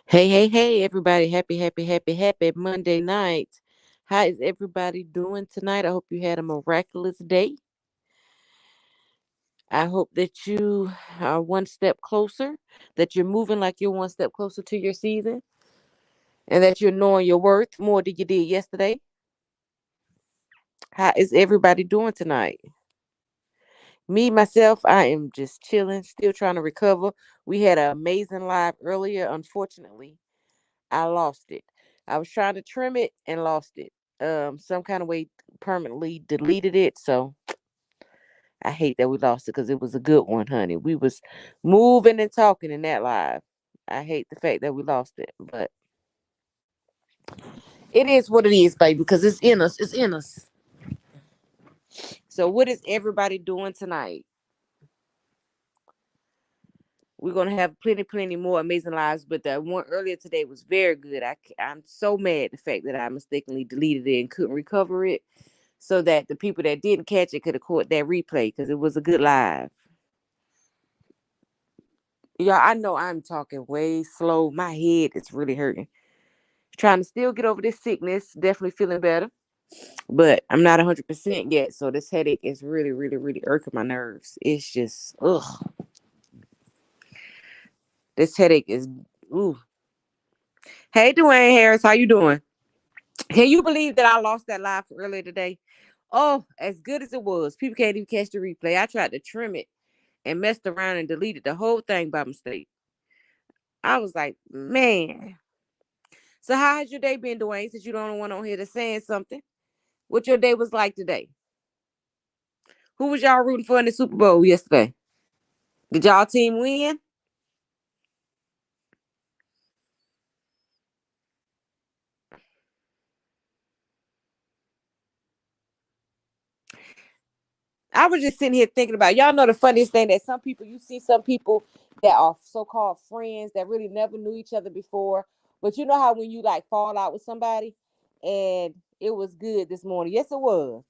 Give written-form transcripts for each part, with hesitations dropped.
Hey, hey, hey, everybody. Happy Monday night. How is everybody doing tonight? I hope you had a miraculous day. I hope that you are one step closer, that you're moving like you're one step closer to your season, and that you're knowing your worth more than you did yesterday. How is everybody doing tonight? Me, myself, I am just chilling, still trying to recover. We had an amazing live earlier. Unfortunately, I lost it. I was trying to trim it and lost it. Some kind of way permanently deleted it. So I hate that we lost it because it was a good one, honey. We was moving and talking in that live. I hate the fact that we lost it, but it is what it is, baby, because it's in us. It's in us. So what is everybody doing tonight? We're gonna have plenty more amazing lives, but the one earlier today was very good. I'm so mad the fact that I mistakenly deleted it and couldn't recover it, so that the people that didn't catch it could have caught that replay because it was a good live. Yeah, I know I'm talking way slow. My head is really hurting. Trying to still get over this sickness. Definitely feeling better, but I'm not 100% yet. So this headache is really irking my nerves. It's just ugh. This headache is ooh. Hey, Dwayne Harris, how you doing? Can you believe that I lost that live earlier today? Oh, as good as it was, people can't even catch the replay. I tried to trim it and messed around and deleted the whole thing by mistake. I was like, man. So how has your day been, Dwayne? Since you the only one on here that's saying something, what your day was like today? Who was y'all rooting for in the Super Bowl yesterday? Did y'all team win? I was just sitting here thinking about y'all know the funniest thing that some people you see some people that are so-called friends that really never knew each other before, but you know how when you like fall out with somebody and it was good this morning. Yes, it was.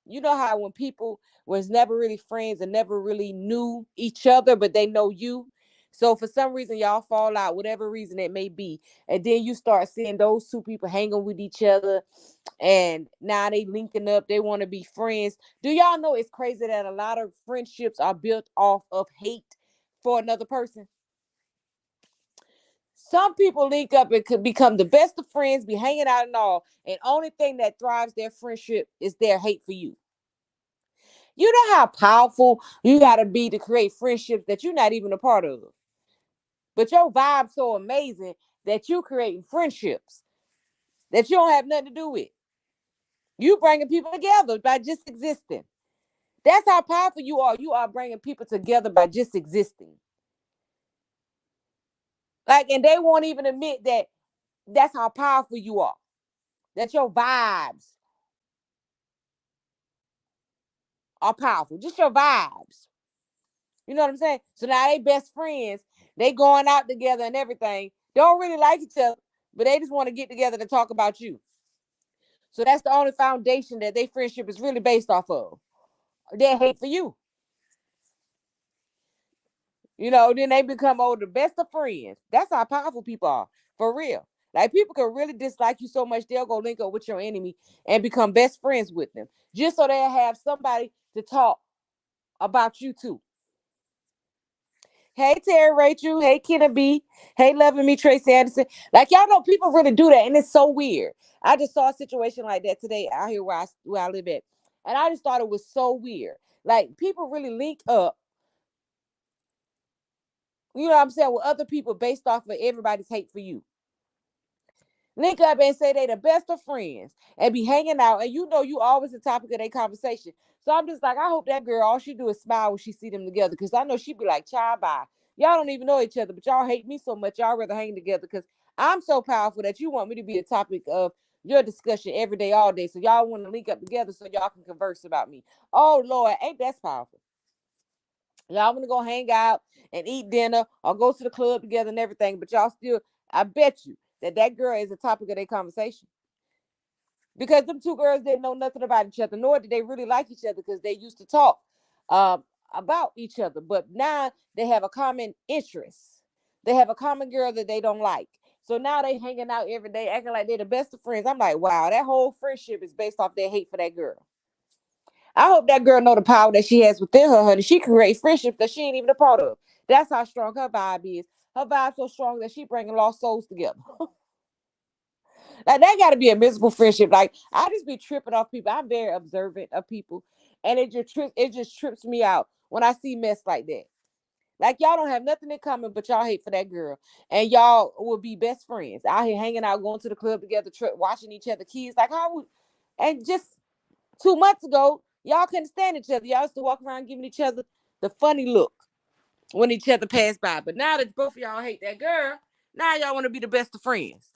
You know how when people was never really friends and never really knew each other, but they know you. So for some reason y'all fall out, whatever reason it may be, and then you start seeing those two people hanging with each other, and now they linking up. They want to be friends. Do y'all know it's crazy that a lot of friendships are built off of hate for another person? Some people link up and could become the best of friends, be hanging out and all, and only thing that thrives their friendship is their hate for you. You know how powerful you gotta be to create friendships that you're not even a part of. But your vibe's so amazing that you creating friendships that you don't have nothing to do with. You bringing people together by just existing. That's how powerful you are. You are bringing people together by just existing. Like, and they won't even admit that that's how powerful you are. That your vibes are powerful. Just your vibes. You know what I'm saying? So now they best friends. They going out together and everything. They don't really like each other, but they just want to get together to talk about you. So that's the only foundation that their friendship is really based off of. Their hate for you. Then they become the best of friends. That's how powerful people are. For real. Like people can really dislike you so much they'll go link up with your enemy and become best friends with them. Just so they'll have somebody to talk about you too. Hey Terry Rachel. Hey Kenna B. Hey Loving Me Tracy Anderson. Like y'all know people really do that and it's so weird. I just saw a situation like that today out here where I live at. And I just thought it was so weird. Like people really link up, you know what I'm saying, with other people based off of everybody's hate for you. Link up and say they the best of friends and be hanging out. And you always the topic of their conversation. So I'm just like, I hope that girl, all she do is smile when she see them together. Cause I know she be like, child, bye. Y'all don't even know each other, but y'all hate me so much. Y'all rather hang together because I'm so powerful that you want me to be the topic of your discussion every day, all day. So y'all want to link up together so y'all can converse about me. Oh Lord, ain't that powerful? Y'all want to go hang out and eat dinner or go to the club together and everything, but y'all still, I bet you that girl is the topic of their conversation because them two girls didn't know nothing about each other, nor did they really like each other because they used to talk um, about each other. But now they have a common interest. They have a common girl that they don't like. So now they hanging out every day, acting like they're the best of friends. I'm like, wow, that whole friendship is based off their hate for that girl. I hope that girl know the power that she has within her, honey. She can create friendships that she ain't even a part of. That's how strong her vibe is. Her vibe so strong that she bringing lost souls together. Like that got to be a miserable friendship. Like I just be tripping off people. I'm very observant of people, and it just trips me out when I see mess like that. Like y'all don't have nothing in common, but y'all hate for that girl, and y'all will be best friends out here hanging out, going to the club together, watching each other kids. Like how would, and just 2 months ago, y'all couldn't stand each other. Y'all used to walk around giving each other the funny look when each other passed by. But now that both of y'all hate that girl, now y'all want to be the best of friends.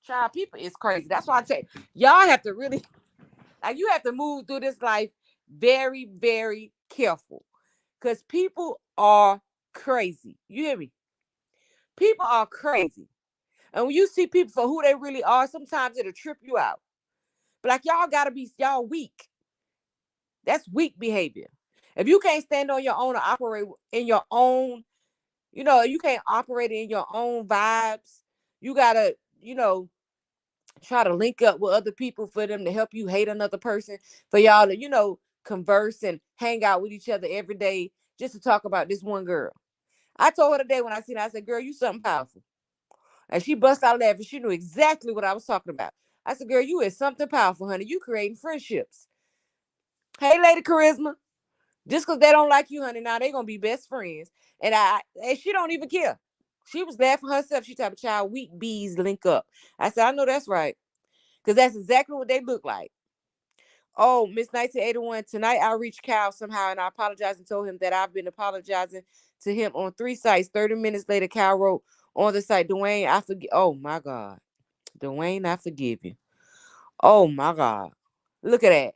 Child, people is crazy. That's why I tell you, y'all have to really, like, you have to move through this life very, very careful. Because people are crazy. You hear me? People are crazy. And when you see people for who they really are, sometimes it'll trip you out. But like y'all gotta be y'all weak. That's weak behavior. If you can't stand on your own or operate in your own, you can't operate in your own vibes. You gotta, try to link up with other people for them to help you hate another person, for y'all to, converse and hang out with each other every day just to talk about this one girl. I told her today when I seen her, I said, girl, you something powerful. And she bust out laughing. She knew exactly what I was talking about. I said, girl, you is something powerful, honey. You creating friendships. Hey, Lady Charisma. Just because they don't like you, honey, now they gonna be best friends. And she don't even care. She was laughing herself. She type of child, weak bees link up. I said, I know that's right. Because that's exactly what they look like. Oh, Miss 1981, tonight I reached Cal somehow and I apologized and told him that I've been apologizing to him on 3 sites. 30 minutes later, Cal wrote on the site, Dwayne, I forgive. Oh my God. Dwayne, I forgive you. Oh my God. Look at that.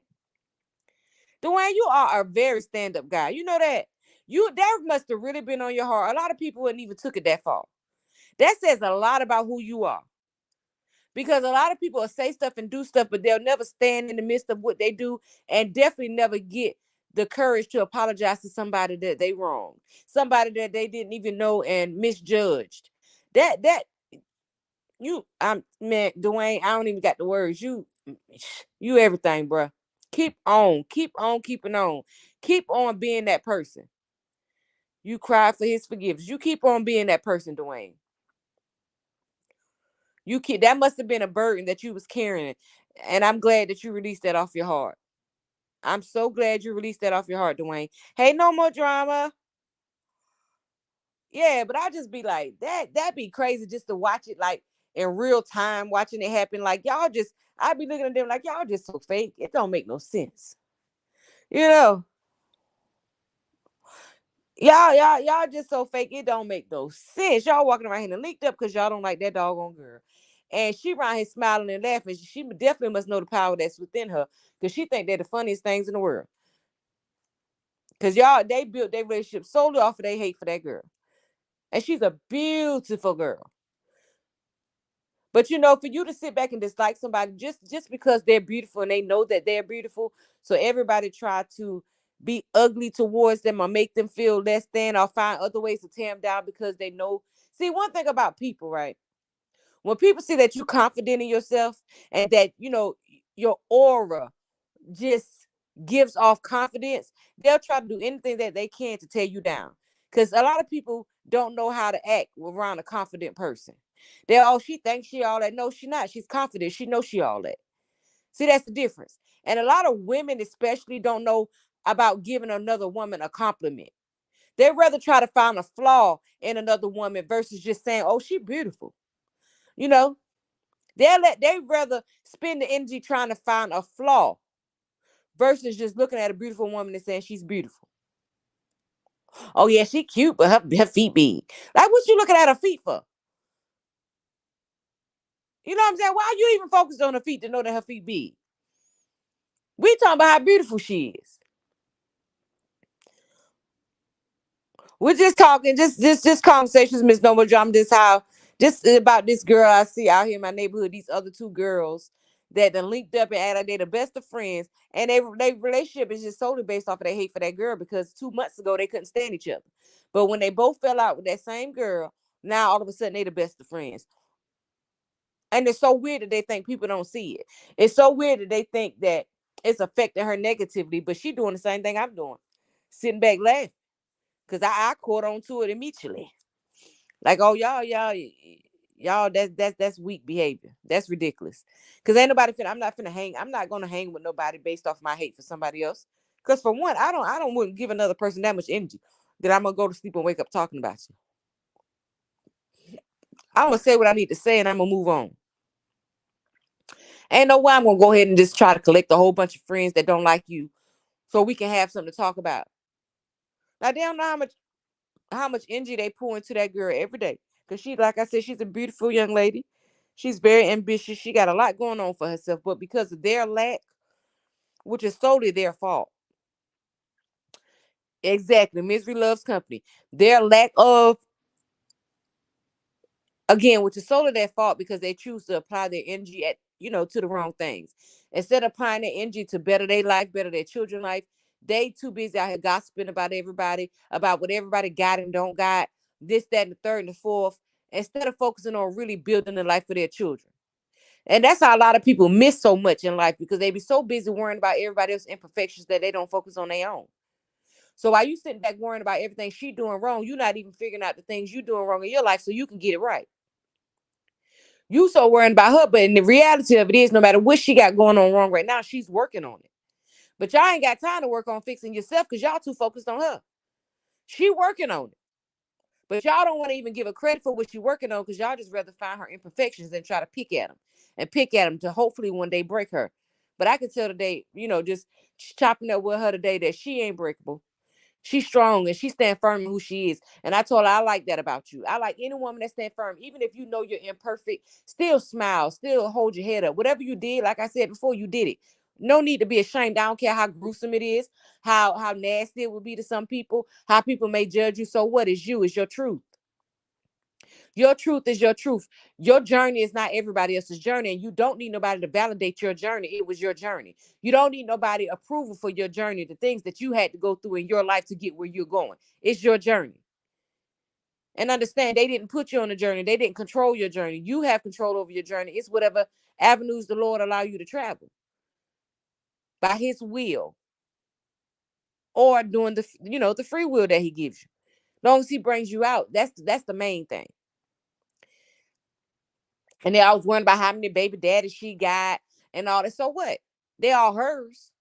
Dwayne, you are a very stand-up guy. You know that? That must have really been on your heart. A lot of people wouldn't even took it that far. That says a lot about who you are. Because a lot of people will say stuff and do stuff, but they'll never stand in the midst of what they do and definitely never get the courage to apologize to somebody that they wronged, somebody that they didn't even know and misjudged. That I'm man, Dwayne, I don't even got the words. You everything, bro. Keep on keeping on. Keep on being that person. You cried for his forgiveness. You keep on being that person, Dwayne. That must have been a burden that you was carrying. And I'm glad that you released that off your heart. I'm so glad you released that off your heart, Dwayne. Hey, no more drama. Yeah, but I just be like, that'd be crazy just to watch it like in real time, watching it happen. Like I'd be looking at them like y'all just so fake. It don't make no sense. You know, y'all just so fake. It don't make no sense. Y'all walking around here and linked up because y'all don't like that doggone girl. And she around here smiling and laughing. She definitely must know the power that's within her because she think they're the funniest things in the world. Because they built their relationship solely off of their hate for that girl. And she's a beautiful girl. But for you to sit back and dislike somebody just because they're beautiful and they know that they're beautiful, so everybody try to be ugly towards them or make them feel less than or find other ways to tear them down because they know. See, one thing about people, right? When people see that you're confident in yourself and that, your aura just gives off confidence, they'll try to do anything that they can to tear you down. Because a lot of people don't know how to act around a confident person. She thinks she all that. No, she not. She's confident. She knows she all that. See, that's the difference. And a lot of women especially don't know about giving another woman a compliment. They'd rather try to find a flaw in another woman versus just saying, oh, she beautiful. You know, they'd rather spend the energy trying to find a flaw versus just looking at a beautiful woman and saying she's beautiful. Oh yeah, she cute, but her feet big. Like, what you looking at her feet for? You know what I'm saying? Why are you even focused on her feet to know that her feet big? We talking about how beautiful she is. We're just talking, just conversations, Miss No More Drama. Just about this girl I see out here in my neighborhood. These other two girls that done linked up and act like they the best of friends, and they relationship is just solely based off of their hate for that girl because 2 months ago they couldn't stand each other. But when they both fell out with that same girl, Now all of a sudden they the best of friends. And it's so weird that they think people don't see it. It's so weird that they think that it's affecting her negatively, but she doing the same thing I'm doing. Sitting back laughing. Cause I caught on to it immediately. Like, oh y'all, that's weak behavior. That's ridiculous. Cause ain't nobody finna, I'm not gonna hang with nobody based off my hate for somebody else. Cause for one, I don't wouldn't give another person that much energy that I'm gonna go to sleep and wake up talking about you. I'm gonna say what I need to say and I'm gonna move on. Ain't no way I'm gonna go ahead and just try to collect a whole bunch of friends that don't like you so we can have something to talk about. Now they don't know how much energy they pour into that girl every day. Cause she, like I said, she's a beautiful young lady. She's very ambitious. She got a lot going on for herself, but because of their lack, which is solely their fault. Exactly. Misery loves company. Their lack of, again, which is solely their fault because they choose to apply their energy to the wrong things. Instead of applying their energy to better their life, better their children's life, they too busy out here gossiping about everybody, about what everybody got and don't got, this, that, and the third and the fourth, instead of focusing on really building the life for their children. And that's how a lot of people miss so much in life because they be so busy worrying about everybody else's imperfections that they don't focus on their own. So while you sitting back worrying about everything she doing wrong, you're not even figuring out the things you doing wrong in your life so you can get it right. You so worrying about her, but in the reality of it is, no matter what she got going on wrong right now, she's working on it. But y'all ain't got time to work on fixing yourself because y'all too focused on her. She working on it. But y'all don't want to even give her credit for what she working on because y'all just rather find her imperfections and try to pick at them and pick at them to hopefully one day break her. But I can tell today, just chopping up with her today that she ain't breakable. She's strong and she stand firm in who she is. And I told her, I like that about you. I like any woman that stand firm, even if you know you're imperfect, still smile, still hold your head up. Whatever you did, like I said before, you did it. No need to be ashamed. I don't care how gruesome it is, how nasty it would be to some people, how people may judge you. So what is you? Is your truth. Your truth is your truth. Your journey is not everybody else's journey, and you don't need nobody to validate your journey. It was your journey. You don't need nobody approval for your journey, the things that you had to go through in your life to get where you're going. It's your journey. And understand they didn't put you on a journey. They didn't control your journey. You have control over your journey. It's whatever avenues the Lord allow you to travel by his will or doing the free will that he gives you. As long as he brings you out, that's the main thing. And then I was wondering about how many baby daddies she got and all that. So what? They all hers.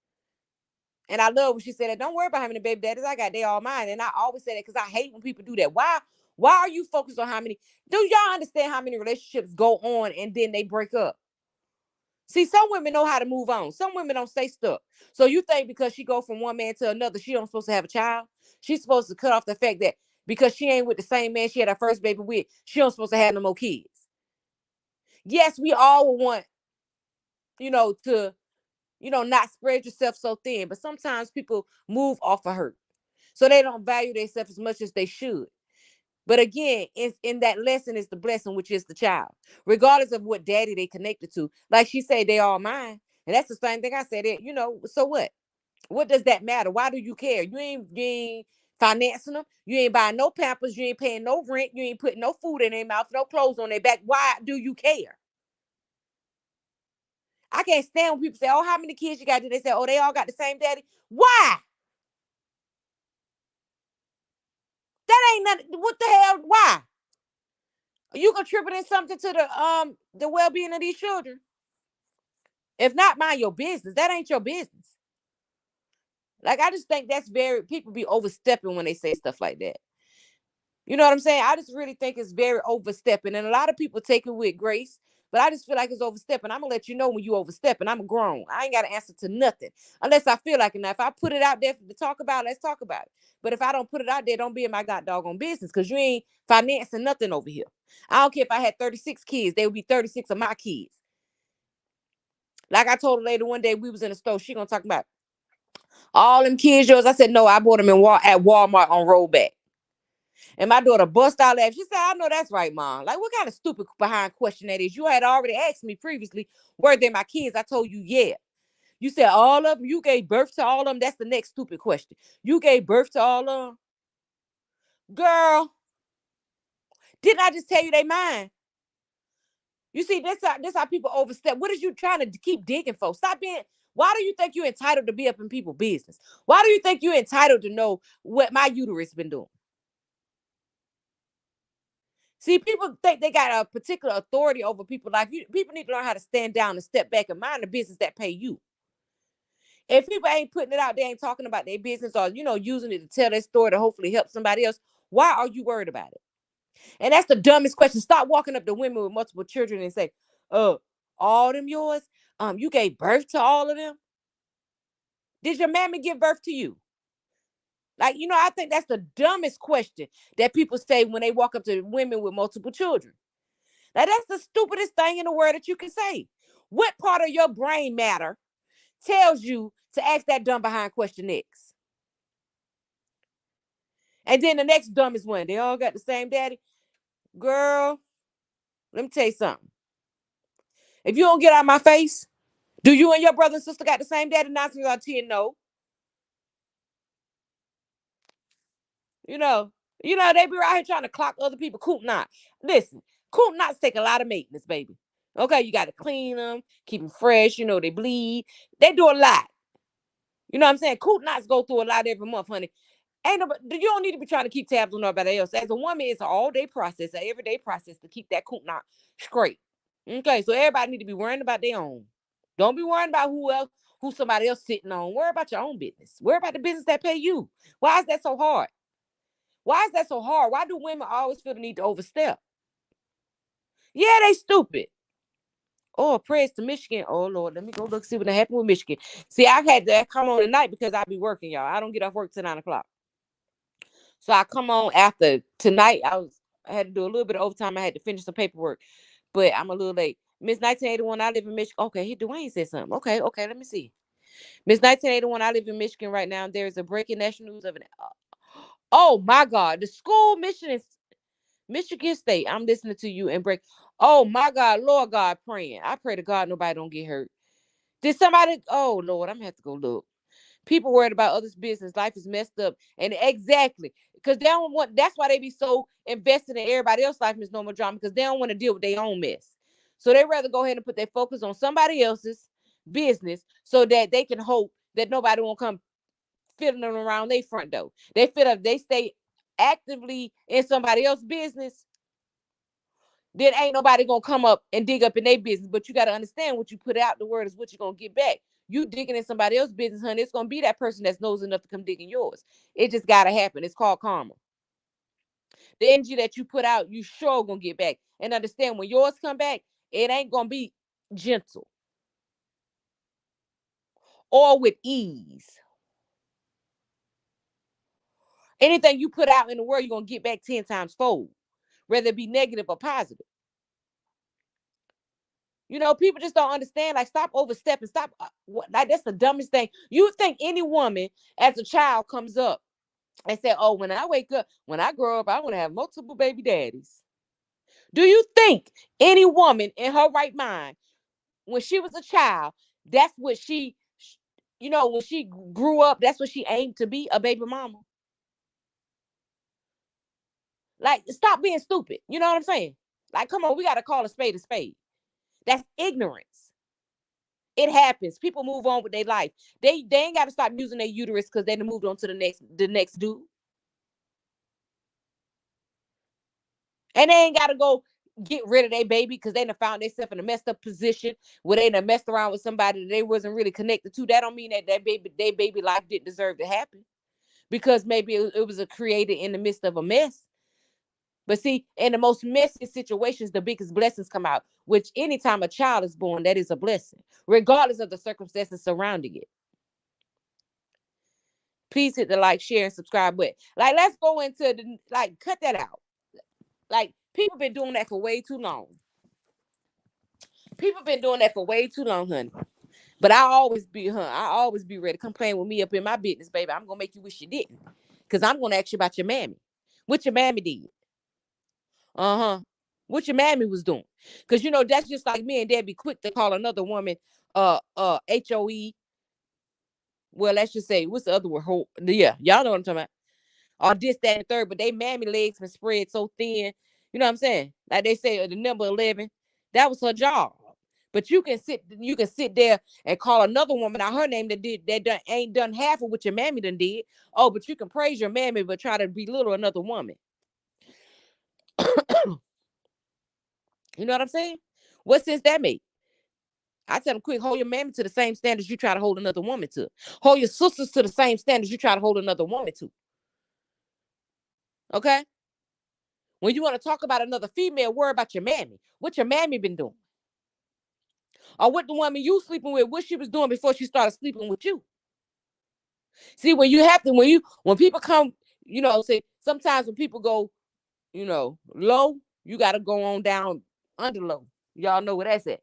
And I love when she said that. Don't worry about how many baby daddies I got. They all mine. And I always say that because I hate when people do that. Why are you focused on how many? Do y'all understand how many relationships go on and then they break up? See, some women know how to move on. Some women don't stay stuck. So you think because she go from one man to another, she don't supposed to have a child? She's supposed to cut off the fact that because she ain't with the same man she had her first baby with, she don't supposed to have no more kids. Yes, we all want, to not spread yourself so thin. But sometimes people move off of hurt. So they don't value themselves as much as they should. But again, it's in that lesson is the blessing, which is the child. Regardless of what daddy they connected to. Like she said, they all mine. And that's the same thing I said. So what? What does that matter? Why do you care? You ain't financing them. You ain't buying no pampers. You ain't paying no rent. You ain't putting no food in their mouth, no clothes on their back. Why do you care? I can't stand when people say, "Oh, how many kids you got?" They say, "Oh, they all got the same daddy." Why? That ain't nothing. What the hell? Why? Are you contributing something to the well being of these children? If not, mind your business. That ain't your business. Like I just think that's very people be overstepping when they say stuff like that. You know what I'm saying? I just really think it's very overstepping, and a lot of people take it with grace. But I just feel like it's overstepping. I'm gonna let you know when you overstepping. I'm grown. I ain't got to answer to nothing unless I feel like it. Now, if I put it out there to talk about, let's talk about it. But if I don't put it out there, don't be in my god doggone business because you ain't financing nothing over here. I don't care if I had 36 kids; they would be 36 of my kids. Like I told a lady one day, we was in the store. She gonna talk about all them kids yours. I said no, I bought them at Walmart on rollback. And my daughter bust out laughing. She said, I know that's right, mom. Like, what kind of stupid behind question that is? You had already asked me previously, were they my kids? I told you, yeah. You said all of them, you gave birth to all of them. That's the next stupid question. You gave birth to all of them. Girl, Didn't I just tell you they mind? You see, this how people overstep. What is you trying to keep digging for? Stop being. Why do you think you're entitled to be up in people's business? Why do you think you're entitled to know what my uterus been doing? See, people think they got a particular authority over people's life. People need to learn how to stand down and step back and mind the business that pay you. If people ain't putting it out, they ain't talking about their business or, using it to tell their story to hopefully help somebody else. Why are you worried about it? And that's the dumbest question. Stop walking up to women with multiple children and say, all them yours? You gave birth to all of them? Did your mammy give birth to you? Like, I think that's the dumbest question that people say when they walk up to women with multiple children. Now, that's the stupidest thing in the world that you can say. What part of your brain matter tells you to ask that dumb behind question next? And then the next dumbest one, they all got the same daddy. Girl, let me tell you something. If you don't get out of my face, do you and your brother and sister got the same daddy? 9 times out of 10, no. They be right here trying to clock other people. Coop knot. Listen, coop knots take a lot of maintenance, baby. Okay, you got to clean them, keep them fresh. They bleed. They do a lot. You know what I'm saying? Coop knots go through a lot every month, honey. You don't need to be trying to keep tabs on nobody else. As a woman, it's an all-day process, an everyday process to keep that coop knot straight. Okay, so everybody need to be worrying about their own. Don't be worrying about who somebody else sitting on. Worry about your own business. Worry about the business that pay you. Why is that so hard? Why is that so hard? Why do women always feel the need to overstep? Yeah, they stupid. Oh, praise to Michigan. Oh, Lord, let me go look, see what happened with Michigan. See, I had to come on tonight because I be working, y'all. I don't get off work till 9 o'clock. So I come on after tonight. I had to do a little bit of overtime. I had to finish some paperwork, but I'm a little late. Miss 1981, I live in Michigan. Okay, Dwayne said something. Okay, let me see. Miss 1981, I live in Michigan right now. There is a breaking national news of an. Oh my God, the school Michigan State. I'm listening to you and break. Oh my God, Lord God, praying. I pray to God nobody don't get hurt. Did somebody? Oh Lord, I'm gonna have to go look. People worried about others' business. Life is messed up, and exactly because they don't want. That's why they be so invested in everybody else's life, Miss Norma Drama, because they don't want to deal with their own mess. So they rather go ahead and put their focus on somebody else's business so that they can hope that nobody won't come fiddling around their front door. They feel if they stay actively in somebody else's business, then ain't nobody gonna come up and dig up in their business. But you got to understand, what you put out the word is what you're gonna get back. You digging in somebody else's business, honey, it's gonna be that person that's knows enough to come dig in yours. It just gotta happen. It's called karma. The energy that you put out, you sure gonna get back. And understand, when yours come back, it ain't gonna be gentle or with ease. Anything you put out in the world, you're gonna get back 10 times fold, whether it be negative or positive. People just don't understand. Like, stop overstepping. Stop. Like, that's the dumbest thing. You think any woman as a child comes up and say, "Oh, when I wake up, when I grow up, I want to have multiple baby daddies." Do you think any woman in her right mind, when she was a child, that's what when she grew up, that's what she aimed to be, a baby mama? Like, stop being stupid. You know what I'm saying? Like, come on, we got to call a spade a spade. That's ignorance. It happens. People move on with their life. They ain't got to stop using their uterus because they moved on to the next dude. And they ain't got to go get rid of their baby because they done found themselves in a messed up position where they done messed around with somebody that they wasn't really connected to. That don't mean that their baby life didn't deserve to happen, because maybe it was created in the midst of a mess. But see, in the most messy situations, the biggest blessings come out, which anytime a child is born, that is a blessing, regardless of the circumstances surrounding it. Please hit the like, share, and subscribe button. Like, let's go into cut that out. Like, people been doing that for way too long. People been doing that for way too long, honey. But I always be ready. Come playing with me up in my business, baby. I'm gonna make you wish you didn't. Because I'm gonna ask you about your mammy. What your mammy did. What your mammy was doing. Because that's just like me and Dad be quick to call another woman HOE. Well, let's just say, what's the other word? Yeah, y'all know what I'm talking about. Or this, that, and third, but they mammy legs been spread so thin. You know what I'm saying? Like they say, the number 11, that was her job. But you can sit there and call another woman out her name that ain't done half of what your mammy done did. Oh, but you can praise your mammy, but try to belittle another woman. You know what I'm saying? What sense that make? I tell them quick, hold your mammy to the same standards you try to hold another woman to. Hold your sisters to the same standards you try to hold another woman to. Okay? When you want to talk about another female, worry about your mammy. What your mammy been doing? Or what the woman you sleeping with, what she was doing before she started sleeping with you. See, when people come, say sometimes when people go, low, you got to go on down under low. Y'all know where that's at.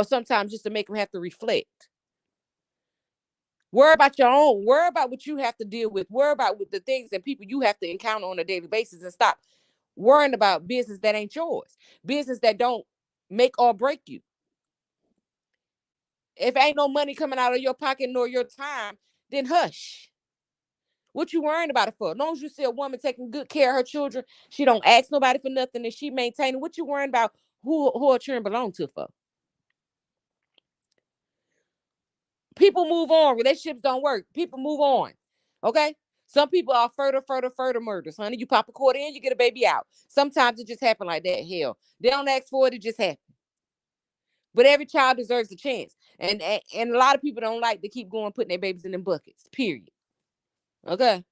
Sometimes just to make them have to reflect. Worry about your own. Worry about what you have to deal with. Worry about the things and people you have to encounter on a daily basis, and stop worrying about business that ain't yours. Business that don't make or break you. If ain't no money coming out of your pocket nor your time, then hush. What you worrying about it for? As long as you see a woman taking good care of her children, she don't ask nobody for nothing, and she maintaining. What you worrying about who her children belong to for? People move on. Relationships don't work. People move on. Okay? Some people are further murders. Honey, you pop a quarter in, you get a baby out. Sometimes it just happen like that. Hell, they don't ask for it, it just happens. But every child deserves a chance. And a lot of people don't like to keep going putting their babies in them buckets. Period. Okay?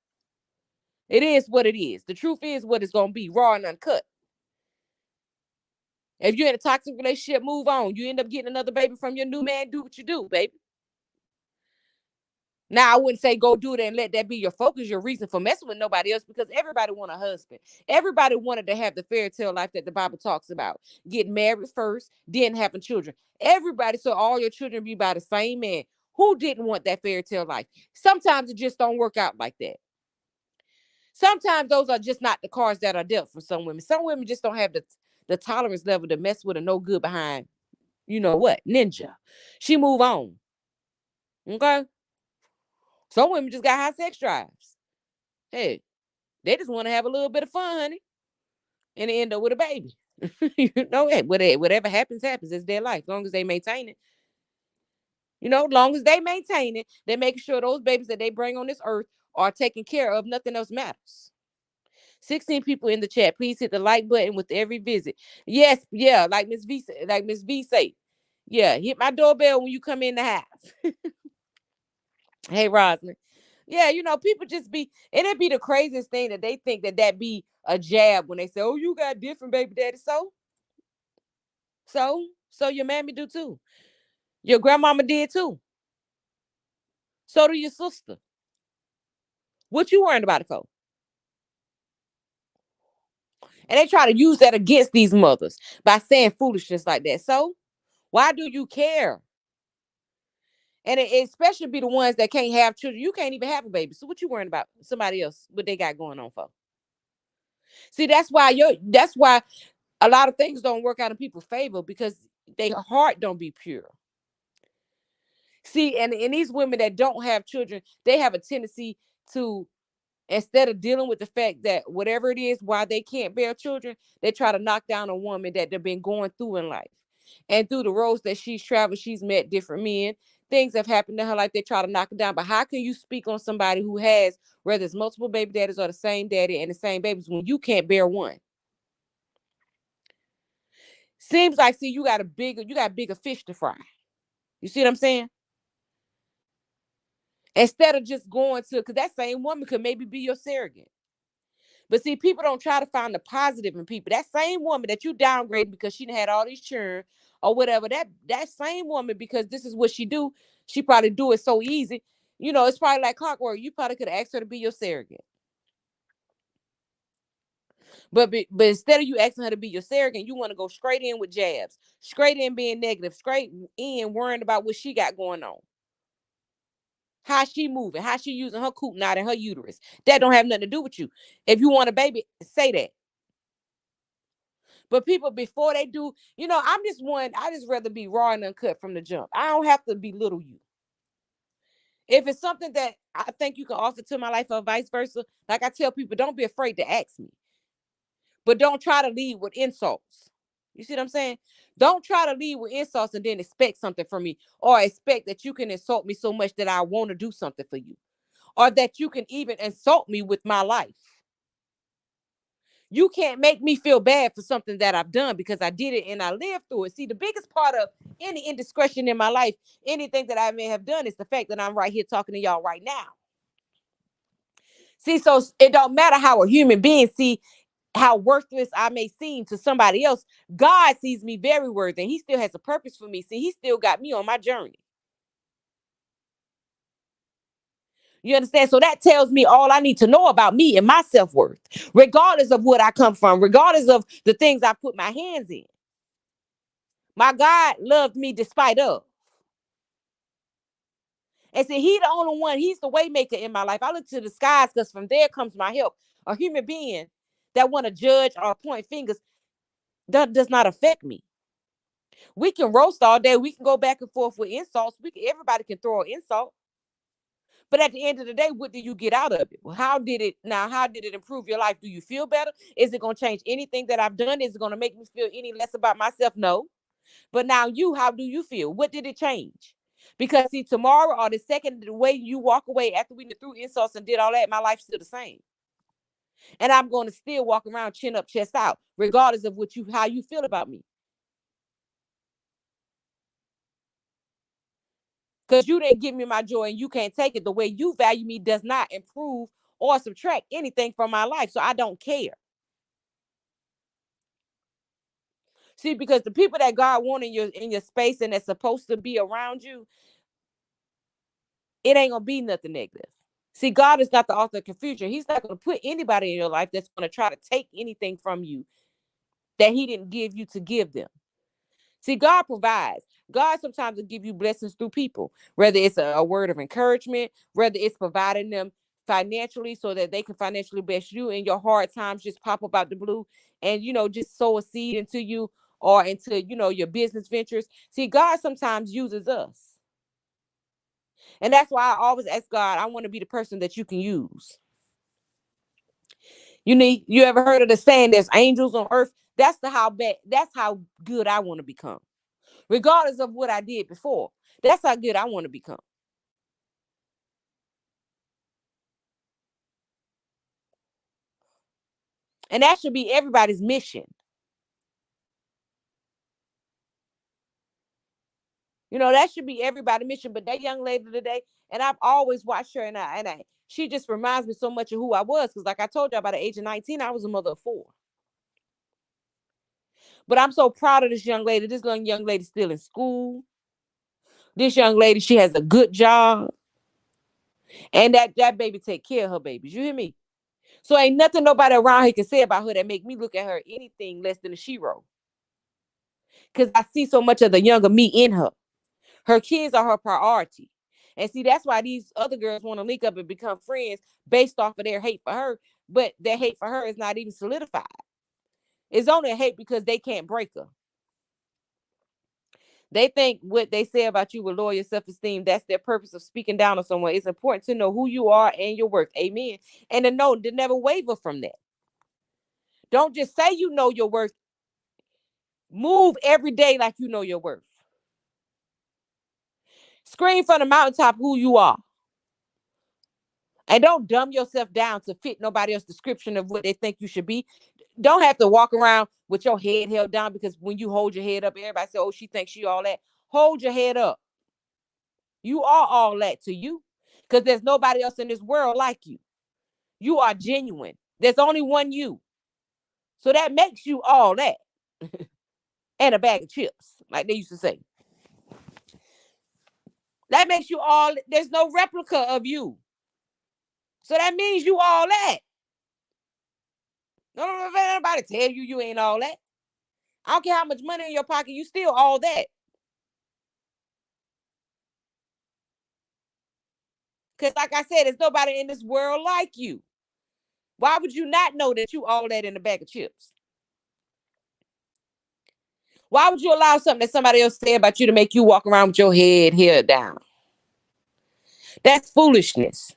It is what it is. The truth is what it's going to be, raw and uncut. If you're in a toxic relationship, move on. You end up getting another baby from your new man, do what you do, baby. Now, I wouldn't say go do that and let that be your focus, your reason for messing with nobody else, because everybody want a husband. Everybody wanted to have the fairy tale life that the Bible talks about. Get married first, then having children. Everybody, so all your children be by the same man. Who didn't want that fairy tale life? Sometimes it just don't work out like that. Sometimes those are just not the cards that are dealt for some women. Some women just don't have the tolerance level to mess with a no good behind, you know what, ninja. She move on. Okay? Some women just got high sex drives. Hey, they just want to have a little bit of fun, honey, and they end up with a baby. Hey, whatever happens, happens. It's their life, as long as they maintain it. As long as they maintain it, they're making sure those babies that they bring on this earth are taken care of. Nothing else matters. 16 people in the chat. Please hit the like button with every visit. Yes, yeah, like Miss V say. Yeah, hit my doorbell when you come in the house. Hey, Roslyn. Yeah, people just be, and it be the craziest thing that they think that be a jab when they say, "Oh, you got different baby daddy." So your mammy do too. Your grandmama did too. So do your sister. What you worrying about it for? And they try to use that against these mothers by saying foolishness like that. So why do you care? And it especially be the ones that can't have children. You can't even have a baby. So what you worrying about somebody else, what they got going on for? See, that's why a lot of things don't work out in people's favor, because their heart don't be pure. See, and these women that don't have children, they have a tendency to, instead of dealing with the fact that whatever it is why they can't bear children, they try to knock down a woman that they've been going through in life. And through the roads that she's traveled, she's met different men. Things have happened to her life. They try to knock it down. But how can you speak on somebody who has, whether it's multiple baby daddies or the same daddy and the same babies, when you can't bear one? Seems like, see, you got bigger fish to fry. You see what I'm saying? Instead of just going to, because that same woman could maybe be your surrogate. But see, people don't try to find the positive in people. That same woman that you downgrade because she had all these children or whatever, that same woman, because this is what she do, she probably do it so easy. It's probably like clockwork. You probably could ask her to be your surrogate. But instead of you asking her to be your surrogate, you want to go straight in with jabs, straight in being negative, straight in worrying about what she got going on. How she moving, how she using her coop knot and her uterus. That don't have nothing to do with you. If you want a baby, say that. But people, before they do, I'm just one, I just rather be raw and uncut from the jump. I don't have to belittle you. If it's something that I think you can offer to my life or vice versa, like I tell people, don't be afraid to ask me. But don't try to lead with insults. You see what I'm saying? Don't try to lead with insults and then expect something from me, or expect that you can insult me so much that I want to do something for you, or that you can even insult me with my life. You can't make me feel bad for something that I've done, because I did it and I lived through it. See, the biggest part of any indiscretion in my life, anything that I may have done, is the fact that I'm right here talking to y'all right now. See, so it don't matter how a human being see how worthless I may seem to somebody else. God sees me very worthy, and he still has a purpose for me. See, he still got me on my journey. You understand? So that tells me all I need to know about me and my self-worth, regardless of what I come from, regardless of the things I put my hands in. My God loved me despite of. And see, he the only one, he's the way maker in my life. I look to the skies because from there comes my help. A human being that want to judge or point fingers, that does not affect me. We can roast all day. We can go back and forth with insults. Everybody can throw an insult. But at the end of the day, what do you get out of it? Well, how did it improve your life? Do you feel better? Is it going to change anything that I've done? Is it going to make me feel any less about myself? No. But now how do you feel? What did it change? Because see, tomorrow or the second, the way you walk away after we threw insults and did all that, my life's still the same. And I'm going to still walk around chin up, chest out, regardless of how you feel about me. Because you didn't give me my joy and you can't take it. The way you value me does not improve or subtract anything from my life. So I don't care. See, because the people that God wants in your space and that's supposed to be around you, it ain't gonna be nothing negative. See, God is not the author of confusion. He's not gonna put anybody in your life that's gonna try to take anything from you that he didn't give you to give them. See, God provides. God sometimes will give you blessings through people, whether it's a word of encouragement, whether it's providing them financially so that they can financially bless you in your hard times, just pop up out the blue and, just sow a seed into you or into, your business ventures. See, God sometimes uses us. And that's why I always ask God, I want to be the person that you can use. You ever heard of the saying, there's angels on earth? That's how good I want to become. Regardless of what I did before. That's how good I want to become. And that should be everybody's mission. That should be everybody's mission. But that young lady today, and I've always watched her, and she just reminds me so much of who I was. Because like I told you, by the age of 19, I was a mother of 4. But I'm so proud of this young lady. This young lady still in school. This young lady, she has a good job. And that baby take care of her babies. You hear me? So ain't nothing nobody around here can say about her that make me look at her anything less than a shero. Because I see so much of the younger me in her. Her kids are her priority. And see, that's why these other girls want to link up and become friends based off of their hate for her. But their hate for her is not even solidified. It's only a hate because they can't break her. They think what they say about you will lower your self-esteem. That's their purpose of speaking down on someone. It's important to know who you are and your worth. Amen. And to never waver from that. Don't just say you know your worth. Move every day like you know your worth. Scream from the mountaintop who you are. And don't dumb yourself down to fit nobody else's description of what they think you should be. Don't have to walk around with your head held down, because when you hold your head up, everybody say, oh, she thinks she all that. Hold your head up. You are all that to you, because there's nobody else in this world like you. You are genuine. There's only one you. So that makes you all that. And a bag of chips, like they used to say. That makes you all, there's no replica of you. So that means you all that. No, let nobody tell you ain't all that. I don't care how much money in your pocket, you still all that. Because like I said, there's nobody in this world like you. Why would you not know that you all that in a bag of chips? Why would you allow something that somebody else said about you to make you walk around with your head held down? That's foolishness.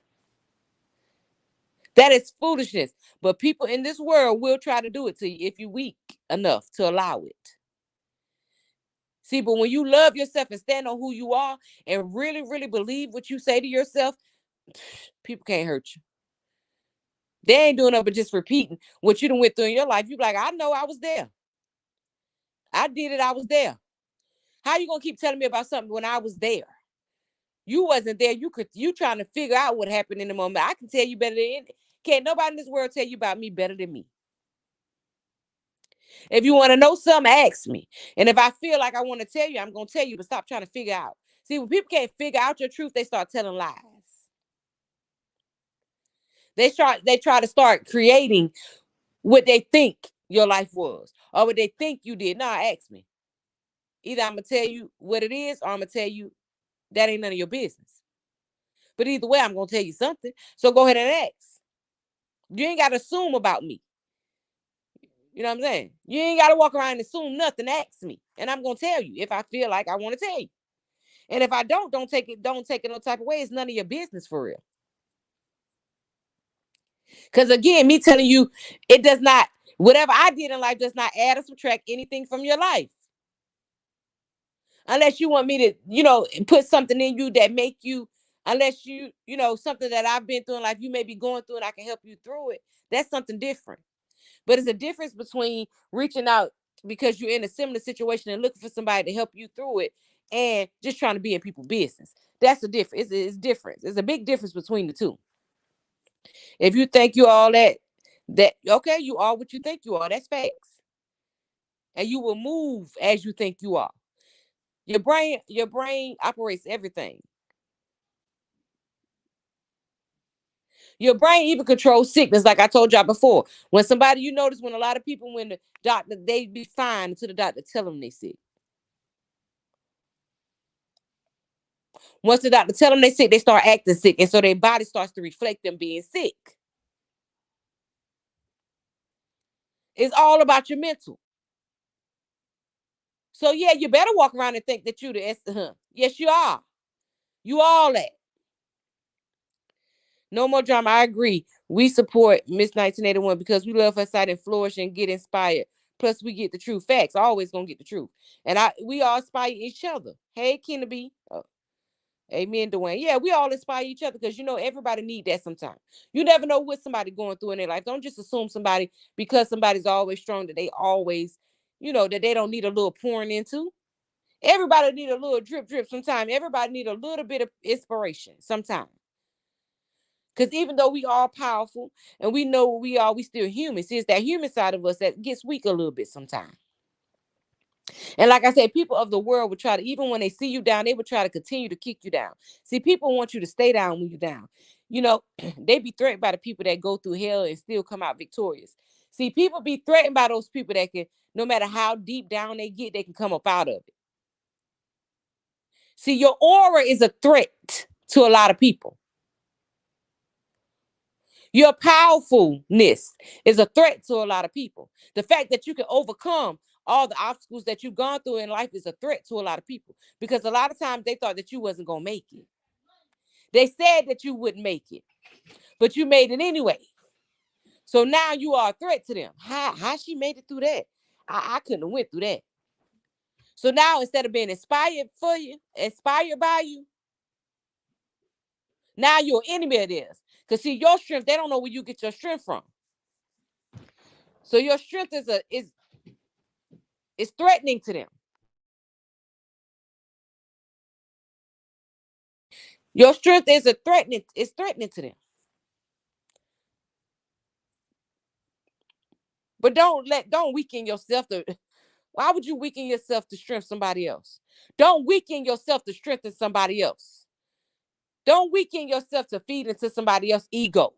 That is foolishness. But people in this world will try to do it to you if you're weak enough to allow it. See, but when you love yourself and stand on who you are and really, really believe what you say to yourself, people can't hurt you. They ain't doing nothing but just repeating what you done went through in your life. You be like, I know I was there. I did it. I was there. How you gonna keep telling me about something when I was there? You wasn't there. You trying to figure out what happened in the moment. I can tell you better than can't nobody in this world tell you about me better than me. If you want to know something, ask me. And if I feel like I want to tell you, I'm gonna tell you, but stop trying to figure out. See, when people can't figure out your truth, they start telling lies. They try to start creating what they think your life was or what they think you did. Nah, ask me. Either I'm gonna tell you what it is, or I'm gonna tell you that ain't none of your business. But either way, I'm gonna tell you something. So go ahead and ask. You ain't gotta assume about me. You know what I'm saying? You ain't gotta walk around and assume nothing. Ask me, and I'm gonna tell you if I feel like I want to tell you. And if I don't take it. Don't take it no type of way. It's none of your business for real. Because again, me telling you, it does not. Whatever I did in life does not add or subtract anything from your life. Unless you want me to, put something in you that make you, unless something that I've been through in life, you may be going through and I can help you through it. That's something different. But it's a difference between reaching out because you're in a similar situation and looking for somebody to help you through it and just trying to be in people's business. That's a difference. It's different. There's a big difference between the two. If you think you all that okay, you are what you think you are. That's facts. And you will move as you think you are. Your brain operates everything. Your brain even controls sickness, like I told y'all before. When somebody, you notice when a lot of people, when the doctor, they be fine until the doctor tell them they sick. Once the doctor tell them they sick, they start acting sick, and so their body starts to reflect them being sick. It's all about your mental. So yeah, you better walk around and think that you the Yes, you are. You all that. No more drama. I agree. We support Miss 1981 because we love her side and flourish and get inspired. Plus, we get the true facts. Always gonna get the truth. And we all inspire each other. Hey, Kennedy. Amen, Dwayne. Yeah, we all inspire each other because everybody need that sometimes. You never know what somebody going through in their life. Don't just assume somebody because somebody's always strong that they always, that they don't need a little pouring into. Everybody need a little drip drip sometimes. Everybody need a little bit of inspiration sometimes. Because even though we all powerful and we know what we are, we still human. See, it's that human side of us that gets weak a little bit sometimes. And like I said, people of the world would try to, even when they see you down, they would try to continue to kick you down. See, people want you to stay down when you're down. They be threatened by the people that go through hell and still come out victorious. See, people be threatened by those people that can, no matter how deep down they get, they can come up out of it. See, your aura is a threat to a lot of people. Your powerfulness is a threat to a lot of people. The fact that you can overcome all the obstacles that you've gone through in life is a threat to a lot of people because a lot of times they thought that you wasn't going to make it. They said that you wouldn't make it, but you made it anyway. So now you are a threat to them. How she made it through that? I couldn't have went through that. So now instead of being inspired by you, now you're an enemy of theirs. Because see, your strength, they don't know where you get your strength from. So your strength is threatening to them. Your strength is threatening to them. But don't weaken yourself to why would you weaken yourself to strengthen somebody else? Don't weaken yourself to strengthen somebody else. Don't weaken yourself to feed into somebody else's ego.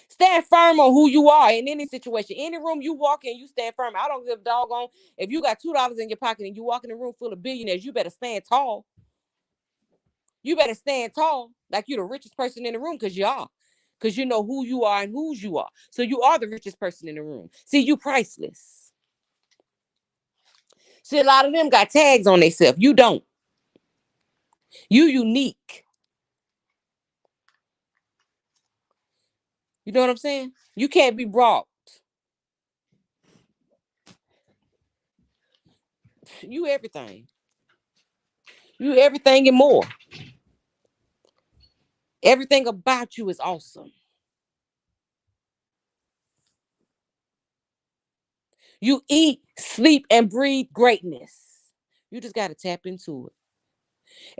Stand firm on who you are in any situation. Any room you walk in, you stand firm. I don't give a doggone. If you got $2 in your pocket and you walk in a room full of billionaires, you better stand tall. You better stand tall like you're the richest person in the room because you are. Because you know who you are and whose you are. So you are the richest person in the room. See, you priceless. See, a lot of them got tags on themselves. You don't. You unique. You know what I'm saying? You can't be brought. You everything. You everything and more. Everything about you is awesome. You eat, sleep, and breathe greatness. You just got to tap into it.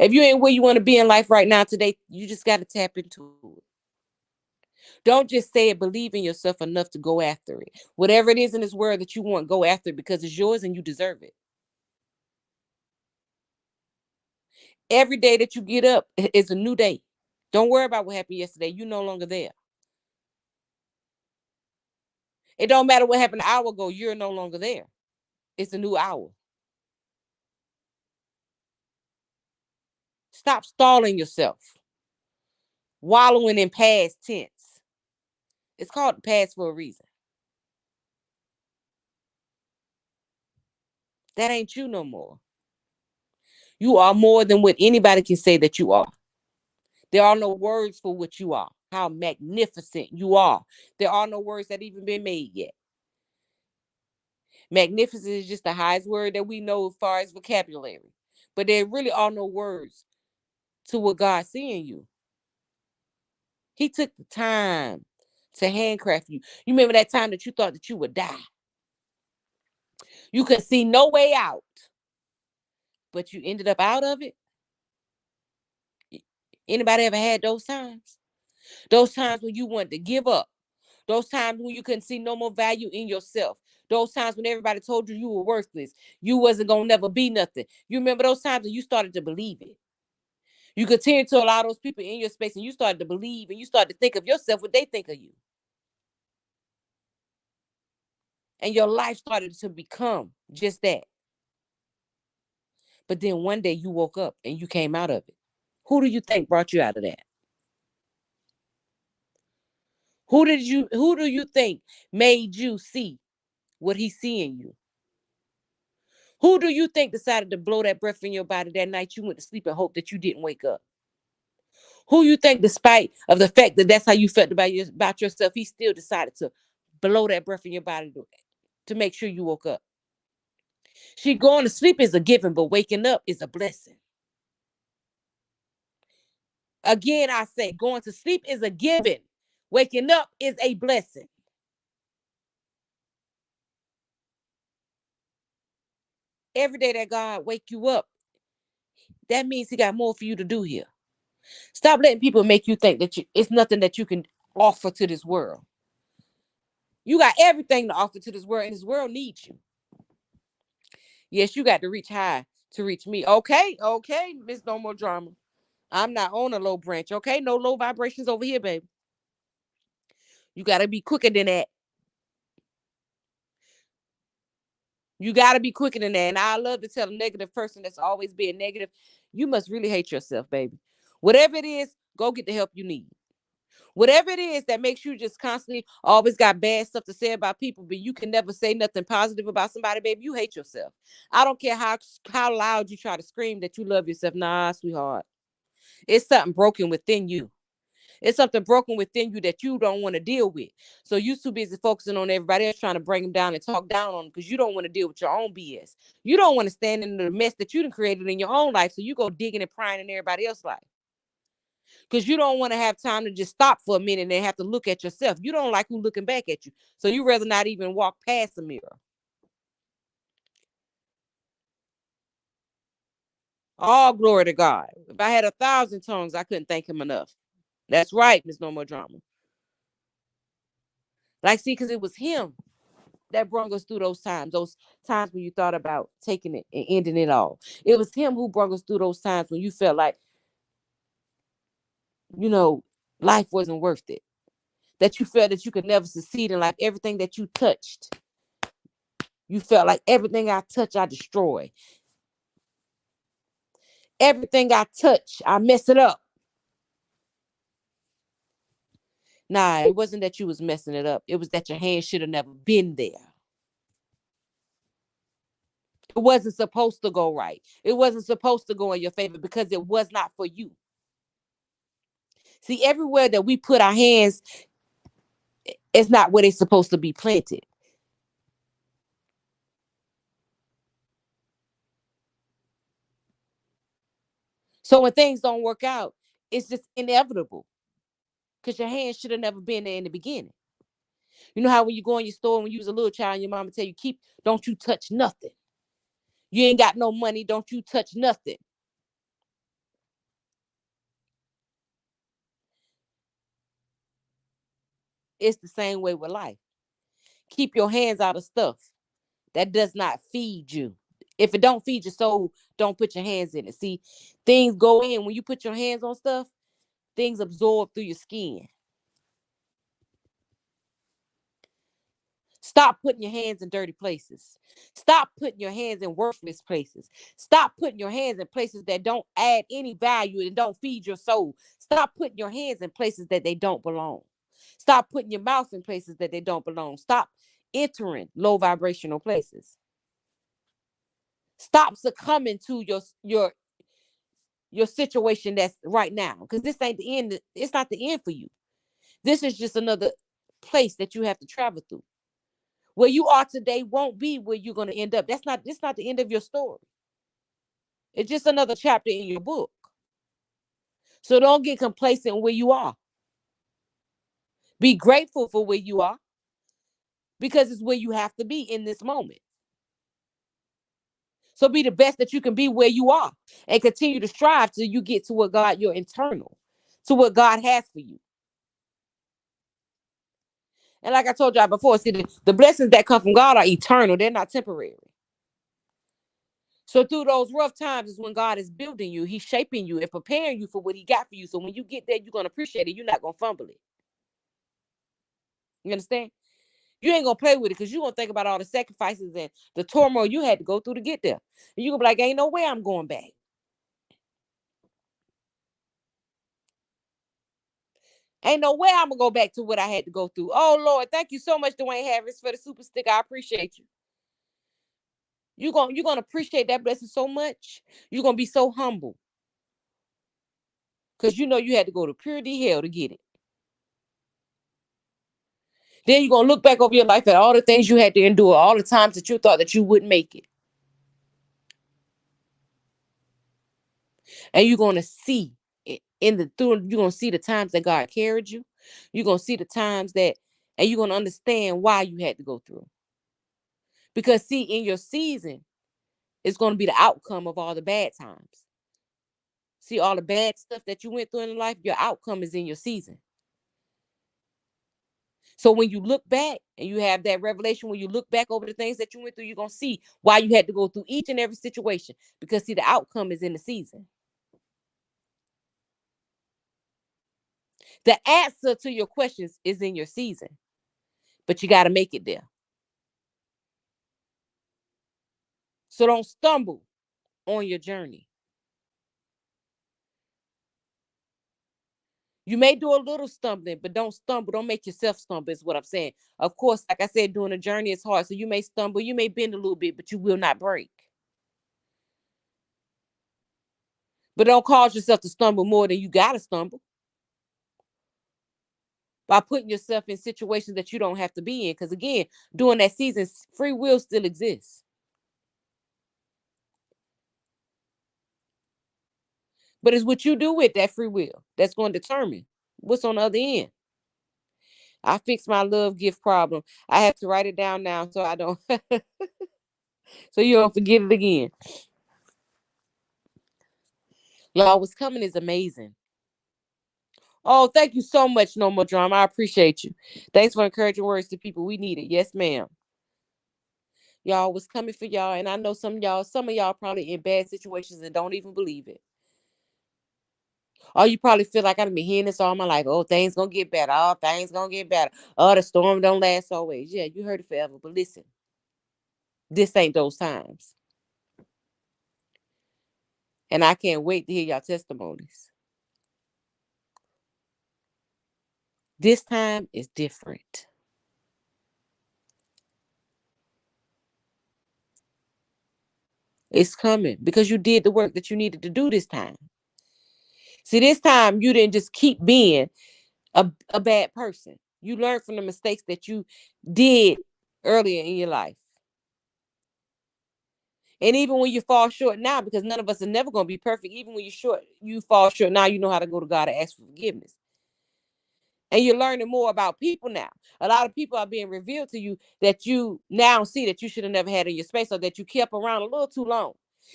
If you ain't where you want to be in life right now today, you just got to tap into it. Don't just say it, believe in yourself enough to go after it. Whatever it is in this world that you want, go after it because it's yours and you deserve it. Every day that you get up is a new day. Don't worry about what happened yesterday. You're no longer there. It don't matter what happened an hour ago. You're no longer there. It's a new hour. Stop stalling yourself, wallowing in past tense. It's called the past for a reason. That ain't you no more. You are more than what anybody can say that you are. There are no words for what you are, how magnificent you are. There are no words that even been made yet. Magnificent is just the highest word that we know as far as vocabulary. But there really are no words to what God's seeing you. He took the time to handcraft you. You remember that time that you thought that you would die? You could see no way out, but you ended up out of it. Anybody ever had those times? Those times when you wanted to give up. Those times when you couldn't see no more value in yourself. Those times when everybody told you you were worthless. You wasn't going to never be nothing. You remember those times when you started to believe it. You continue to allow those people in your space and you started to believe and you started to think of yourself what they think of you. And your life started to become just that. But then one day you woke up and you came out of it. Who do you think brought you out of that? Who do you think made you see what he's seeing you? Who do you think decided to blow that breath in your body that night you went to sleep and hope that you didn't wake up? Who you think, despite of the fact that that's how you felt about yourself, he still decided to blow that breath in your body to make sure you woke up? See, going to sleep is a given, but waking up is a blessing. Again, I say going to sleep is a given. Waking up is a blessing. Every day that God wake you up, that means he got more for you to do here. Stop letting people make you think that it's nothing that you can offer to this world. You got everything to offer to this world, and this world needs you. Yes, you got to reach high to reach me. Okay, okay, Miss No More Drama. I'm not on a low branch. Okay, no low vibrations over here, baby. You got to be quicker than that. You got to be quicker than that. And I love to tell a negative person that's always being negative, you must really hate yourself, baby. Whatever it is, go get the help you need. Whatever it is that makes you just constantly always got bad stuff to say about people, but you can never say nothing positive about somebody, baby, you hate yourself. I don't care how loud you try to scream that you love yourself. Nah, sweetheart. It's something broken within you. It's something broken within you that you don't want to deal with. So you too busy focusing on everybody else trying to bring them down and talk down on them because you don't want to deal with your own BS. You don't want to stand in the mess that you done created in your own life. So you go digging and prying in everybody else's life. Because you don't want to have time to just stop for a minute and have to look at yourself. You don't like who looking back at you. So you rather not even walk past the mirror. All glory to God. If I had 1,000 tongues, I couldn't thank him enough. That's right, Miss No More Drama. Like, see, because it was him that brought us through those times when you thought about taking it and ending it all. It was him who brought us through those times when you felt like, you know, life wasn't worth it. That you felt that you could never succeed in life. Everything that you touched, you felt like everything I touch, I destroy. Everything I touch, I mess it up. Nah, it wasn't that you was messing it up. It was that your hand should have never been there. It wasn't supposed to go right. It wasn't supposed to go in your favor because it was not for you. See, everywhere that we put our hands, it's not where they're supposed to be planted. So when things don't work out, it's just inevitable because your hands should have never been there in the beginning. You know how when you go in your store when you was a little child, and your mama tell you, don't you touch nothing. You ain't got no money, don't you touch nothing. It's the same way with life. Keep your hands out of stuff that does not feed you. If it don't feed your soul, don't put your hands in it. See, things go in when you put your hands on stuff, things absorb through your skin. Stop putting your hands in dirty places. Stop putting your hands in worthless places. Stop putting your hands in places that don't add any value and don't feed your soul. Stop putting your hands in places that they don't belong. Stop putting your mouth in places that they don't belong. Stop entering low vibrational places. Stop succumbing to your situation that's right now, because this ain't the end. It's not the end for you. This is just another place that you have to travel through. Where you are today won't be where you're going to end up. That's not the end of your story. It's just another chapter in your book. So don't get complacent where you are. Be grateful for where you are, because it's where you have to be in this moment. So be the best that you can be where you are and continue to strive till you get to what God, your internal, to what God has for you. And like I told y'all before, see, the blessings that come from God are eternal. They're not temporary. So through those rough times is when God is building you. He's shaping you and preparing you for what he got for you. So when you get there, you're going to appreciate it. You're not going to fumble it. You understand? You ain't going to play with it because you're going to think about all the sacrifices and the turmoil you had to go through to get there. And you're going to be like, ain't no way I'm going back. Ain't no way I'm going to go back to what I had to go through. Oh, Lord, thank you so much, Dwayne Harris, for the super stick. I appreciate you. You're gonna appreciate that blessing so much. You're going to be so humble. Because you know you had to go to purity hell to get it. Then you're going to look back over your life at all the things you had to endure, all the times that you thought that you wouldn't make it. And you're going to see you're going to see the times that God carried you. You're going to see the times that, and you're going to understand why you had to go through. Because see, in your season, it's going to be the outcome of all the bad times. See, all the bad stuff that you went through in life, your outcome is in your season. So when you look back and you have that revelation, when you look back over the things that you went through, you're going to see why you had to go through each and every situation. Because see, the outcome is in the season. The answer to your questions is in your season, but you got to make it there. So don't stumble on your journey. You may do a little stumbling, but don't stumble. Don't make yourself stumble, is what I'm saying. Of course, like I said, doing a journey is hard. So you may stumble, you may bend a little bit, but you will not break. But don't cause yourself to stumble more than you got to stumble by putting yourself in situations that you don't have to be in. Because again, during that season, free will still exists. But it's what you do with that free will that's going to determine what's on the other end. I fixed my love gift problem. I have to write it down now so I don't so you don't forget it again. Y'all, what's coming is amazing. Oh, thank you so much, No More Drama. I appreciate you. Thanks for encouraging words to people. We need it. Yes, ma'am. Y'all, what's coming for y'all. And I know some of y'all probably in bad situations and don't even believe it. Or you probably feel like I've been hearing this all my life. Oh, things gonna get better. Oh, things gonna get better. Oh, the storm don't last always. Yeah, you heard it forever. But listen, this ain't those times. And I can't wait to hear y'all testimonies. This time is different. It's coming because you did the work that you needed to do this time. See, this time you didn't just keep being a bad person. You learn from the mistakes that you did earlier in your life. And even when you fall short now, because none of us are never going to be perfect, even when you fall short now, you know how to go to God and ask for forgiveness. And you're learning more about people now. A lot of people are being revealed to you that you now see that you should have never had in your space, or that you kept around a little too long.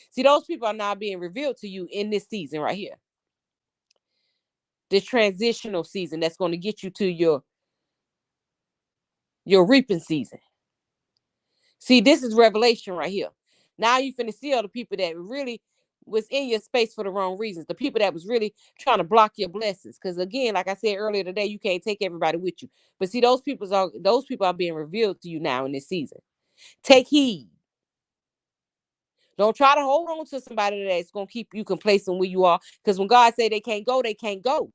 See, those people are now being revealed to you in this season right here. This transitional season that's going to get you to your reaping season. See, this is revelation right here. Now you finna see all the people that really was in your space for the wrong reasons. The people that was really trying to block your blessings. Because again, like I said earlier today, you can't take everybody with you. But see, those people are being revealed to you now in this season. Take heed. Don't try to hold on to somebody that's gonna keep you complacent where you are. Because when God say they can't go, they can't go.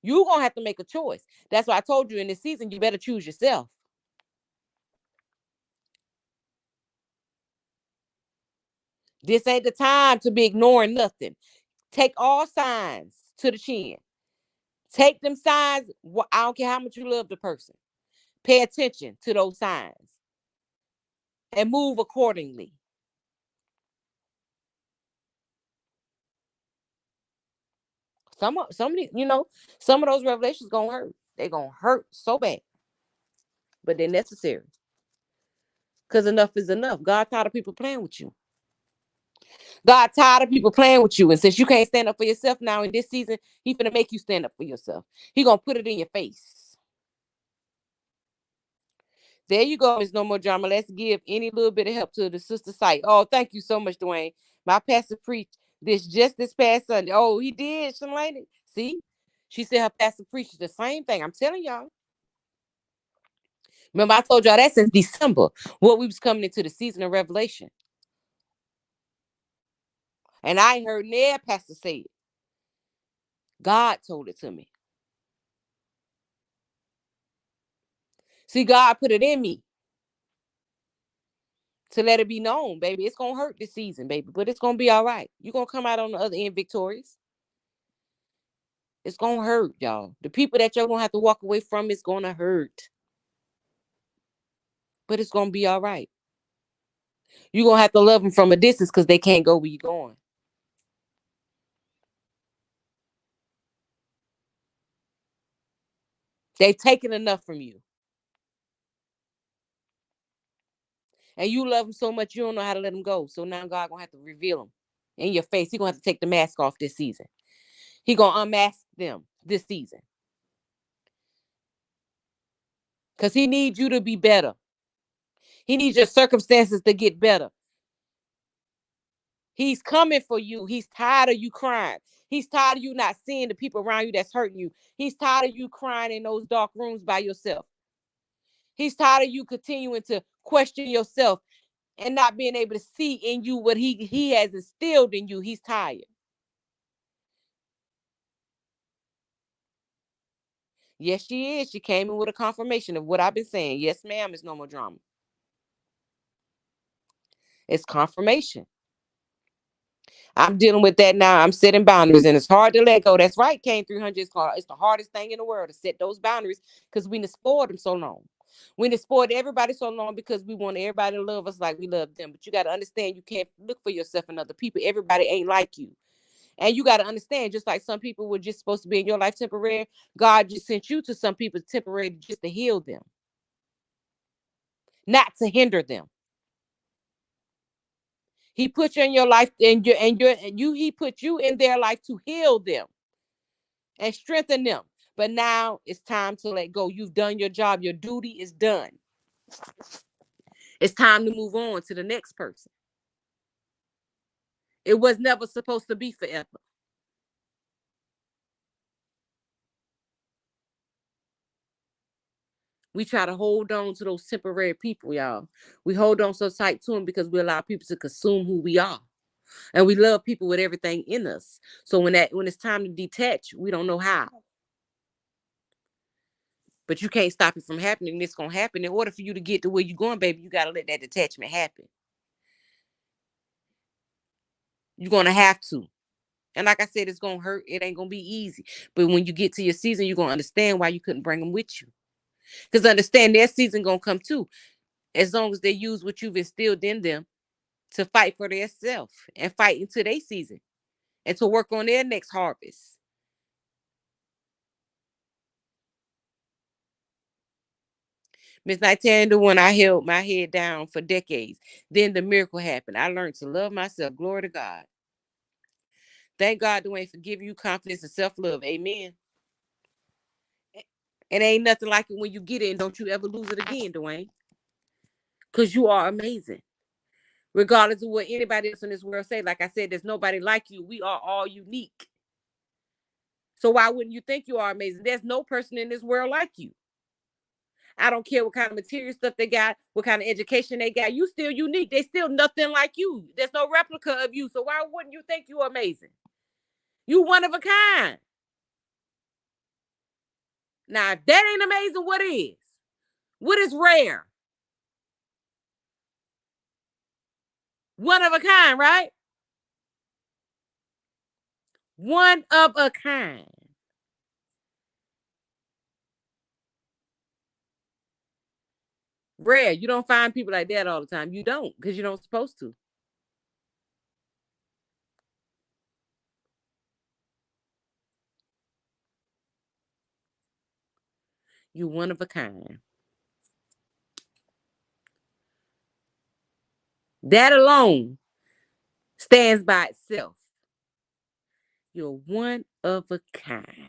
You're gonna have to make a choice. That's why I told you in this season, you better choose yourself. This ain't the time to be ignoring nothing. Take all signs to the chin. Take them signs. I don't care how much you love the person. Pay attention to those signs and move accordingly. Some of some of those revelations gonna hurt. They're gonna hurt so bad, but they're necessary. Because enough is enough. God tired of people playing with you. God tired of people playing with you. And since you can't stand up for yourself now in this season, He finna make you stand up for yourself. He gonna put it in your face. There you go, Miss No More Drama. Let's give any little bit of help to the sister site. Oh, thank you so much, Dwayne. My pastor preached this past Sunday. Oh, he did, Shalane. See? She said her pastor preached the same thing. I'm telling y'all. Remember, I told y'all that since December, what we was coming into the season of Revelation. And I ain't heard near pastor say it. God told it to me. See, God put it in me to let it be known, baby. It's gonna hurt this season, baby, but it's gonna be all right. You're gonna come out on the other end victorious. It's gonna hurt, y'all. The people that you're gonna have to walk away from is gonna hurt. But it's gonna be all right. You're gonna have to love them from a distance because they can't go where you're going. They've taken enough from you. And you love them so much you don't know how to let them go. So now God gonna have to reveal them in your face. He gonna have to take the mask off this season. He gonna unmask them this season. Because he needs you to be better. He needs your circumstances to get better. He's coming for you. He's tired of you crying. He's tired of you not seeing the people around you that's hurting you. He's tired of you crying in those dark rooms by yourself. He's tired of you continuing to question yourself and not being able to see in you what he has instilled in you. He's tired. Yes, she is. She came in with a confirmation of what I've been saying. Yes, ma'am, it's no more drama. It's confirmation. I'm dealing with that now. I'm setting boundaries, and it's hard to let go. That's right, Kane 300. It's the hardest thing in the world to set those boundaries because we done spoiled them so long. We done spoiled everybody so long because we want everybody to love us like we love them. But you got to understand, you can't look for yourself in other people. Everybody ain't like you. And you got to understand, just like some people were just supposed to be in your life temporary, God just sent you to some people temporary just to heal them, not to hinder them. He put you in your life he put you in their life to heal them and strengthen them. But now it's time to let go. You've done your job. Your duty is done. It's time to move on to the next person. It was never supposed to be forever. We try to hold on to those temporary people, y'all. We hold on so tight to them because we allow people to consume who we are. And we love people with everything in us. So when it's time to detach, we don't know how. But you can't stop it from happening. It's gonna happen. In order for you to get to where you're going, baby, you gotta let that detachment happen. You're gonna have to. And like I said, it's gonna hurt. It ain't gonna be easy. But when you get to your season, you're gonna understand why you couldn't bring them with you. Because understand their season gonna come too, as long as they use what you've instilled in them to fight for their self and fight into their season and to work on their next harvest. Miss Nightingale, when I held my head down for decades, then the miracle happened. I learned to love myself. Glory to God. Thank God, Dwayne, for giving you confidence and self-love. Amen. And ain't nothing like it when you get in. Don't you ever lose it again, Dwayne. Because you are amazing. Regardless of what anybody else in this world say. Like I said, there's nobody like you. We are all unique. So why wouldn't you think you are amazing? There's no person in this world like you. I don't care what kind of material stuff they got, what kind of education they got. You still unique. They still nothing like you. There's no replica of you. So why wouldn't you think you're amazing? You one of a kind. Now, if that ain't amazing, what is? What is rare? One of a kind, right? One of a kind. Rare. You don't find people like that all the time. You don't, because you don't supposed to. You one of a kind. That alone stands by itself. You're one of a kind.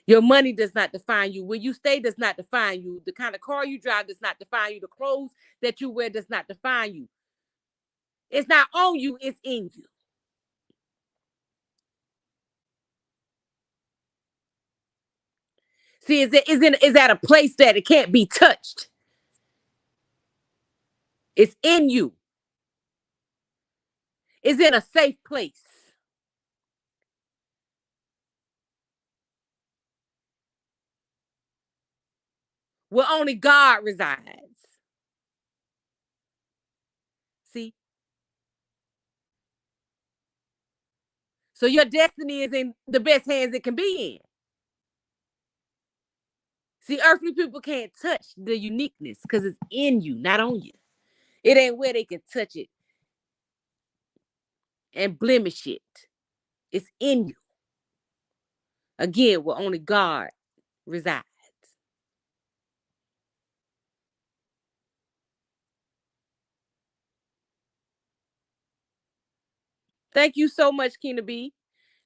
Your money does not define you. Where you stay does not define you. The kind of car you drive does not define you. The clothes that you wear does not define you. It's not on you, it's in you. See, is at a place that it can't be touched. It's in you. It's in a safe place where only God resides. See? So your destiny is in the best hands it can be in. See, earthly people can't touch the uniqueness because it's in you, not on you. It ain't where they can touch it and blemish it. It's in you. Again, where only God resides. Thank you so much, Kina B.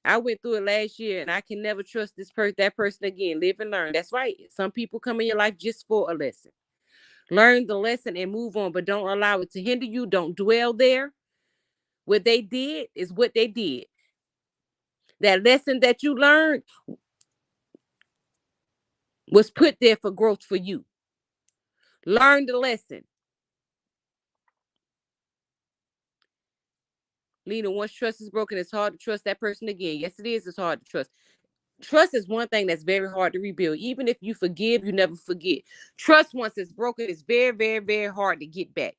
I went through it last year and I can never trust that person again. Live and learn. That's right. Some people come in your life just for a lesson. Learn the lesson and move on, but don't allow it to hinder you. Don't dwell there. What they did is what they did. That lesson that you learned was put there for growth for you. Learn the lesson. Lena, once trust is broken, it's hard to trust that person again. Yes, it is. It's hard to trust. Trust is one thing that's very hard to rebuild. Even if you forgive, you never forget. Trust, once it's broken, is very, very, very hard to get back.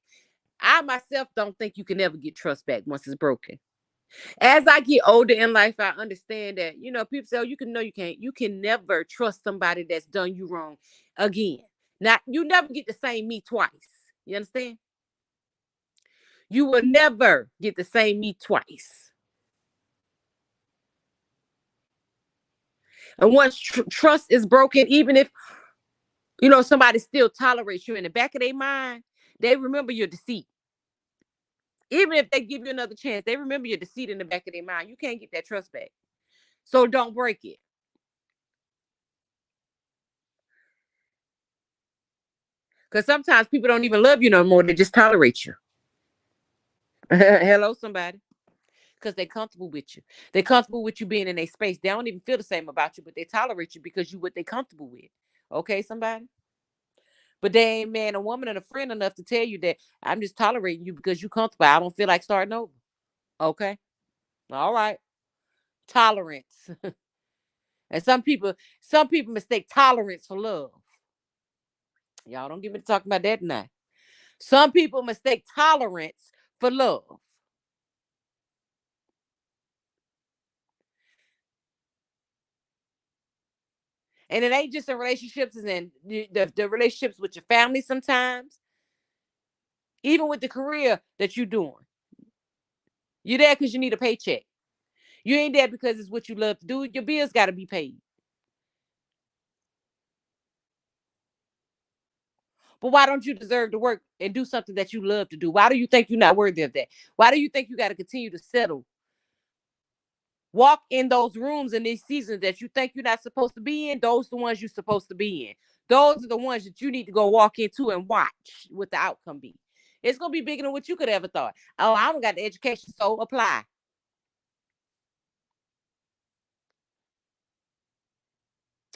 I myself don't think you can ever get trust back once it's broken. As I get older in life, I understand that, people say, oh, you can't. You can never trust somebody that's done you wrong again. Now, you never get the same me twice. You understand? You will never get the same me twice. And once trust is broken, even if somebody still tolerates you, in the back of their mind, they remember your deceit. Even if they give you another chance, they remember your deceit in the back of their mind. You can't get that trust back. So don't break it. Because sometimes people don't even love you no more. They just tolerate you. Hello, somebody. Because they're comfortable with you. They're comfortable with you being in a space. They don't even feel the same about you, but they tolerate you because you what they're comfortable with. Okay, somebody? But they ain't man or woman and a friend enough to tell you that I'm just tolerating you because you're comfortable. I don't feel like starting over. Okay. All right. Tolerance. And some people mistake tolerance for love. Y'all don't get me to talk about that tonight. Some people mistake tolerance for love. And it ain't just in relationships, it's in the relationships with your family sometimes. Even with the career that you're doing. You're there because you need a paycheck. You ain't there because it's what you love to do. Your bills got to be paid. But why don't you deserve to work and do something that you love to do? Why do you think you're not worthy of that? Why do you think you got to continue to settle? Walk in those rooms in these seasons that you think you're not supposed to be in. Those are the ones you're supposed to be in. Those are the ones that you need to go walk into and watch what the outcome be. It's going to be bigger than what you could ever thought. Oh, I don't got the education, so apply.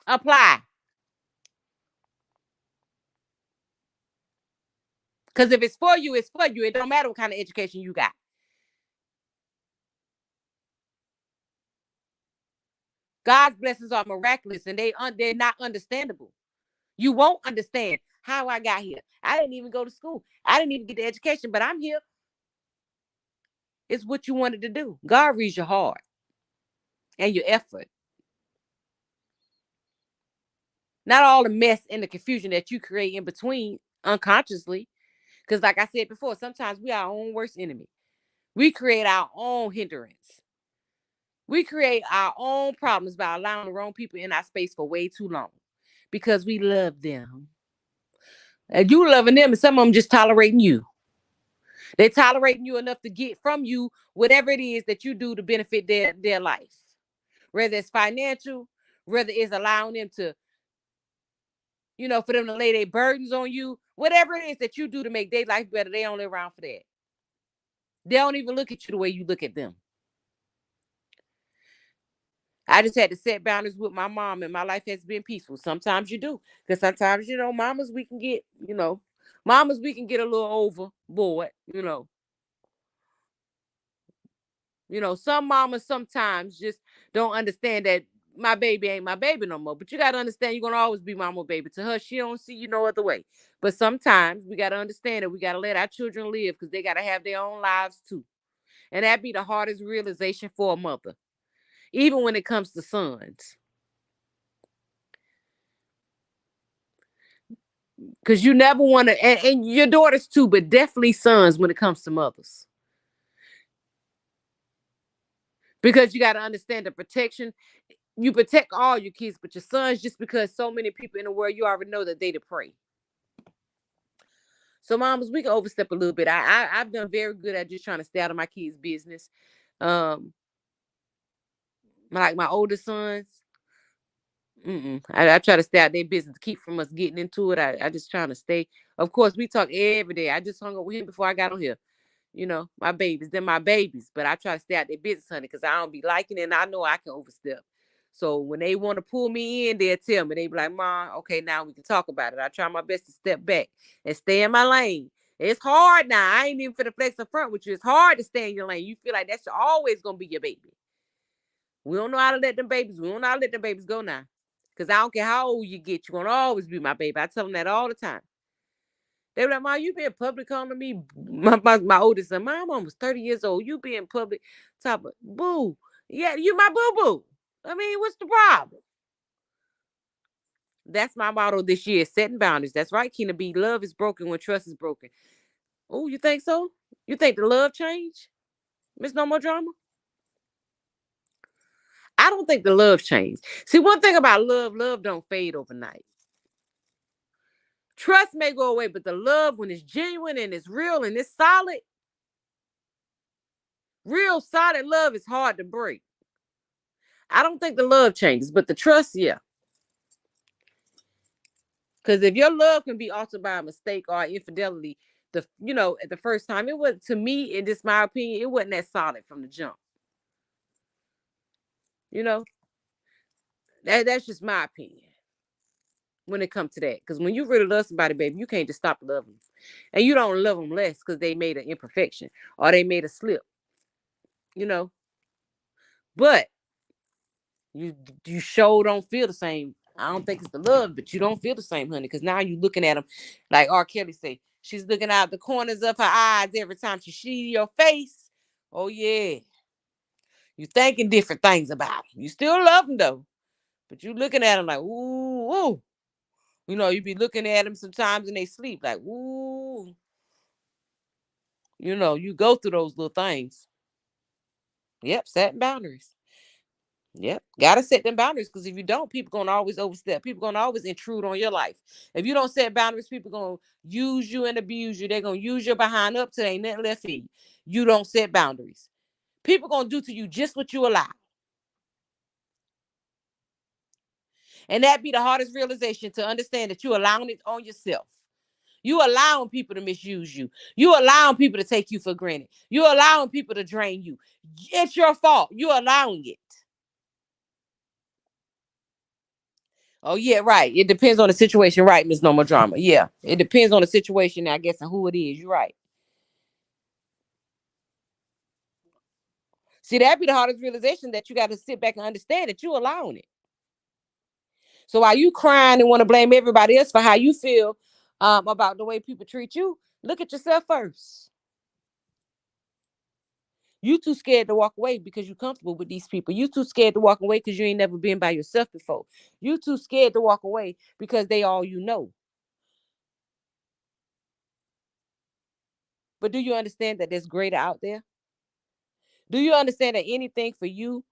Apply. Because if it's for you, it's for you. It don't matter what kind of education you got. God's blessings are miraculous and they're not understandable. You won't understand how I got here. I didn't even go to school. I didn't even get the education, but I'm here. It's what you wanted to do. God reads your heart and your effort. Not all the mess and the confusion that you create in between unconsciously. Because like I said before, sometimes we are our own worst enemy. We create our own hindrance. We create our own problems by allowing the wrong people in our space for way too long because we love them. And you loving them, and some of them just tolerating you. They're tolerating you enough to get from you whatever it is that you do to benefit their life. Whether it's financial, whether it's allowing them to, for them to lay their burdens on you, whatever it is that you do to make their life better, they only around for that. They don't even look at you the way you look at them. I just had to set boundaries with my mom, and my life has been peaceful. Sometimes you do, because sometimes mamas we can get, mamas we can get a little overboard, some mamas sometimes just don't understand that my baby ain't my baby no more. But you gotta understand you're gonna always be mama baby. To her, she don't see you no other way. But sometimes we gotta understand that we gotta let our children live because they gotta have their own lives too. And that be the hardest realization for a mother, even when it comes to sons. Because you never want to, and your daughters too, but definitely sons when it comes to mothers. Because you got to understand the protection. You protect all your kids, but your sons, just because so many people in the world, you already know that they the prey. So, mamas, we can overstep a little bit. I've done very good at just trying to stay out of my kids' business. Um, like my oldest sons, I try to stay out their business, keep from us getting into it. I just trying to stay. Of course, we talk every day. I just hung up with him before I got on here. My babies, they're my babies, but I try to stay out their business, honey, because I don't be liking it and I know I can overstep. So when they want to pull me in, they'll tell me. They be like, "Ma, okay, now we can talk about it." I try my best to step back and stay in my lane. It's hard now. I ain't even for the flex up front with you. It's hard to stay in your lane. You feel like that's always gonna be your baby. We don't know how to let them babies. We don't know how to let them babies go now. Cause I don't care how old you get, you're gonna always be my baby. I tell them that all the time. They were like, "Mom, you being public calling me my oldest son. My mom was 30 years old. You being public top of boo. Yeah, you my boo-boo. I mean, what's the problem?" That's my motto this year, setting boundaries. That's right, Keena B. Love is broken when trust is broken. Oh, you think so? You think the love changed? Miss No More Drama? I don't think the love changed. See, one thing about love don't fade overnight. Trust may go away, but the love, when it's genuine and it's real and it's solid, real solid love is hard to break. I don't think the love changes, but the trust, yeah. Because if your love can be altered by a mistake or infidelity, at the first time, it was, to me, in just my opinion, it wasn't that solid from the jump. You know, that's just my opinion when it comes to that. Because when you really love somebody, baby, you can't just stop loving them, and you don't love them less because they made an imperfection or they made a slip. You know, but you sure don't feel the same. I don't think it's the love, but you don't feel the same, honey, because now you looking at them like R. Kelly say. She's looking out the corners of her eyes every time she see your face. Oh yeah, you thinking different things about him. You still love him though, But you looking at them like, ooh, ooh. You know, you be looking at them sometimes in they sleep, like, ooh. You know, you go through those little things. Yep, setting boundaries. Yep, gotta set them boundaries because if you don't, people gonna always overstep. People gonna always intrude on your life. If you don't set boundaries, people gonna use you and abuse you. They're gonna use your behind up till they ain't nothing left in you. You don't set boundaries. People gonna do to you just what you allow. And that be the hardest realization to understand that you allowing it on yourself. You allowing people to misuse you. You allowing people to take you for granted. You allowing people to drain you. It's your fault. You allowing it. Oh yeah, right. It depends on the situation, right, Miss Normal Drama. Yeah, it depends on the situation, I guess, and who it is. You're right. See, that'd be the hardest realization that you got to sit back and understand that you allowing it. So while you crying and want to blame everybody else for how you feel about the way people treat you, look at yourself first. You too scared to walk away because you're comfortable with these people. You too scared to walk away because you ain't never been by yourself before. You too scared to walk away because they all you know. But do you understand that there's greater out there? Do you understand that anything for you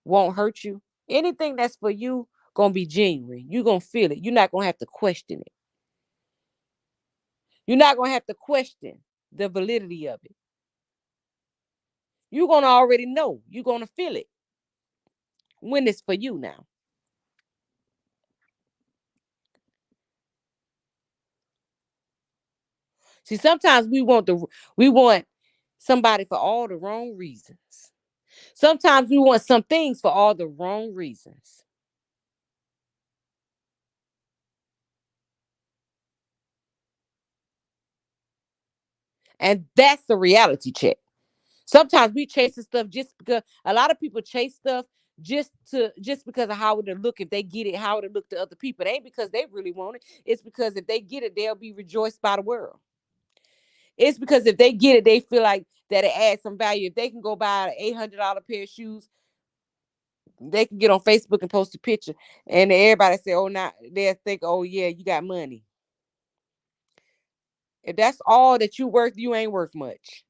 won't hurt you? Anything that's for you gonna be genuine. You're gonna feel it. You're not gonna have to question it. You're not gonna have to question the validity of it. You're gonna already know. You're gonna feel it when it's for you now. See, sometimes we want somebody for all the wrong reasons. Sometimes we want some things for all the wrong reasons. And that's the reality check. Sometimes we chasing stuff just because a lot of people chase stuff just because of how it'll look if they get it, how it'll look to other people. It ain't because they really want it. It's because if they get it, they'll be rejoiced by the world. It's because if they get it, they feel like that it adds some value. If they can go buy an $800 pair of shoes, they can get on Facebook and post a picture, and everybody say, "Oh, now they'll think, oh yeah, you got money." If that's all that you worth, you ain't worth much.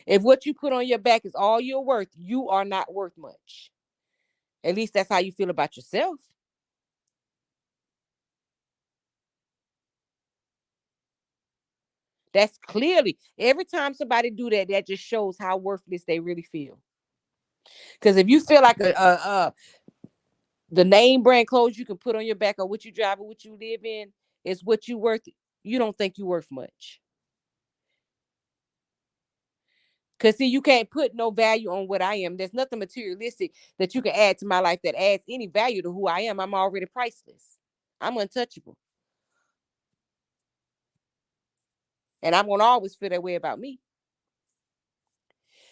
If what you put on your back is all you're worth, you are not worth much. At least that's how you feel about yourself. That's clearly every time somebody do that, that just shows how worthless they really feel. Because if you feel like the name brand clothes you can put on your back or what you drive or what you live in is what you worth, you don't think you worth much. Cause see, you can't put no value on what I am. There's nothing materialistic that you can add to my life that adds any value to who I am. I'm already priceless. I'm untouchable. And I'm gonna always feel that way about me.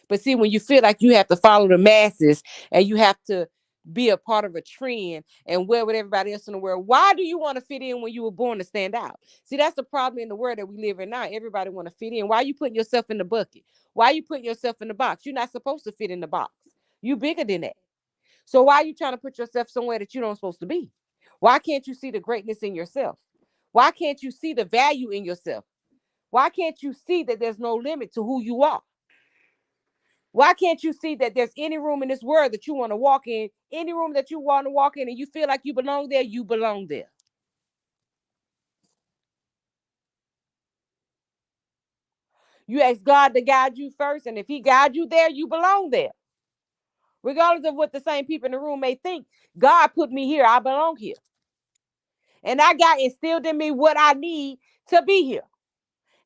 But see, when you feel like you have to follow the masses and you have to be a part of a trend and wear with everybody else in the world, why do you want to fit in when you were born to stand out? See, that's the problem in the world that we live in now. Everybody want to fit in. Why are you putting yourself in the bucket? Why are you putting yourself in the box? You're not supposed to fit in the box. You bigger than that. So why are you trying to put yourself somewhere that you don't supposed to be? Why can't you see the greatness in yourself? Why can't you see the value in yourself? Why can't you see that there's no limit to who you are? Why can't you see that there's any room in this world that you want to walk in, any room that you want to walk in and you feel like you belong there, you belong there. You ask God to guide you first, and if He guides you there, you belong there. Regardless of what the same people in the room may think, God put me here, I belong here. And I got instilled in me what I need to be here.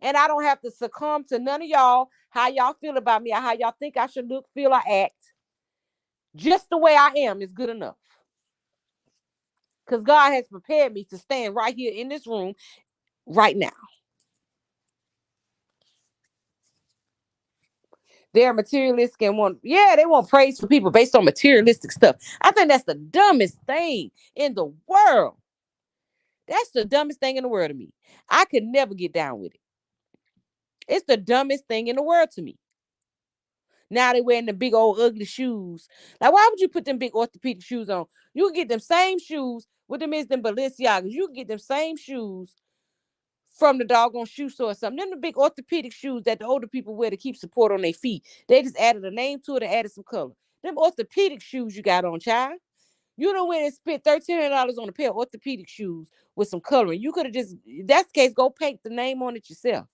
And I don't have to succumb to none of y'all, how y'all feel about me, or how y'all think I should look, feel, or act. Just the way I am is good enough. Because God has prepared me to stand right here in this room right now. They're materialistic and want, yeah, they want praise for people based on materialistic stuff. I think that's the dumbest thing in the world. That's the dumbest thing in the world to me. I could never get down with it. It's the dumbest thing in the world to me. Now they wearing the big old ugly shoes. Like, why would you put them big orthopedic shoes on? You can get them same shoes with them is them Balenciagas. You can get them same shoes from the doggone shoe store or something. Them the big orthopedic shoes that the older people wear to keep support on their feet. They just added a name to it and added some color. Them orthopedic shoes you got on, child. You don't went and spent $1,300 on a pair of orthopedic shoes with some coloring. You could have just, if that's the case, go paint the name on it yourself.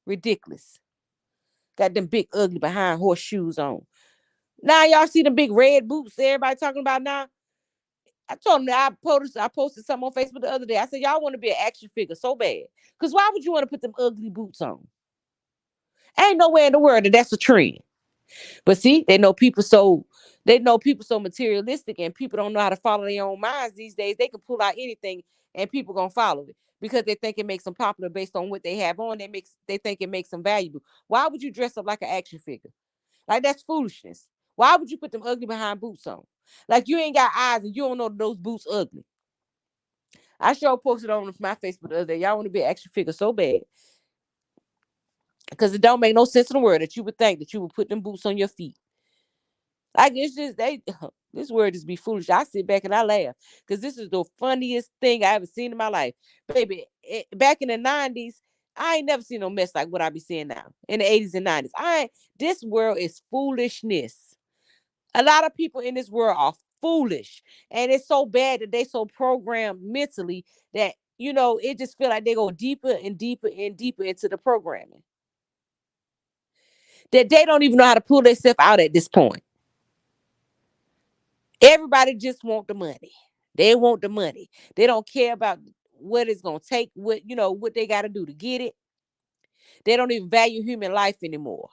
Ridiculous. Got them big ugly behind horse shoes on. Now y'all see the big red boots everybody talking about now. I told them that I posted something on Facebook the other day. I said, y'all want to be an action figure so bad. Because why would you want to put them ugly boots on? Ain't nowhere in the world that that's a trend. But see, they know people so materialistic and people don't know how to follow their own minds these days. They can pull out anything and people gonna follow it because they think it makes them popular based on what they have on. They think it makes them valuable. Why would you dress up like an action figure? Like that's foolishness. Why would you put them ugly behind boots on? Like you ain't got eyes and you don't know those boots ugly. I sure posted on my Facebook the other day. Y'all want to be an action figure so bad. Because it don't make no sense in the world that you would think that you would put them boots on your feet. Like it's just this word just be foolish. I sit back and I laugh because this is the funniest thing I ever seen in my life. Baby, back in the 90s, I ain't never seen no mess like what I be seeing now. In the 80s and 90s. This world is foolishness. A lot of people in this world are foolish. And it's so bad that they so programmed mentally that, it just feel like they go deeper and deeper and deeper into the programming. That they don't even know how to pull themselves out at this point. Everybody just want the money. They want the money. They don't care about what it's gonna take, what they gotta do to get it. They don't even value human life anymore.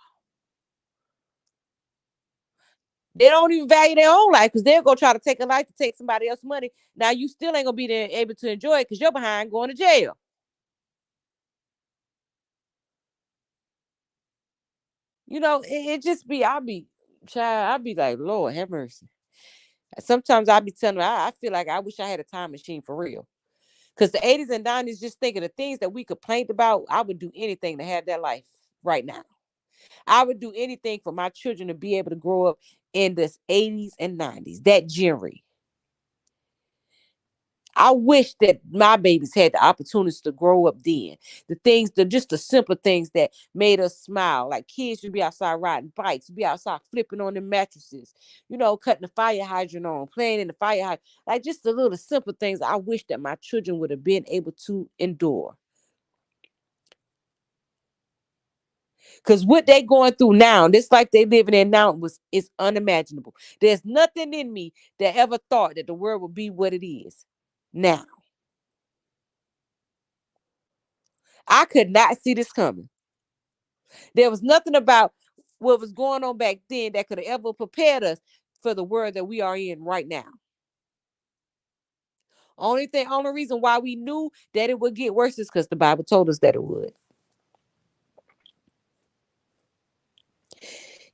They don't even value their own life because they'll go try to take a life to take somebody else's money. Now you still ain't gonna be there able to enjoy it because you're behind going to jail. It just be I'll be child, I'll be like, Lord have mercy. Sometimes I'll be telling her, I feel like I wish I had a time machine for real. Because the 80s and 90s, just thinking the things that we complained about, I would do anything to have that life right now. I would do anything for my children to be able to grow up in this 80s and 90s, that genre. I wish that my babies had the opportunities to grow up then. Just the simple things that made us smile. Like kids should be outside riding bikes, be outside flipping on the mattresses, cutting the fire hydrant on, playing in the fire hydrant. Like just the little simple things I wish that my children would have been able to endure. Because what they going through now, this life they living in now is unimaginable. There's nothing in me that ever thought that the world would be what it is now. I could not see this coming. There was nothing about what was going on back then that could have ever prepared us for the world that we are in right now. Only reason why we knew that it would get worse is because the Bible told us that it would.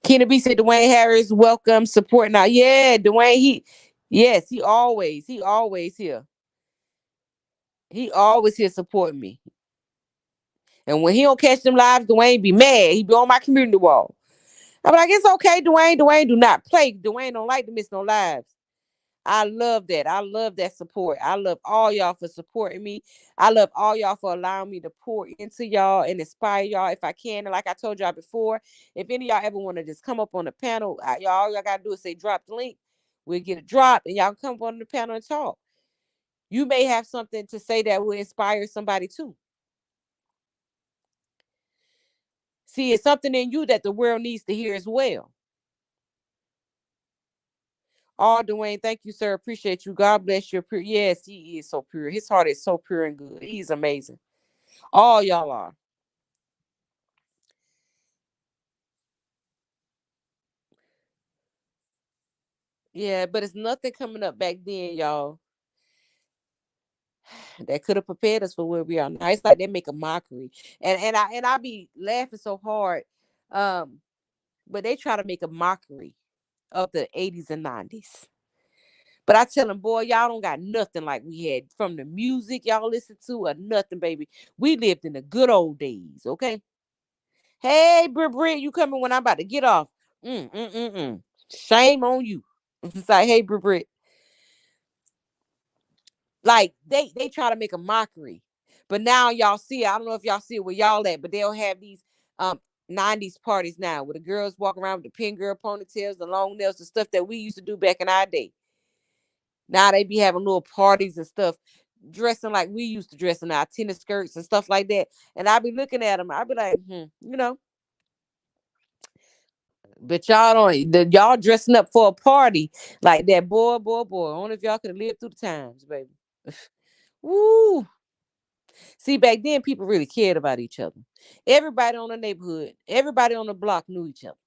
Kennedy said Dwayne Harris welcome support now. Yeah, Dwayne, yes, he always here. He always here supporting me. And when he don't catch them lives, Dwayne be mad. He be on my community wall. I'm like, it's okay, Dwayne. Dwayne do not play. Dwayne don't like to miss no lives. I love that. I love that support. I love all y'all for supporting me. I love all y'all for allowing me to pour into y'all and inspire y'all if I can. And like I told y'all before, if any of y'all ever want to just come up on the panel, all y'all got to do is say drop the link. We'll get it dropped and y'all come up on the panel and talk. You may have something to say that will inspire somebody too. See, it's something in you that the world needs to hear as well. Oh, Dwayne, thank you, sir. Appreciate you. God bless you. Yes, he is so pure. His heart is so pure and good. He's amazing. All y'all are. Yeah, but it's nothing coming up back then, y'all, that could have prepared us for where we are now. It's like they make a mockery. And I be laughing so hard. Um, but they try to make a mockery of the 80s and 90s. But I tell them, boy, y'all don't got nothing like we had from the music y'all listen to or nothing, baby. We lived in the good old days, okay? Hey, Brit, you coming when I'm about to get off. Shame on you. It's like, hey, Brit, like they try to make a mockery, but now y'all see it. I don't know if y'all see it where y'all at, but they'll have these um 90s parties now where the girls walk around with the pin girl ponytails, the long nails, the stuff that we used to do back in our day. Now they be having little parties and stuff, dressing like we used to dress in our tennis skirts and stuff like that. And I be looking at them, I be like, but y'all don't. Y'all dressing up for a party like that, boy, boy, boy. I don't know if y'all could have lived through the times, baby. Woo. See, back then people really cared about each other. Everybody on the neighborhood, everybody on the block knew each other.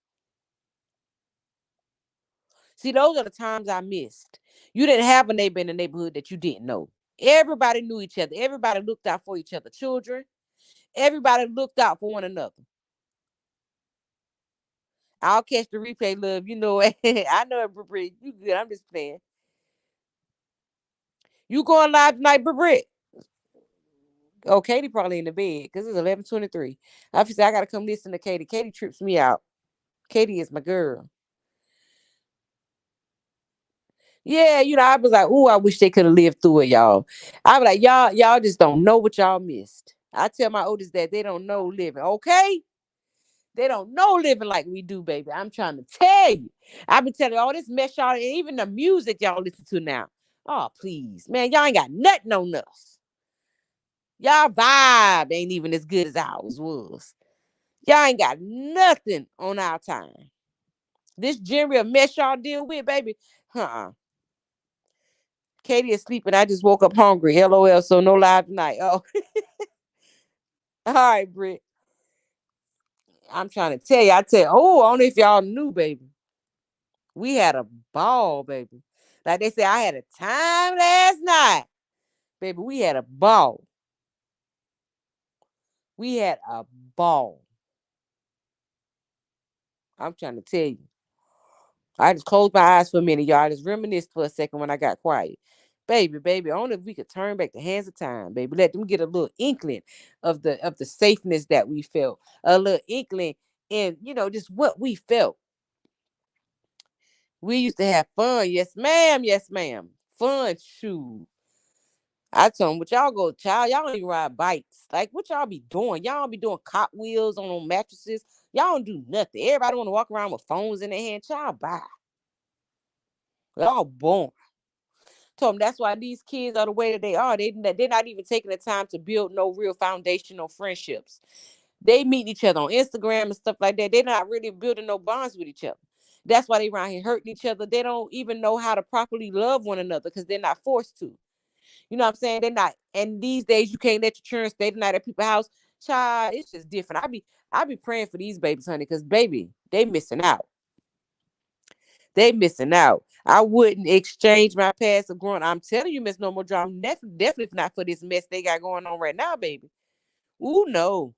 See, those are the times I missed. You didn't have a neighbor in the neighborhood that you didn't know. Everybody knew each other. Everybody looked out for each other. Children, everybody looked out for one another. I'll catch the replay, love. You know it. I know it, Brit. You good. I'm just playing. You going live tonight, Brit? Oh, Katie probably in the bed because it's 11:23. Obviously, I gotta come listen to Katie. Katie trips me out. Katie is my girl. Yeah, I was like, "Ooh, I wish they could have lived through it, y'all." I was like, y'all just don't know what y'all missed. I tell my oldest that they don't know living. Okay, they don't know living like we do, baby. I'm trying to tell you. I've been telling you all this mess, y'all, and even the music y'all listen to now. Oh, please, man, y'all ain't got nothing on us. Y'all vibe ain't even as good as ours was. Y'all ain't got nothing on our time. This genre of mess y'all deal with, baby. Katie is sleeping. I just woke up hungry. LOL. So no live tonight. Oh, all right, Britt. I'm trying to tell you. Oh, I don't know if y'all knew, baby. We had a ball, baby. Like they say, I had a time last night. Baby, we had a ball. We had a ball. I'm trying to tell you. I just closed my eyes for a minute, y'all. I just reminisced for a second when I got quiet. Baby, I don't know if we could turn back the hands of time, baby. Let them get a little inkling of the safeness that we felt, a little inkling in just what we felt. We used to have fun, yes, ma'am, yes, ma'am. Fun, shoot. I told them, what y'all go, child? Y'all don't even ride bikes. Like, what y'all be doing? Y'all don't be doing cot wheels on mattresses. Y'all don't do nothing. Everybody want to walk around with phones in their hand. Child, bye. Y'all born. Told them that's why these kids are the way that they are. They're not even taking the time to build no real foundational friendships. They meet each other on Instagram and stuff like that. They're not really building no bonds with each other. That's why they around here hurting each other. They don't even know how to properly love one another because they're not forced to. You know what I'm saying? They're not. And these days you can't let your children stay the night at people's house. Child, it's just different. I be praying for these babies, honey, because baby, they missing out. They missing out. I wouldn't exchange my past of growing. I'm telling you, Miss No More Drama, definitely not for this mess they got going on right now, baby. Ooh, no.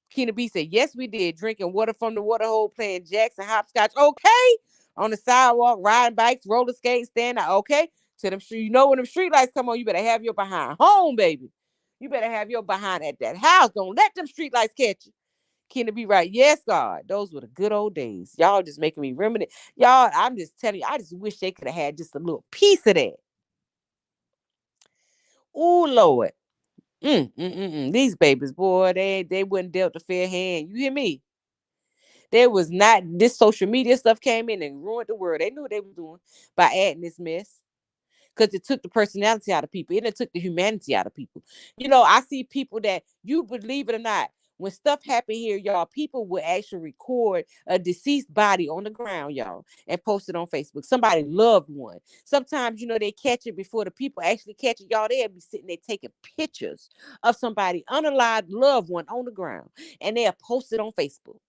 Keena B said, yes, we did. Drinking water from the water hole, playing jacks and hopscotch. Okay. On the sidewalk, riding bikes, roller skates, standing out. Okay. To them, when them street lights come on, you better have your behind home, baby. You better have your behind at that house. Don't let them street lights catch you. Keena be right. Yes, God. Those were the good old days. Y'all just making me reminisce. Y'all, I'm just telling you, I just wish they could have had just a little piece of that. Ooh, Lord. These babies, boy, they wouldn't dealt a fair hand. You hear me? There was not this social media stuff came in and ruined the world. They knew what they were doing by adding this mess. Because it took the personality out of people. It took the humanity out of people. I see people that, you believe it or not, when stuff happened here, y'all, people would actually record a deceased body on the ground, y'all, and post it on Facebook. Somebody loved one. Sometimes, they catch it before the people actually catch it. Y'all, they'll be sitting there taking pictures of somebody unalived loved one on the ground, and they'll post it on Facebook.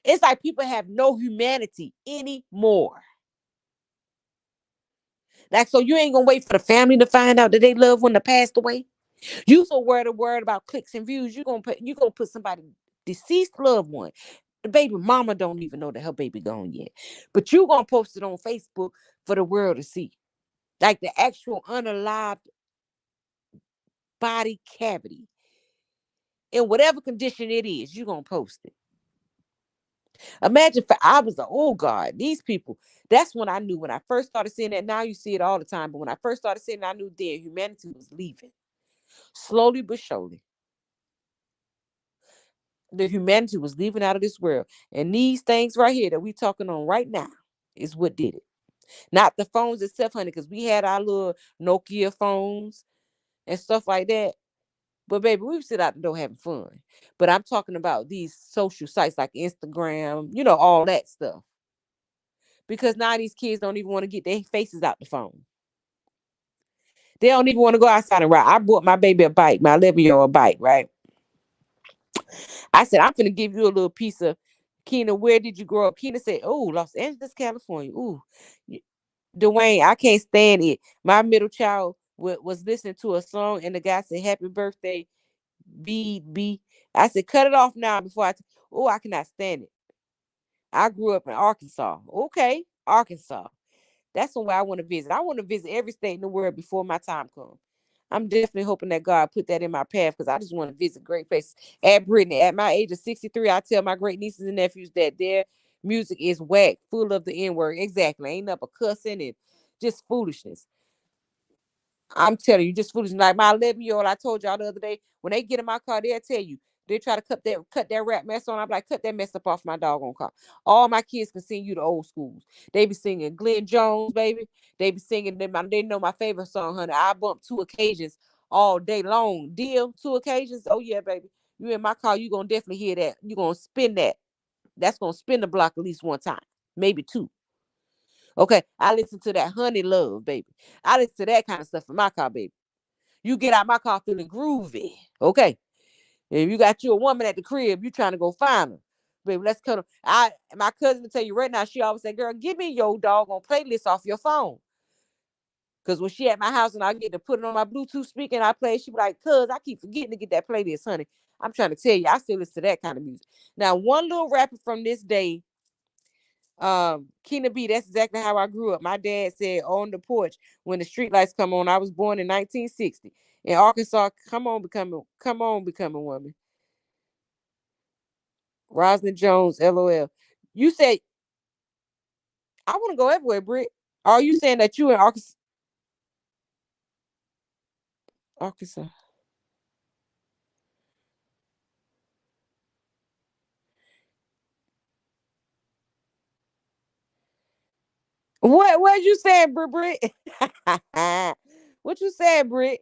It's like people have no humanity anymore. Like, so you ain't gonna wait for the family to find out that they loved one that passed away. You so worried about clicks and views. You gonna put somebody deceased loved one. The baby mama don't even know that her baby gone yet, but you gonna post it on Facebook for the world to see, like the actual unalived body cavity in whatever condition it is. You gonna post it. Imagine if I was like, oh God, these people. That's when I knew. When I first started seeing that, now you see it all the time. But when I first started seeing it, I knew then humanity was leaving. Slowly but surely. The humanity was leaving out of this world. And these things right here that we talking on right now is what did it. Not the phones itself, honey, because we had our little Nokia phones and stuff like that. But baby, we sit out the door having fun. But I'm talking about these social sites like Instagram, all that stuff. Because now these kids don't even want to get their faces out the phone. They don't even want to go outside and ride. I bought my baby a bike, my 11-year-old bike, right? I said, I'm going to give you a little piece of Keena. Where did you grow up? Keena said, oh, Los Angeles, California. Ooh, Dwayne, I can't stand it. My middle child was listening to a song and the guy said, happy birthday, B. I said, cut it off now before oh, I cannot stand it. I grew up in Arkansas. Okay, Arkansas. That's somewhere I want to visit. I want to visit every state in the world before my time comes. I'm definitely hoping that God put that in my path because I just want to visit great places. At Brittany, at my age of 63, I tell my great nieces and nephews that their music is whack, full of the N word. Exactly. Ain't up a cussing and just foolishness. I'm telling you, just foolish. Like my 11-year-old, I told y'all the other day, when they get in my car, they'll tell you. They try to cut that rap mess on. I'm like, cut that mess up off my doggone car. All my kids can sing you the old schools. They be singing Glenn Jones, baby. They be singing them. They know my favorite song, honey. I bump 2 occasions all day long. Deal 2 occasions. Oh yeah, baby. You in my car, you gonna definitely hear that. You gonna spin that. That's gonna spin the block at least one time, maybe two. Okay, I listen to that Honey Love, baby. I listen to that kind of stuff in my car, baby. You get out my car feeling groovy. Okay. If you got you a woman at the crib, you trying to go find her. Baby, let's cut them. My cousin will tell you right now, she always say, girl, give me your doggone playlist off your phone. Cause when she at my house and I get to put it on my Bluetooth speaker and I play, she be like, cuz I keep forgetting to get that playlist, honey. I'm trying to tell you, I still listen to that kind of music. Now, one little rapper from this day, Keena B, that's exactly how I grew up. My dad said on the porch when the street lights come on. I was born in 1960 in Arkansas. Come on, become a woman. Roslyn Jones, LOL. You said I want to go everywhere, Britt. Are you saying that you in Arkansas? Arkansas. What you saying, Britt? What you saying, Britt?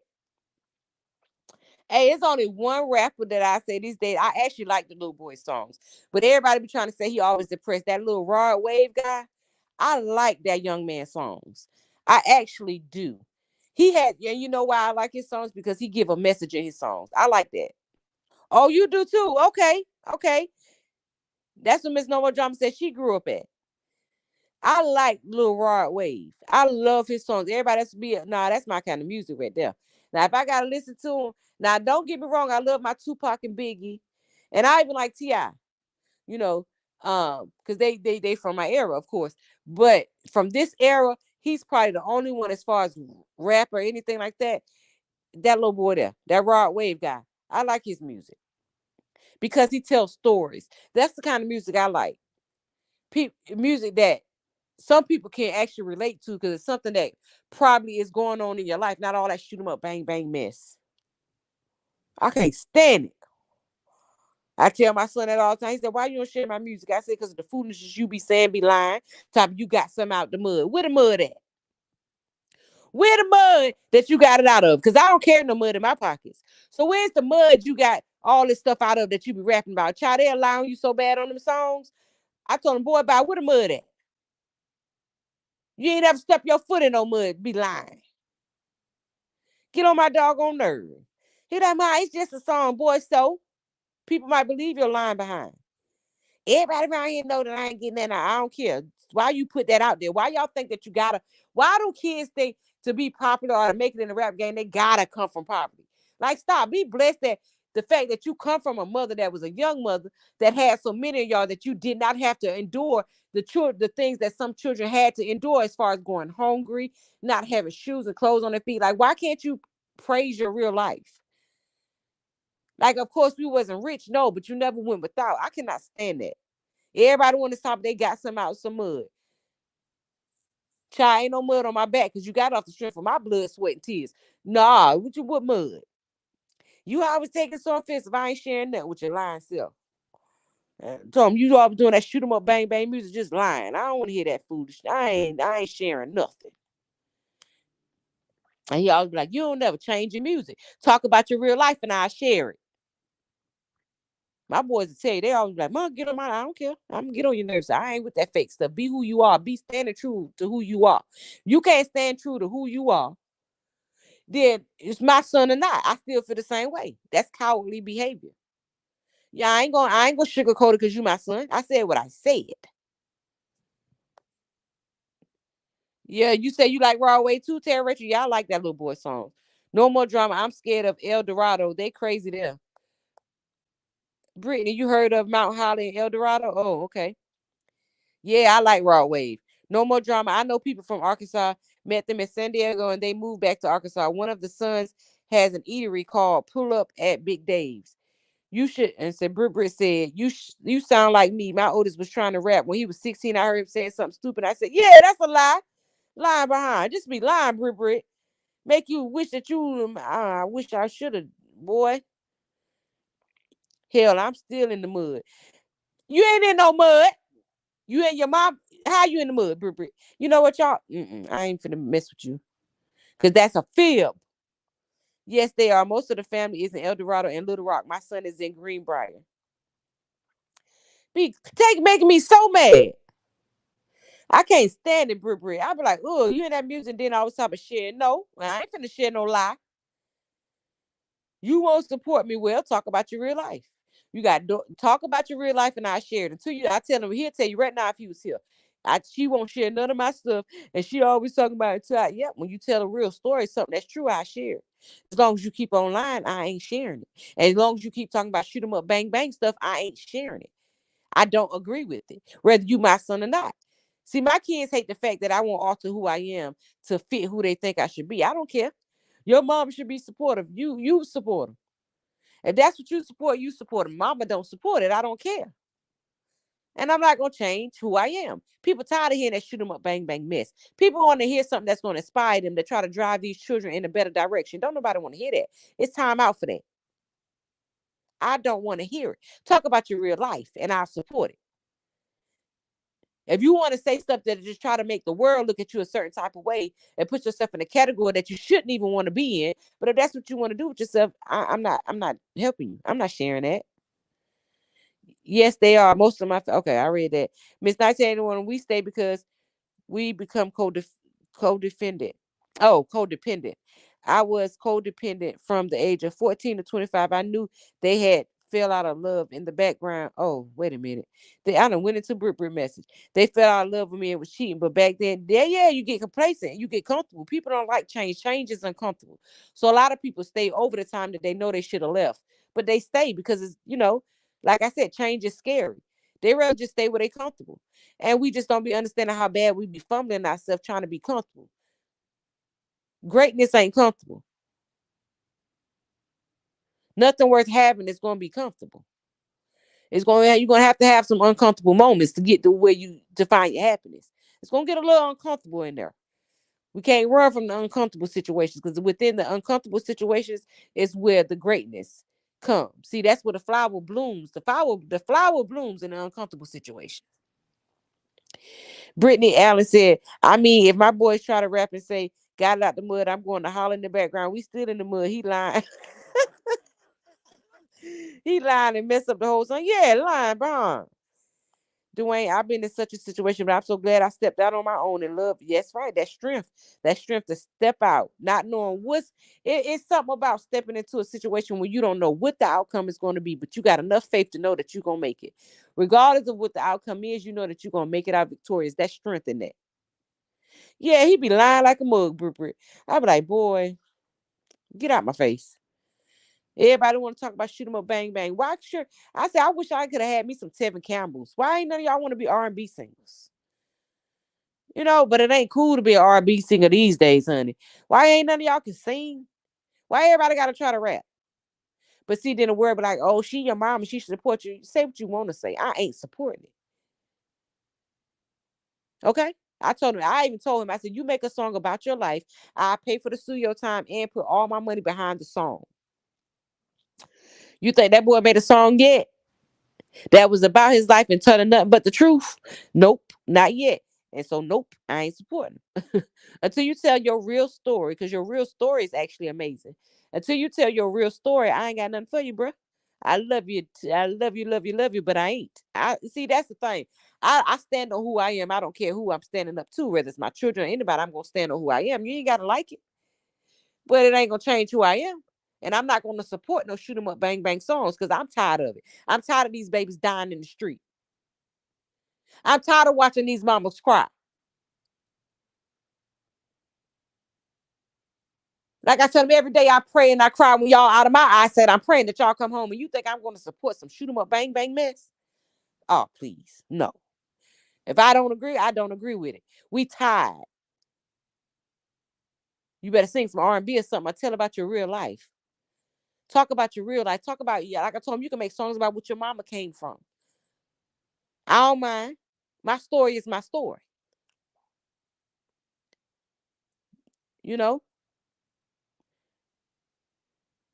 Hey, it's only one rapper that I say these days. I actually like the little boy songs, but everybody be trying to say he always depressed. That little Rod Wave guy, I like that young man's songs. I actually do. He had, yeah, you know why I like his songs because he give a message in his songs. I like that. Oh, you do too? Okay, okay. That's what Miss Norma Drama said she grew up at. I like Lil Rod Wave. I love his songs. Everybody has to be that's my kind of music right there. Now, if I gotta listen to him, now don't get me wrong, I love my Tupac and Biggie, and I even like Ti. You know, because they from my era, of course. But from this era, he's probably the only one as far as rap or anything like that. That little boy there, that Rod Wave guy, I like his music because he tells stories. That's the kind of music I like. Music that some people can't actually relate to because it's something that probably is going on in your life, not all that shoot 'em up, bang, bang mess. I can't stand it. I tell my son that all the time. He said, why you don't share my music? I said, because of the foolishness you be saying be lying. Top you got some out the mud. Where the mud at? Where the mud that you got it out of? Because I don't carry no mud in my pockets. So where's the mud you got all this stuff out of that you be rapping about? Child, they allowing you so bad on them songs. I told him, boy, about where the mud at? You ain't ever step your foot in no mud, be lying. Get on my doggone nerve. He like, ma, it's just a song, boy. So people might believe you're lying behind. Everybody around here know that I ain't getting that. I don't care. Why you put that out there? Why y'all think that you gotta? Why do kids think to be popular or to make it in the rap game, they gotta come from poverty? Like, stop. Be blessed that the fact that you come from a mother that was a young mother that had so many of y'all that you did not have to endure the things that some children had to endure as far as going hungry, not having shoes and clothes on their feet. Like, why can't you praise your real life? Like, of course, we wasn't rich, no, but you never went without. I cannot stand that. Everybody want to stop. They got some out some mud. Child, ain't no mud on my back because you got off the strength of my blood, sweat, and tears. Nah, what mud? You always taking so offensive. I ain't sharing nothing with your lying self. Told him you always doing that shoot 'em up bang bang music, just lying. I don't want to hear that foolish. I ain't sharing nothing. And he always be like, you don't never change your music. Talk about your real life and I'll share it. My boys will tell you, they always be like, Mom, get on my, I don't care. I'm gonna get on your nerves. I ain't with that fake stuff. Be who you are. Be standing true to who you are. You can't stand true to who you are. Then it's my son or not. I still feel the same way. That's cowardly behavior. Yeah, I ain't gonna sugarcoat it because you my son. I said what I said. Yeah, you say you like Raw Way too, Terry Richard. Yeah, I like that little boy song. No more drama. I'm scared of El Dorado. They crazy there. Brittany, you heard of Mount Holly and El Dorado? Oh, okay. Yeah, I like Raw Wave. No more drama. I know people from Arkansas, met them in San Diego, and they moved back to Arkansas. One of the sons has an eatery called Pull Up at Big Dave's. You should, and said Britt said, you sound like me. My oldest was trying to rap when he was 16. I heard him saying something stupid. I said, yeah, that's a lie. Lying behind. Just be lying, Britt. Make you wish that you, I wish I should have, boy. Hell, I'm still in the mud. You ain't in no mud. You and your mom, how you in the mud, Britt? You know what, y'all? I ain't finna mess with you. Because that's a fib. Yes, they are. Most of the family is in El Dorado and Little Rock. My son is in Greenbrier. Making me so mad. I can't stand it, Britt. I be like, oh, you hear that music, then all the time of share. No, I ain't finna share no lie. You won't support me well, talk about your real life. You got talk about your real life and I share it. Until you, I tell him, he'll tell you right now if he was here. She won't share none of my stuff. And she always talking about it. Yeah, when you tell a real story, something that's true, I share it. As long as you keep online, I ain't sharing it. And as long as you keep talking about shoot 'em up, bang, bang stuff, I ain't sharing it. I don't agree with it, whether you my son or not. See, my kids hate the fact that I won't alter who I am to fit who they think I should be. I don't care. Your mom should be supportive. You support them. If that's what you support them. Mama don't support it. I don't care. And I'm not gonna change who I am. People tired of hearing that shoot 'em up, bang, bang mess. People want to hear something that's gonna inspire them to try to drive these children in a better direction. Don't nobody want to hear that. It's time out for that. I don't want to hear it. Talk about your real life, and I'll support it. If you want to say stuff that just try to make the world look at you a certain type of way and put yourself in a category that you shouldn't even want to be in, but if that's what you want to do with yourself, I'm not helping you. I'm not sharing that. Yes, they are. Most of my okay, I read that. Miss 1981, we stay because we become co-defendant. Oh, codependent. I was codependent from the age of 14 to 25. I knew they had fell out of love in the background. Oh, wait a minute. I done went into Brit message. They fell out of love with me and was cheating. But back then, yeah, you get complacent. You get comfortable. People don't like change. Change is uncomfortable. So a lot of people stay over the time that they know they should have left. But they stay because it's, like I said, change is scary. They rather just stay where they comfortable. And we just don't be understanding how bad we be fumbling ourselves trying to be comfortable. Greatness ain't comfortable. Nothing worth having is going to be comfortable. You're going to have some uncomfortable moments to get to where to find your happiness. It's going to get a little uncomfortable in there. We can't run from the uncomfortable situations because within the uncomfortable situations is where the greatness comes. See, that's where the flower blooms. The flower blooms in an uncomfortable situation. Brittany Allen said, I mean, if my boys try to rap and say, got it out the mud, I'm going to holler in the background. We still in the mud. He lying. He lying and mess up the whole song. Yeah, lying behind. Dwayne, I've been in such a situation, but I'm so glad I stepped out on my own and love. Yes, right. That strength. That strength to step out, not knowing it's something about stepping into a situation where you don't know what the outcome is going to be, but you got enough faith to know that you're gonna make it. Regardless of what the outcome is, you know that you're gonna make it out victorious. That strength in that. Yeah, he be lying like a mug, Brit. I be like, boy, get out my face. Everybody want to talk about shoot 'em up, bang bang. Why sure? I say I wish I could have had me some Tevin Campbells. Why ain't none of y'all want to be R&B singers? But it ain't cool to be an R&B singer these days, honey. Why ain't none of y'all can sing? Why everybody got to try to rap? But see, then the word be like, oh, she your mom and she should support you. Say what you want to say. I ain't supporting it. Okay. I even told him, I said, you make a song about your life. I pay for the studio time and put all my money behind the song. You think that boy made a song yet? That was about his life and telling nothing but the truth? Nope, not yet. And so, nope, I ain't supporting until you tell your real story, because your real story is actually amazing. Until you tell your real story, I ain't got nothing for you, bro. I love you. I love you, love you, love you, but I ain't. I see that's the thing. I stand on who I am. I don't care who I'm standing up to, whether it's my children or anybody. I'm gonna stand on who I am. You ain't gotta like it, but it ain't gonna change who I am. And I'm not gonna support no shoot 'em up bang bang songs because I'm tired of it. I'm tired of these babies dying in the street. I'm tired of watching these mamas cry. Like I tell them every day, I pray and I cry when y'all out of my eyes. Said I'm praying that y'all come home, and you think I'm going to support some shoot 'em up bang bang mess? Oh please, no. If I don't agree, I don't agree with it. We tired. You better sing some R&B or something. I tell about your real life. Talk about your real life. Talk about, yeah. Like I told him, you can make songs about what your mama came from. I don't mind. My story is my story. You know.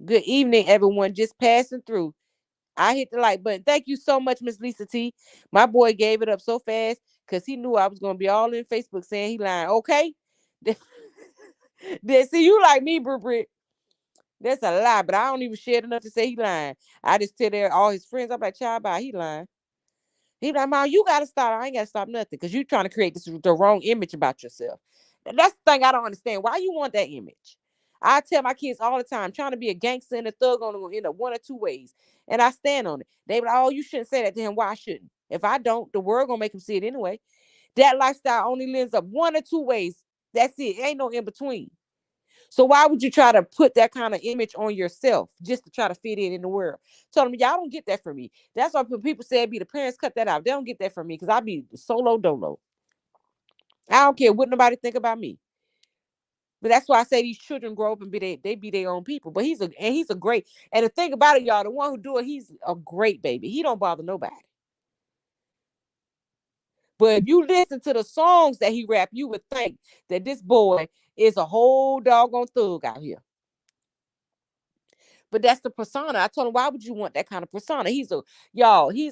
Good evening, everyone. Just passing through. I hit the like button. Thank you so much, Miss Lisa T. My boy gave it up so fast because he knew I was gonna be all in Facebook saying he lying. Okay. Then see you like me, Britt. That's a lie, but I don't even share enough to say he lying. I just tell there all his friends, I'm like, child, bye, he lying. He like, Mom, you gotta stop. I ain't gotta stop nothing because you trying to create the wrong image about yourself. And that's the thing I don't understand. Why you want that image? I tell my kids all the time, trying to be a gangster and a thug on in one or two ways. And I stand on it. They be like, oh, you shouldn't say that to him. Why shouldn't? If I don't, the world gonna make him see it anyway. That lifestyle only lives up one or two ways. That's it. Ain't no in between. So why would you try to put that kind of image on yourself just to try to fit in the world? Told them, y'all don't get that from me. That's why when people say be the parents cut that out. They don't get that from me because I be solo dolo. I don't care what nobody think about me. But that's why I say these children grow up and they be their own people. But he's a great, and the thing about it, y'all, the one who do it, he's a great baby. He don't bother nobody. But if you listen to the songs that he rap, you would think that this boy is a whole doggone thug out here. But that's the persona. I told him, why would you want that kind of persona? He's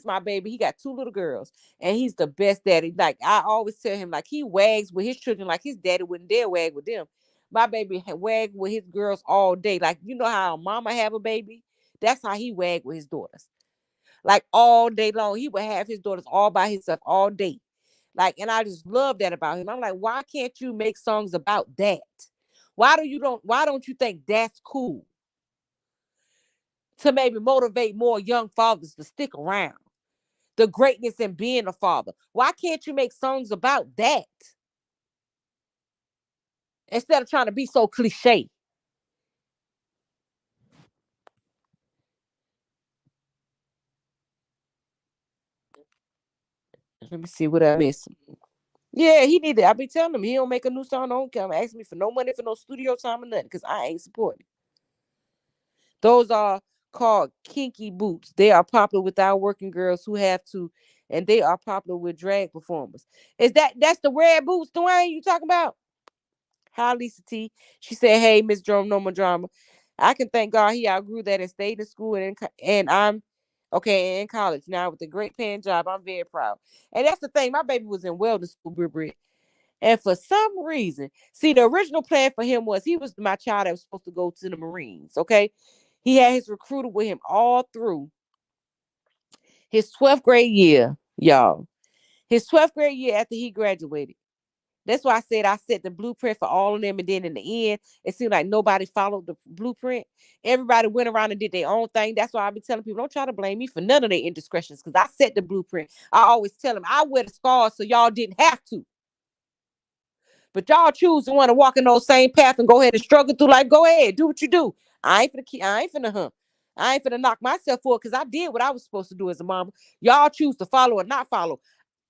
my baby. He got two little girls, and he's the best daddy. Like I always tell him, like he wags with his children, like his daddy wouldn't dare wag with them. My baby wag with his girls all day. Like you know how a mama have a baby? That's how he wag with his daughters. Like all day long. He would have his daughters all by himself all day. Like, and I just love that about him. I'm like, why can't you make songs about that? Why don't you think that's cool? To maybe motivate more young fathers to stick around. The greatness in being a father. Why can't you make songs about that instead of trying to be so cliche? Let me see what I miss. Yeah, he need to. I be telling him he don't make a new song. Don't come ask me for no money for no studio time or nothing because I ain't supporting. Those are called kinky boots. They are popular with our working girls who have to, and they are popular with drag performers. That's the red boots, Dwayne? You talking about? Hi, Lisa T. She said, hey, Miss Drama, no more drama. I can thank God he outgrew that and stayed in school and I'm okay in college now with a great paying job. I'm very proud. And that's the thing. My baby was in welding school, Brit. And for some reason, see, the original plan for him was he was my child that was supposed to go to the Marines. Okay. He had his recruiter with him all through his 12th grade year, y'all. His 12th grade year after he graduated. That's why I said I set the blueprint for all of them. And then in the end, it seemed like nobody followed the blueprint. Everybody went around and did their own thing. That's why I be telling people, don't try to blame me for none of their indiscretions because I set the blueprint. I always tell them I wear the scars so y'all didn't have to. But y'all choose to want to walk in those same path and go ahead and struggle through. Like, go ahead, do what you do. I ain't finna I ain't finna knock myself for it because I did what I was supposed to do as a mama. Y'all choose to follow or not follow.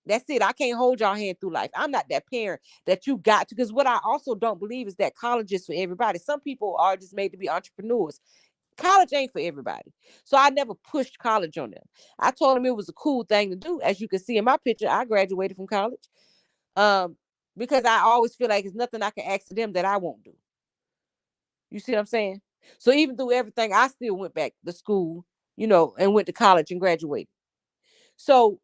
That's it. I can't hold y'all hand through life. I'm not that parent that you got to. Because what I also don't believe is that college is for everybody. Some people are just made to be entrepreneurs. College ain't for everybody. So I never pushed college on them. I told them it was a cool thing to do. As you can see in my picture, I graduated from college. Because I always feel like it's nothing I can ask of them that I won't do. You see what I'm saying? So even through everything, I still went back to school, and went to college and graduated. So,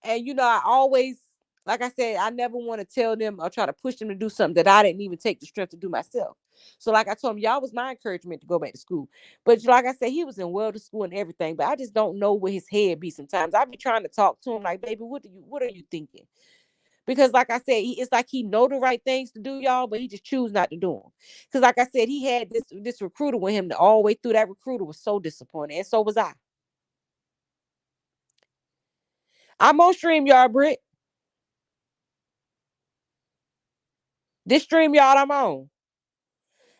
and I always, like I said, I never want to tell them or try to push them to do something that I didn't even take the strength to do myself. So, like I told him, y'all was my encouragement to go back to school. But like I said, he was in welding school and everything. But I just don't know where his head be sometimes. I be trying to talk to him like, baby, what are you thinking? Because like I said, it's like he know the right things to do, y'all, but he just choose not to do them. Because like I said, he had this recruiter with him all the way through. That recruiter was so disappointed, and so was I. I'm on StreamYard, Britt. This StreamYard I'm on.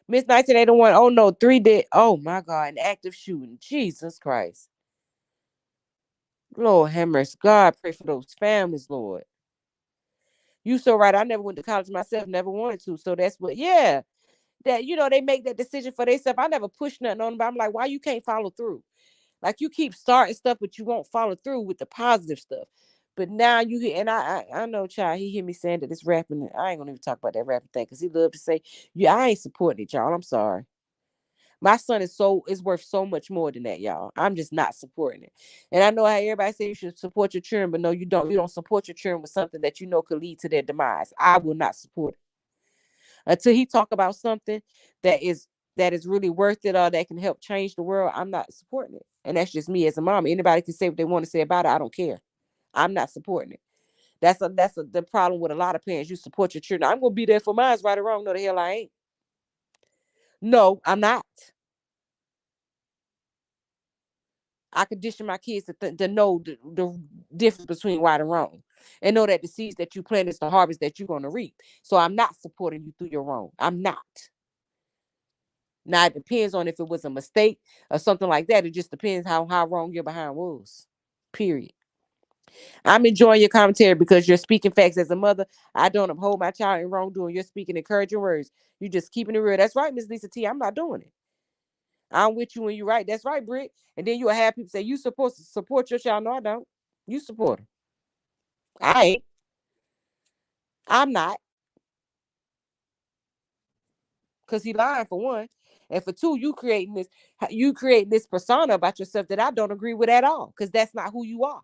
Miss 1981. Oh no, 3 dead. Oh my God, an active shooting. Jesus Christ. Lord have mercy. God, pray for those families, Lord. You so right. I never went to college myself, never wanted to. So that's what, yeah. That they make that decision for themselves. I never pushed nothing on them, but I'm like, why you can't follow through? Like you keep starting stuff, but you won't follow through with the positive stuff. But now you hear, and I know, child, he hear me saying that it's rapping. I ain't gonna even talk about that rapping thing because he love to say, yeah, I ain't supporting it, y'all. I'm sorry. My son is worth so much more than that, y'all. I'm just not supporting it. And I know how everybody say you should support your children, but no, you don't. You don't support your children with something that you know could lead to their demise. I will not support it until he talk about something that is really worth it or that can help change the world. I'm not supporting it, and that's just me as a mom. Anybody can say what they want to say about it. I don't care. I'm not supporting it. That's the problem with a lot of parents. You support your children. I'm gonna be there for mine, right or wrong. No, the hell I ain't. No, I'm not. I condition my kids to know the difference between right and wrong, and know that the seeds that you plant is the harvest that you're gonna reap. So I'm not supporting you through your wrong. I'm not. Now it depends on if it was a mistake or something like that. It just depends how wrong your behind was. Period. I'm enjoying your commentary because you're speaking facts as a mother. I don't uphold my child in wrongdoing. You're speaking encouraging words. You're just keeping it real. That's right, Miss Lisa T. I'm not doing it. I'm with you when you're right. That's right, Britt. And then you'll have people say, you supposed to support your child. No, I don't. You support him. I ain't. I'm not. Because he lying for one. And for two, you creating this persona about yourself that I don't agree with at all. Because that's not who you are.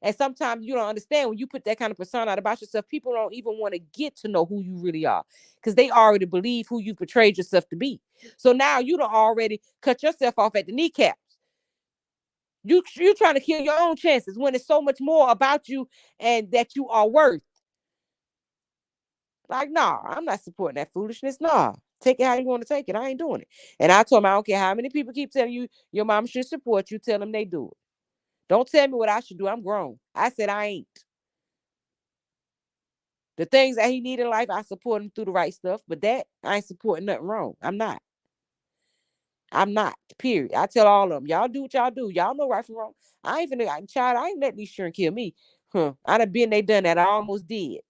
And sometimes you don't understand when you put that kind of persona out about yourself, people don't even want to get to know who you really are because they already believe who you portrayed yourself to be. So now you don't already cut yourself off at the kneecaps. You trying to kill your own chances when it's so much more about you and that you are worth. Like, nah, I'm not supporting that foolishness. Nah, take it how you want to take it. I ain't doing it. And I told him I don't care how many people keep telling you your mom should support you. Tell them they do it. Don't tell me what I should do. I'm grown. I said I ain't. The things that he need in life, I support him through the right stuff. But that I ain't supporting nothing wrong. I'm not. I'm not. Period. I tell all of them, y'all do what y'all do. Y'all know right from wrong. I ain't finna, child. I ain't letting these children kill me. I done been they done that. I almost did,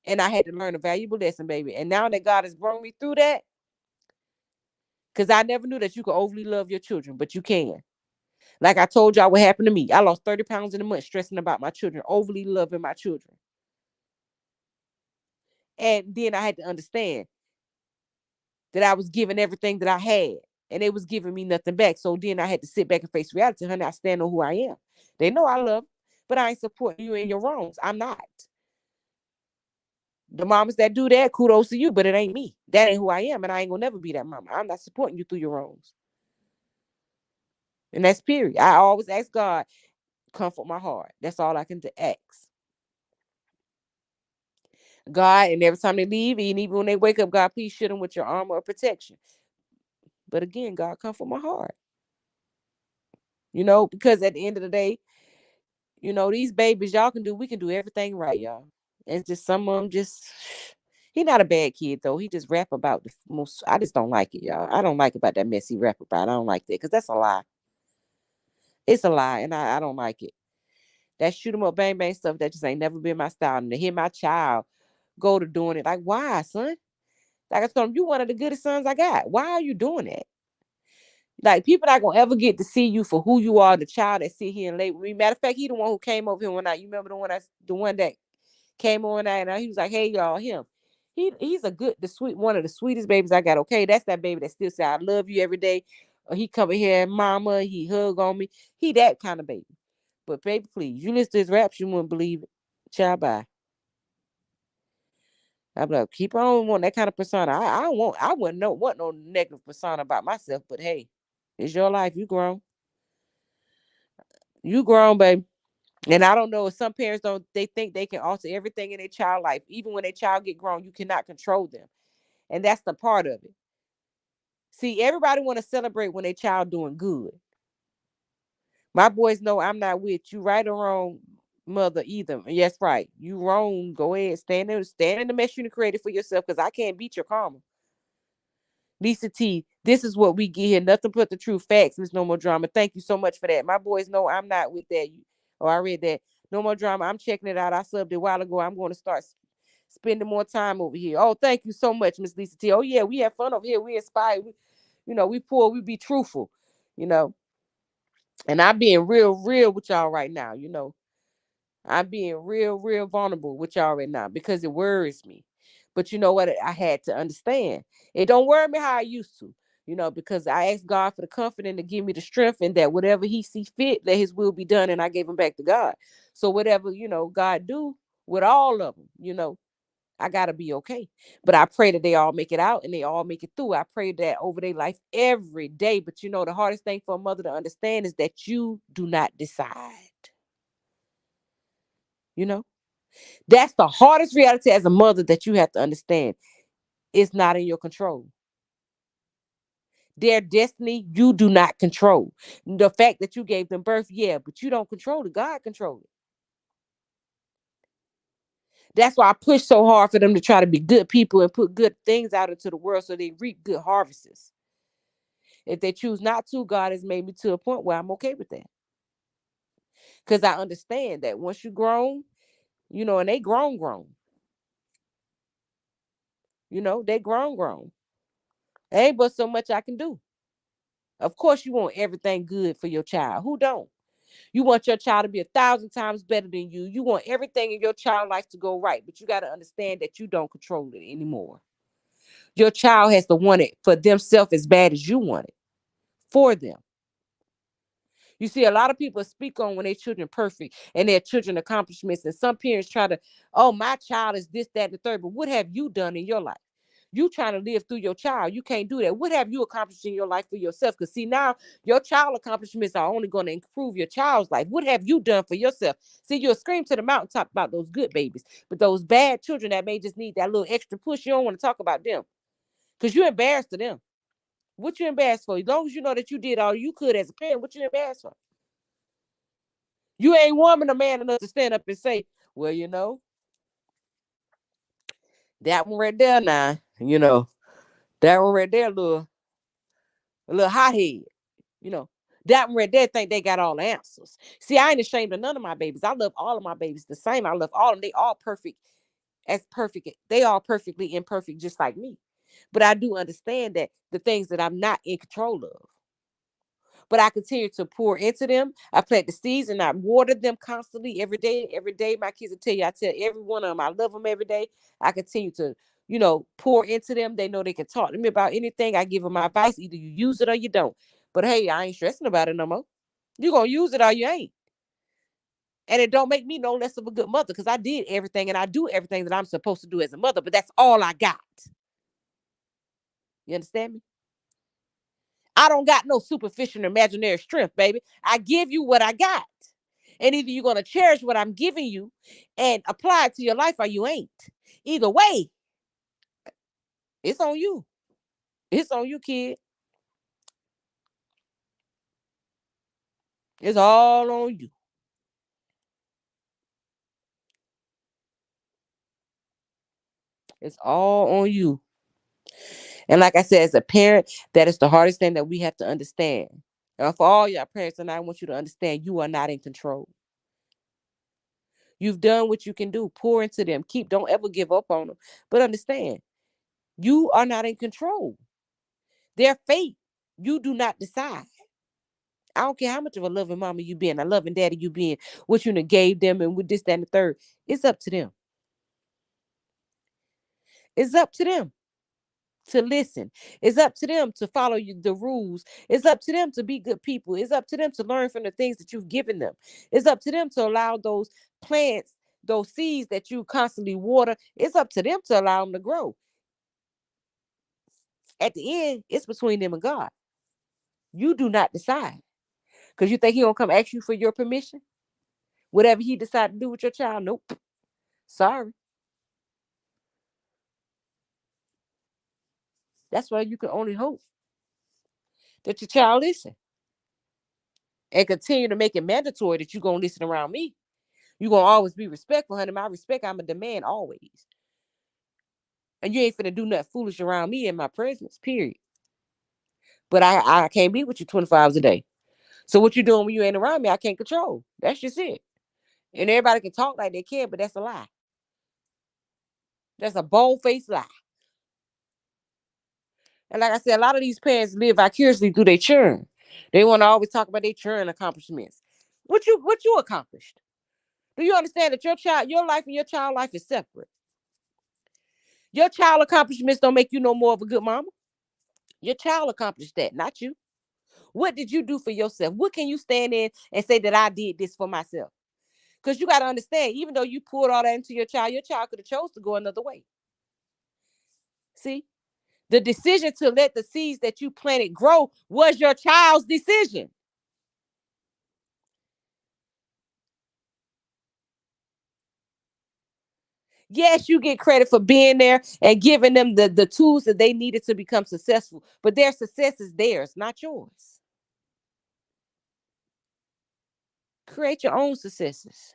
and I had to learn a valuable lesson, baby. And now that God has brought me through that, because I never knew that you could overly love your children, but you can. Like I told y'all, what happened to me. I lost 30 pounds in a month stressing about my children, overly loving my children, and then I had to understand that I was giving everything that I had and they was giving me nothing back. So then I had to sit back and face reality. Honey, I stand on who I am. They know I love, but I ain't supporting you in your wrongs. I'm not. The mamas that do that, kudos to you, but it ain't me. That ain't who I am, and I ain't gonna never be that mama. I'm not supporting you through your wrongs. And that's period. I always ask God, comfort my heart. That's all I can ask. God, and every time they leave, and even when they wake up, God, please shield them with your armor of protection. But again, God, comfort my heart. Because at the end of the day, these babies, y'all we can do everything right, y'all. It's just some of them he not a bad kid though. He just rap about the most. I just don't like it, y'all. I don't like about that mess he rap about. I don't like that because that's a lie. It's a lie, and I don't like it. That shoot 'em up, bang bang stuff that just ain't never been my style. And to hear my child go to doing it, like why, son? Like I told him, you one of the goodest sons I got. Why are you doing that? Like people not gonna ever get to see you for who you are, the child that sit here and lay with me. Matter of fact, he the one who came over here when you remember the one that Came on out and he was like, hey y'all, him. He's one of the sweetest babies I got. Okay, that's that baby that still say I love you every day. Or he come in here, mama, he hug on me. He that kind of baby. But baby, please, you listen to his raps, you wouldn't believe it. Child, bye. I'm like, keep on wanting that kind of persona. I wouldn't want no negative persona about myself, but hey, it's your life. You grown. You grown, baby. And I don't know if some parents don't, they think they can alter everything in their child life. Even when their child get grown, you cannot control them. And that's the part of it. See, everybody want to celebrate when their child doing good. My boys know I'm not with you, right or wrong, mother, either. Yes, right. You wrong. Go ahead. Stand in the mess you created for yourself, because I can't beat your karma. Lisa T, this is what we get here. Nothing but the true facts. Miss No More Drama. Thank you so much for that. My boys know I'm not with that. I read that. No More Drama. I'm checking it out. I subbed it a while ago. I'm going to start spending more time over here. Oh, thank you so much, Miss Lisa T. Oh, yeah, we have fun over here. We inspire. We pull. We be truthful, you know. And I'm being real with y'all right now, I'm being real vulnerable with y'all right now because it worries me. But you know what? I had to understand. It don't worry me how I used to, because I asked God for the comfort and to give me the strength, and that whatever he see fit, let his will be done. And I gave him back to God. So whatever, God do with all of them, I got to be okay. But I pray that they all make it out and they all make it through. I pray that over their life every day. But the hardest thing for a mother to understand is that you do not decide. You know? That's the hardest reality as a mother that you have to understand. It's not in your control. Their destiny, you do not control. The fact that you gave them birth, yeah, but you don't control it. God controls it. That's why I push so hard for them to try to be good people and put good things out into the world so they reap good harvests. If they choose not to, God has made me to a point where I'm okay with that. Because I understand that once you're grown, and they grown. They grown. There ain't but so much I can do. Of course, you want everything good for your child. Who don't? You want your child to be 1,000 times better than you. You want everything in your child life to go right, but you got to understand that you don't control it anymore. Your child has to want it for themselves as bad as you want it for them. You see, a lot of people speak on when their children perfect and their children accomplishments, and some parents try to, oh, my child is this, that, and the third. But what have you done in your life? You trying to live through your child. You can't do that. What have you accomplished in your life for yourself? Because see, now your child accomplishments are only going to improve your child's life. What have you done for yourself? See, you'll scream to the mountaintop about those good babies, but those bad children that may just need that little extra push, you don't want to talk about them because you're embarrassed to them. What you embarrassed for? As long as you know that you did all you could as a parent, what you embarrassed for? You ain't woman or man enough to stand up and say, well, that one right there now, that one right there, a little hothead, you know. That one right there think they got all the answers. See, I ain't ashamed of none of my babies. I love all of my babies the same. I love all of them. They all perfect as perfect. They all perfectly imperfect, just like me. But I do understand that the things that I'm not in control of. But I continue to pour into them. I plant the seeds and I water them constantly every day. Every day, my kids will tell you, I tell every one of them, I love them every day. I continue to, pour into them. They know they can talk to me about anything. I give them my advice. Either you use it or you don't. But hey, I ain't stressing about it no more. You gonna use it or you ain't. And it don't make me no less of a good mother because I did everything and I do everything that I'm supposed to do as a mother, but that's all I got. You understand me? I don't got no superficial imaginary strength, baby. I give you what I got. And either you're going to cherish what I'm giving you and apply it to your life or you ain't. Either way, it's on you. It's on you, kid. It's all on you. It's all on you. And like I said, as a parent, that is the hardest thing that we have to understand. And for all your parents, and I want you to understand you are not in control. You've done what you can do. Pour into them. Don't ever give up on them. But understand, you are not in control. Their fate, you do not decide. I don't care how much of a loving mama you been, a loving daddy you been, what you done gave them and with this, that, and the third. It's up to them. It's up to them to listen. It's up to them to follow the rules. It's up to them to be good people. It's up to them to learn from the things that you've given them. It's up to them to allow those plants, those seeds that you constantly water, it's up to them to allow them to grow. At the end, it's between them and God. You do not decide. Because you think he gonna come ask you for your permission? Whatever he decide to do with your child, nope. Sorry. That's why you can only hope that your child listen and continue to make it mandatory that you're gonna listen around me. You're gonna always be respectful, honey. My respect, I'm a demand always. And you ain't finna do nothing foolish around me in my presence, period. But I can't be with you 24 hours a day. So what you doing when you ain't around me, I can't control. That's just it. And everybody can talk like they can, but that's a lie. That's a bold-faced lie. And like I said, a lot of these parents live vicariously through their children. They want to always talk about their children accomplishments. What you accomplished? Do you understand that your life and your child life is separate? Your child accomplishments don't make you no more of a good mama. Your child accomplished that, not you. What did you do for yourself? What can you stand in and say that I did this for myself? Because you got to understand, even though you poured all that into your child could have chose to go another way. See, the decision to let the seeds that you planted grow was your child's decision. Yes, you get credit for being there and giving them the tools that they needed to become successful, but their success is theirs, not yours. Create your own successes.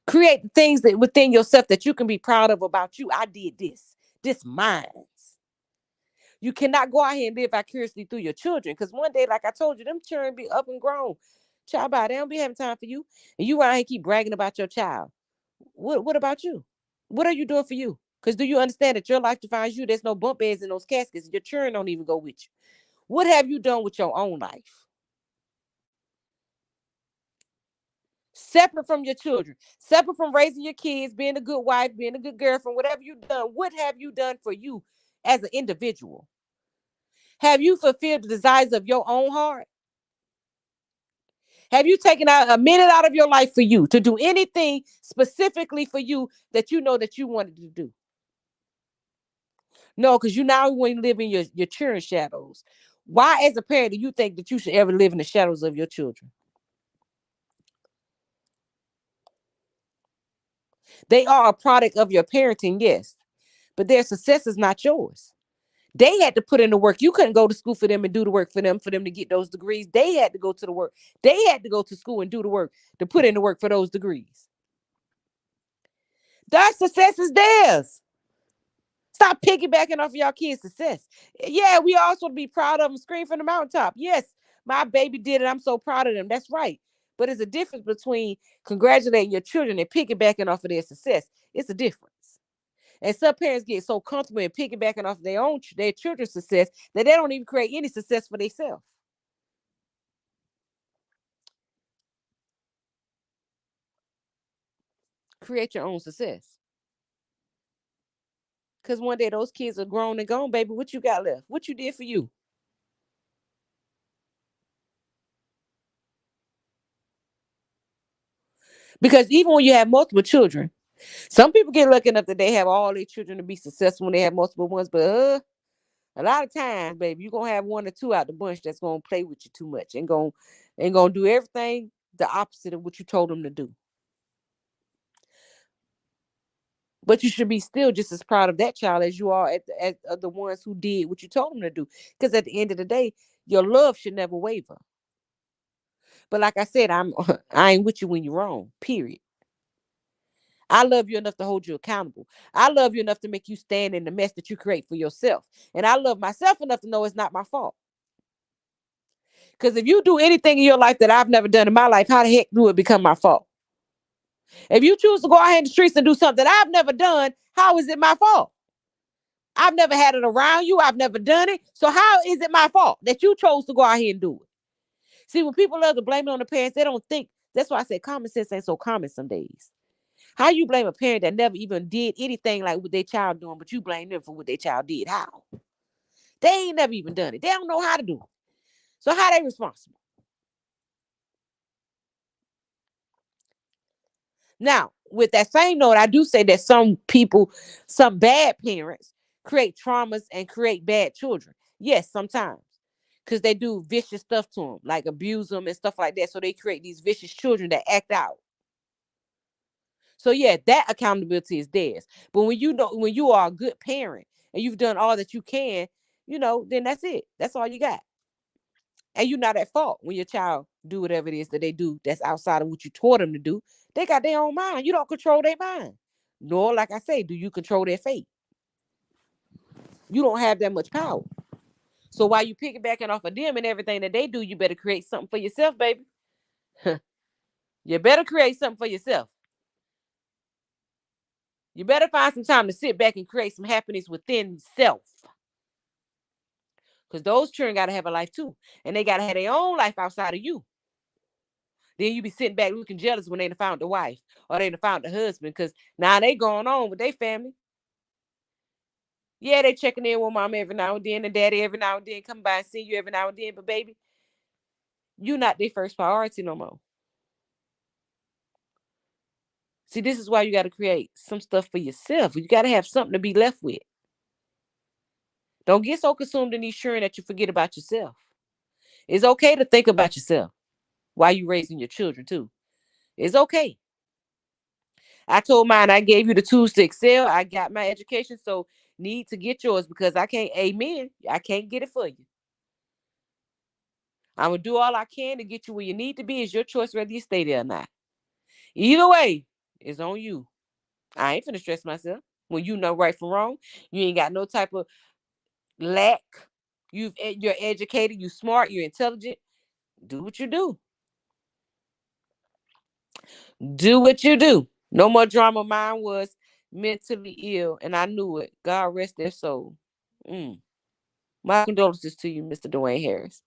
Create the things that within yourself that you can be proud of about you. I did this. This mine. You cannot go out here and live vicariously through your children. Because one day, like I told you, them children be up and grown. Child, by they don't be having time for you. And you out here keep bragging about your child. What about you? What are you doing for you? Because do you understand that your life defines you? There's no bump beds in those caskets. Your children don't even go with you. What have you done with your own life? Separate from your children, separate from raising your kids, being a good wife, being a good girlfriend, whatever you've done, what have you done for you as an individual? Have you fulfilled the desires of your own heart? Have you taken out a minute out of your life for you to do anything specifically for you that you know that you wanted to do? No, because you now want to live in your children's shadows. Why, as a parent, do you think that you should ever live in the shadows of your children? They are a product of your parenting, yes, but their success is not yours. They had to put in the work. You couldn't go to school for them and do the work for them to get those degrees. They had to go to the work. They had to go to school and do the work to put in the work for those degrees. Their success is theirs. Stop piggybacking off of y'all kids' success. Yeah, we also to be proud of them. Scream from the mountaintop. Yes, my baby did it. I'm so proud of them. That's right. But there's a difference between congratulating your children and piggybacking off of their success. It's a difference. And some parents get so comfortable in piggybacking off their children's success that they don't even create any success for themselves. Create your own success. Because one day those kids are grown and gone, baby. What you got left? What you did for you? Because even when you have multiple children, some people get lucky enough that they have all their children to be successful when they have multiple ones, but a lot of times, baby, you're gonna have one or two out the bunch that's gonna play with you too much and gonna do everything the opposite of what you told them to do. But you should be still just as proud of that child as you are at the ones who did what you told them to do. Because at the end of the day, your love should never waver. But like I said, I ain't with you when you're wrong. Period. I love you enough to hold you accountable. I love you enough to make you stand in the mess that you create for yourself. And I love myself enough to know it's not my fault. Because if you do anything in your life that I've never done in my life, how the heck do it become my fault? If you choose to go out here in the streets and do something I've never done, how is it my fault? I've never had it around you. I've never done it. So how is it my fault that you chose to go out here and do it? See, when people love to blame it on the parents, they don't think. That's why I said common sense ain't so common some days. How you blame a parent that never even did anything like what their child doing, but you blame them for what their child did? How? They ain't never even done it. They don't know how to do it. So how they responsible? Now, with that same note, I do say that some people, some bad parents create traumas and create bad children. Yes, sometimes. Because they do vicious stuff to them, like abuse them and stuff like that. So they create these vicious children that act out. So yeah, that accountability is theirs. But when you know, when you are a good parent and you've done all that you can, then that's it. That's all you got. And you're not at fault when your child do whatever it is that they do that's outside of what you taught them to do. They got their own mind. You don't control their mind. Nor, like I say, do you control their fate. You don't have that much power. So while you piggybacking off of them and everything that they do, you better create something for yourself, baby. You better create something for yourself. You better find some time to sit back and create some happiness within self. Because those children got to have a life too. And they got to have their own life outside of you. Then you be sitting back looking jealous when they done found the wife or they done found the husband, because now they going on with their family. Yeah, they checking in with mom every now and then and daddy every now and then, come by and see you every now and then. But baby, you not their first priority no more. See, this is why you got to create some stuff for yourself. You got to have something to be left with. Don't get so consumed in these children that you forget about yourself. It's okay to think about yourself while you raising your children too. It's okay. I told mine I gave you the tools to excel. I got my education, so need to get yours because I can't, amen. I can't get it for you. I'm gonna do all I can to get you where you need to be. It's your choice whether you stay there or not. Either way, it's on you. I ain't finna stress myself. When you know right from wrong, you ain't got no type of lack. You're educated, you smart, you're intelligent. Do what you do. Do what you do. No more drama. Mine was mentally ill, and I knew it. God rest their soul. Mm. My condolences to you, Mr. Dwayne Harris.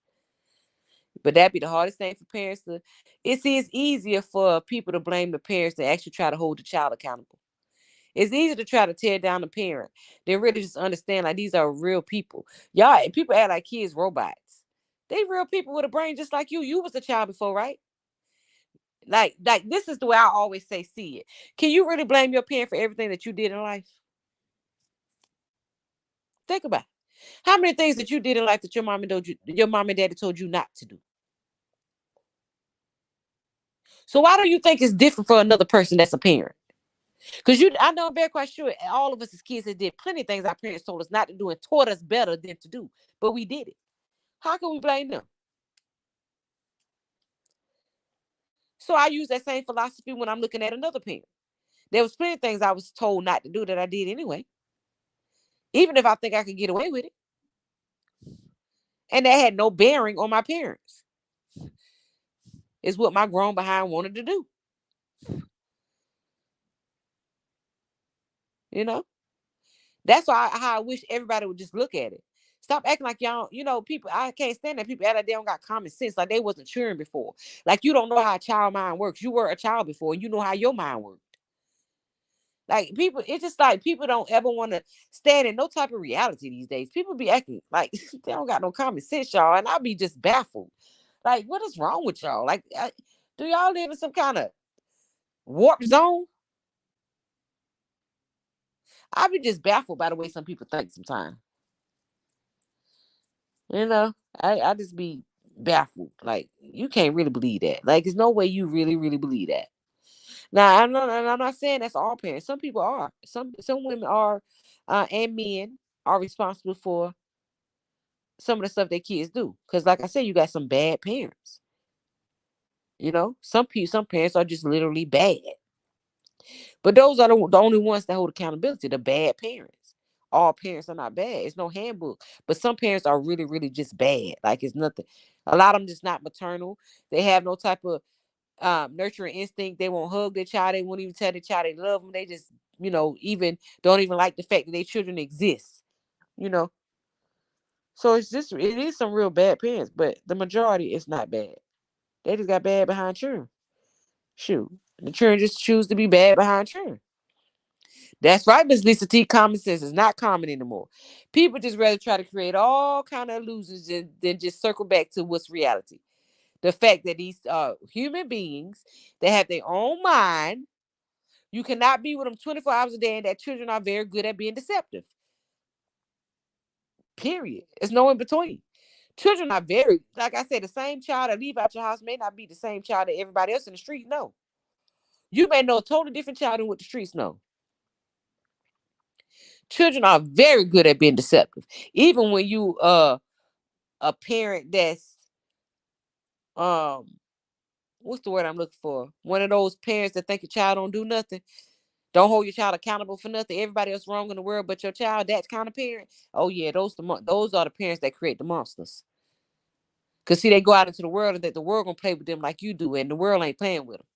But that'd be the hardest thing for parents to. It's easier for people to blame the parents than actually try to hold the child accountable. It's easy to try to tear down the parent. They really just understand like these are real people. Y'all, people act like kids robots. They real people with a brain just like you. You was a child before, right? Like this is the way I always say, see it. Can you really blame your parent for everything that you did in life? Think about it. How many things that you did in life that your mom and daddy told you not to do? So why do you think it's different for another person that's a parent? Because I know I'm very quite sure all of us as kids that did plenty of things our parents told us not to do and taught us better than to do, but we did it. How can we blame them? So I use that same philosophy when I'm looking at another parent. There was plenty of things I was told not to do that I did anyway, even if I think I could get away with it. And that had no bearing on my parents. It's what my grown behind wanted to do. You know? That's how I wish everybody would just look at it. Stop acting like y'all, people, I can't stand that people act like they don't got common sense, like they wasn't children before. Like you don't know how a child mind works. You were a child before, and you know how your mind worked. Like people, it's just like people don't ever want to stand in no type of reality these days. People be acting like they don't got no common sense, y'all, and I'll be just baffled. Like, what is wrong with y'all? Like, do y'all live in some kind of warp zone? I'll be just baffled by the way some people think sometimes. You know, I just be baffled. Like, you can't really believe that. Like, there's no way you really, really believe that. Now, I'm not saying that's all parents. Some people are. Some women are, and men are responsible for some of the stuff their kids do. Because, like I said, you got some bad parents. Some parents are just literally bad. But those are the only ones that hold accountability. The bad parents. All parents are not bad. It's no handbook. But some parents are really, really just bad. Like it's nothing. A lot of them just not maternal. They have no type of nurturing instinct. They won't hug their child. They won't even tell their child they love them. They just, even don't even like the fact that their children exist. You know. So it is some real bad parents, but the majority is not bad. They just got bad behind children. Shoot. The children just choose to be bad behind children. That's right, Miss Lisa T. Common sense is not common anymore. People just rather try to create all kind of illusions than just circle back to what's reality. The fact that these human beings, they have their own mind. You cannot be with them 24 hours a day, and that children are very good at being deceptive. Period. It's no in between. Children are very, like I said, the same child that leave out your house may not be the same child that everybody else in the street know. You may know a totally different child than what the streets know. Children are very good at being deceptive. Even when you a parent that's um what's the word I'm looking for? One of those parents that think your child don't do nothing. Don't hold your child accountable for nothing. Everybody else wrong in the world but your child. That kind of parent. Oh yeah, those are the parents that create the monsters. Cause see, they go out into the world and that the world gonna play with them like you do, and the world ain't playing with them.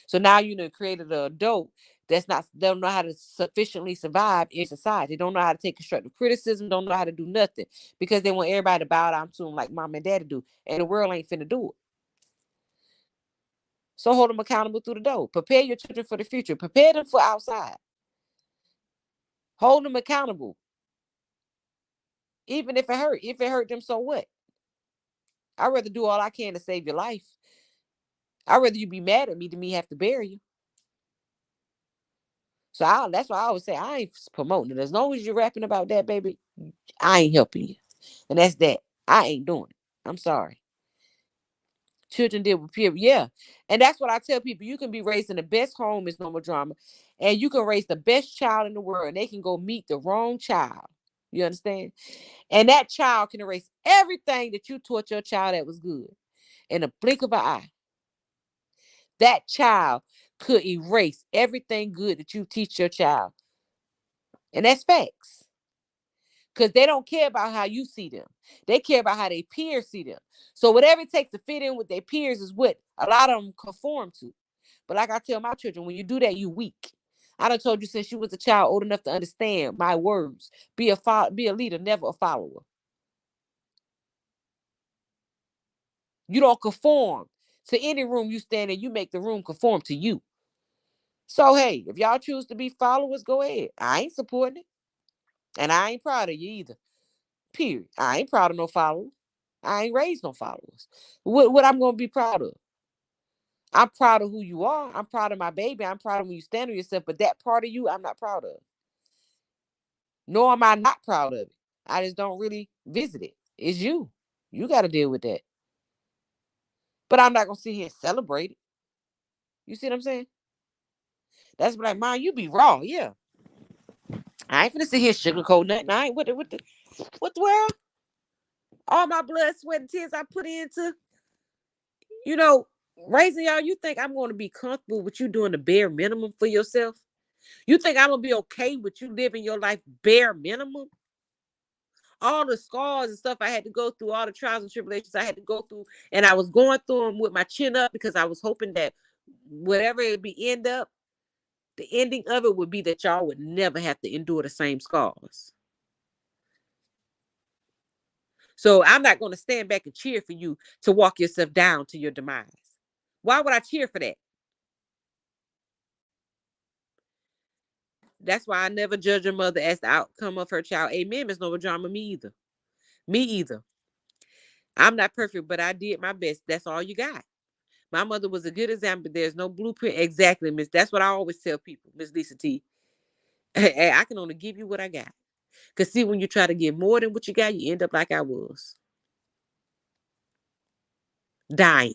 So now you know created an adult that's not don't know how to sufficiently survive in society. They don't know how to take constructive criticism. Don't know how to do nothing because they want everybody to bow down to them like mom and daddy do, and the world ain't finna do it. So hold them accountable through the door. Prepare your children for the future. Prepare them for outside. Hold them accountable, even if it hurt. If it hurt them, so what? I'd rather do all I can to save your life. I'd rather you be mad at me than me have to bury you. So that's why I always say I ain't promoting it. As long as you're rapping about that, baby, I ain't helping you. And that's that. I ain't doing it. I'm sorry. Children deal with peer. Yeah. And that's what I tell people. You can be raised in the best home, is no more drama. And you can raise the best child in the world. And they can go meet the wrong child. You understand? And that child can erase everything that you taught your child that was good in a blink of an eye. That child could erase everything good that you teach your child. And that's facts. Because they don't care about how you see them. They care about how their peers see them. So whatever it takes to fit in with their peers is what a lot of them conform to. But like I tell my children, when you do that, you weak. I done told you since you was a child old enough to understand my words. Be a leader, never a follower. You don't conform to any room you stand in. You make the room conform to you. So hey, if y'all choose to be followers, go ahead. I ain't supporting it. And I ain't proud of you either. Period. I ain't proud of no followers. I ain't raised no followers. What I'm gonna be proud of? I'm proud of who you are. I'm proud of my baby. I'm proud of when you stand on yourself. But that part of you, I'm not proud of. Nor am I not proud of it. I just don't really visit it. It's you. You got to deal with that. But I'm not gonna sit here and celebrate it. You see what I'm saying? That's like, mine. You be wrong. Yeah. I ain't finna sit here sugarcoat nothing. I ain't what the world? All my blood, sweat, and tears I put into, you know, raising y'all. You think I'm going to be comfortable with you doing the bare minimum for yourself? You think I'm gonna be okay with you living your life bare minimum? All the scars and stuff I had to go through, all the trials and tribulations I had to go through, and I was going through them with my chin up because I was hoping that whatever it be end up, the ending of it would be that y'all would never have to endure the same scars. So I'm not going to stand back and cheer for you to walk yourself down to your demise. Why would I cheer for that? That's why I never judge a mother as the outcome of her child. Amen. There's no drama. Me either. Me either. I'm not perfect, but I did my best. That's all you got. My mother was a good example. There's no blueprint. Exactly, Miss. That's what I always tell people, Miss Lisa T. Hey, I can only give you what I got. Because see, when you try to get more than what you got, you end up like I was. Dying.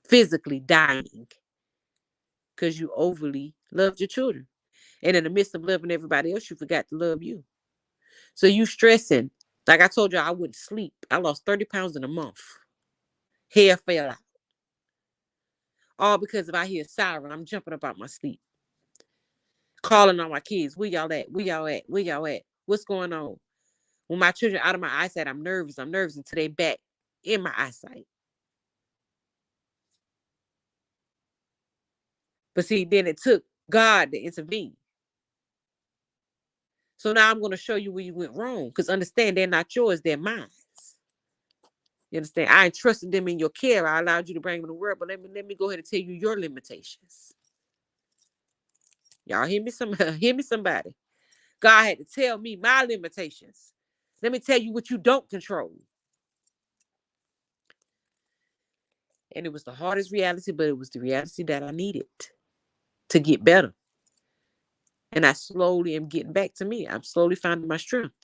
Physically dying. Because you overly loved your children. And in the midst of loving everybody else, you forgot to love you. So you stressing. Like I told you, I wouldn't sleep. I lost 30 pounds in a month. Hair fell out. All because if I hear a siren, I'm jumping up out my sleep. Calling on my kids. Where y'all at? Where y'all at? Where y'all at? What's going on? When my children out of my eyesight, I'm nervous. I'm nervous until they back in my eyesight. But see, then it took God to intervene. So now I'm going to show you where you went wrong. Because understand, they're not yours, they're mine. You understand? I entrusted them in your care. I allowed you to bring them to the world, but let me go ahead and tell you your limitations. Y'all hear me? Hear me, somebody. God had to tell me my limitations. Let me tell you what you don't control. And it was the hardest reality, but it was the reality that I needed to get better. And I slowly am getting back to me. I'm slowly finding my strength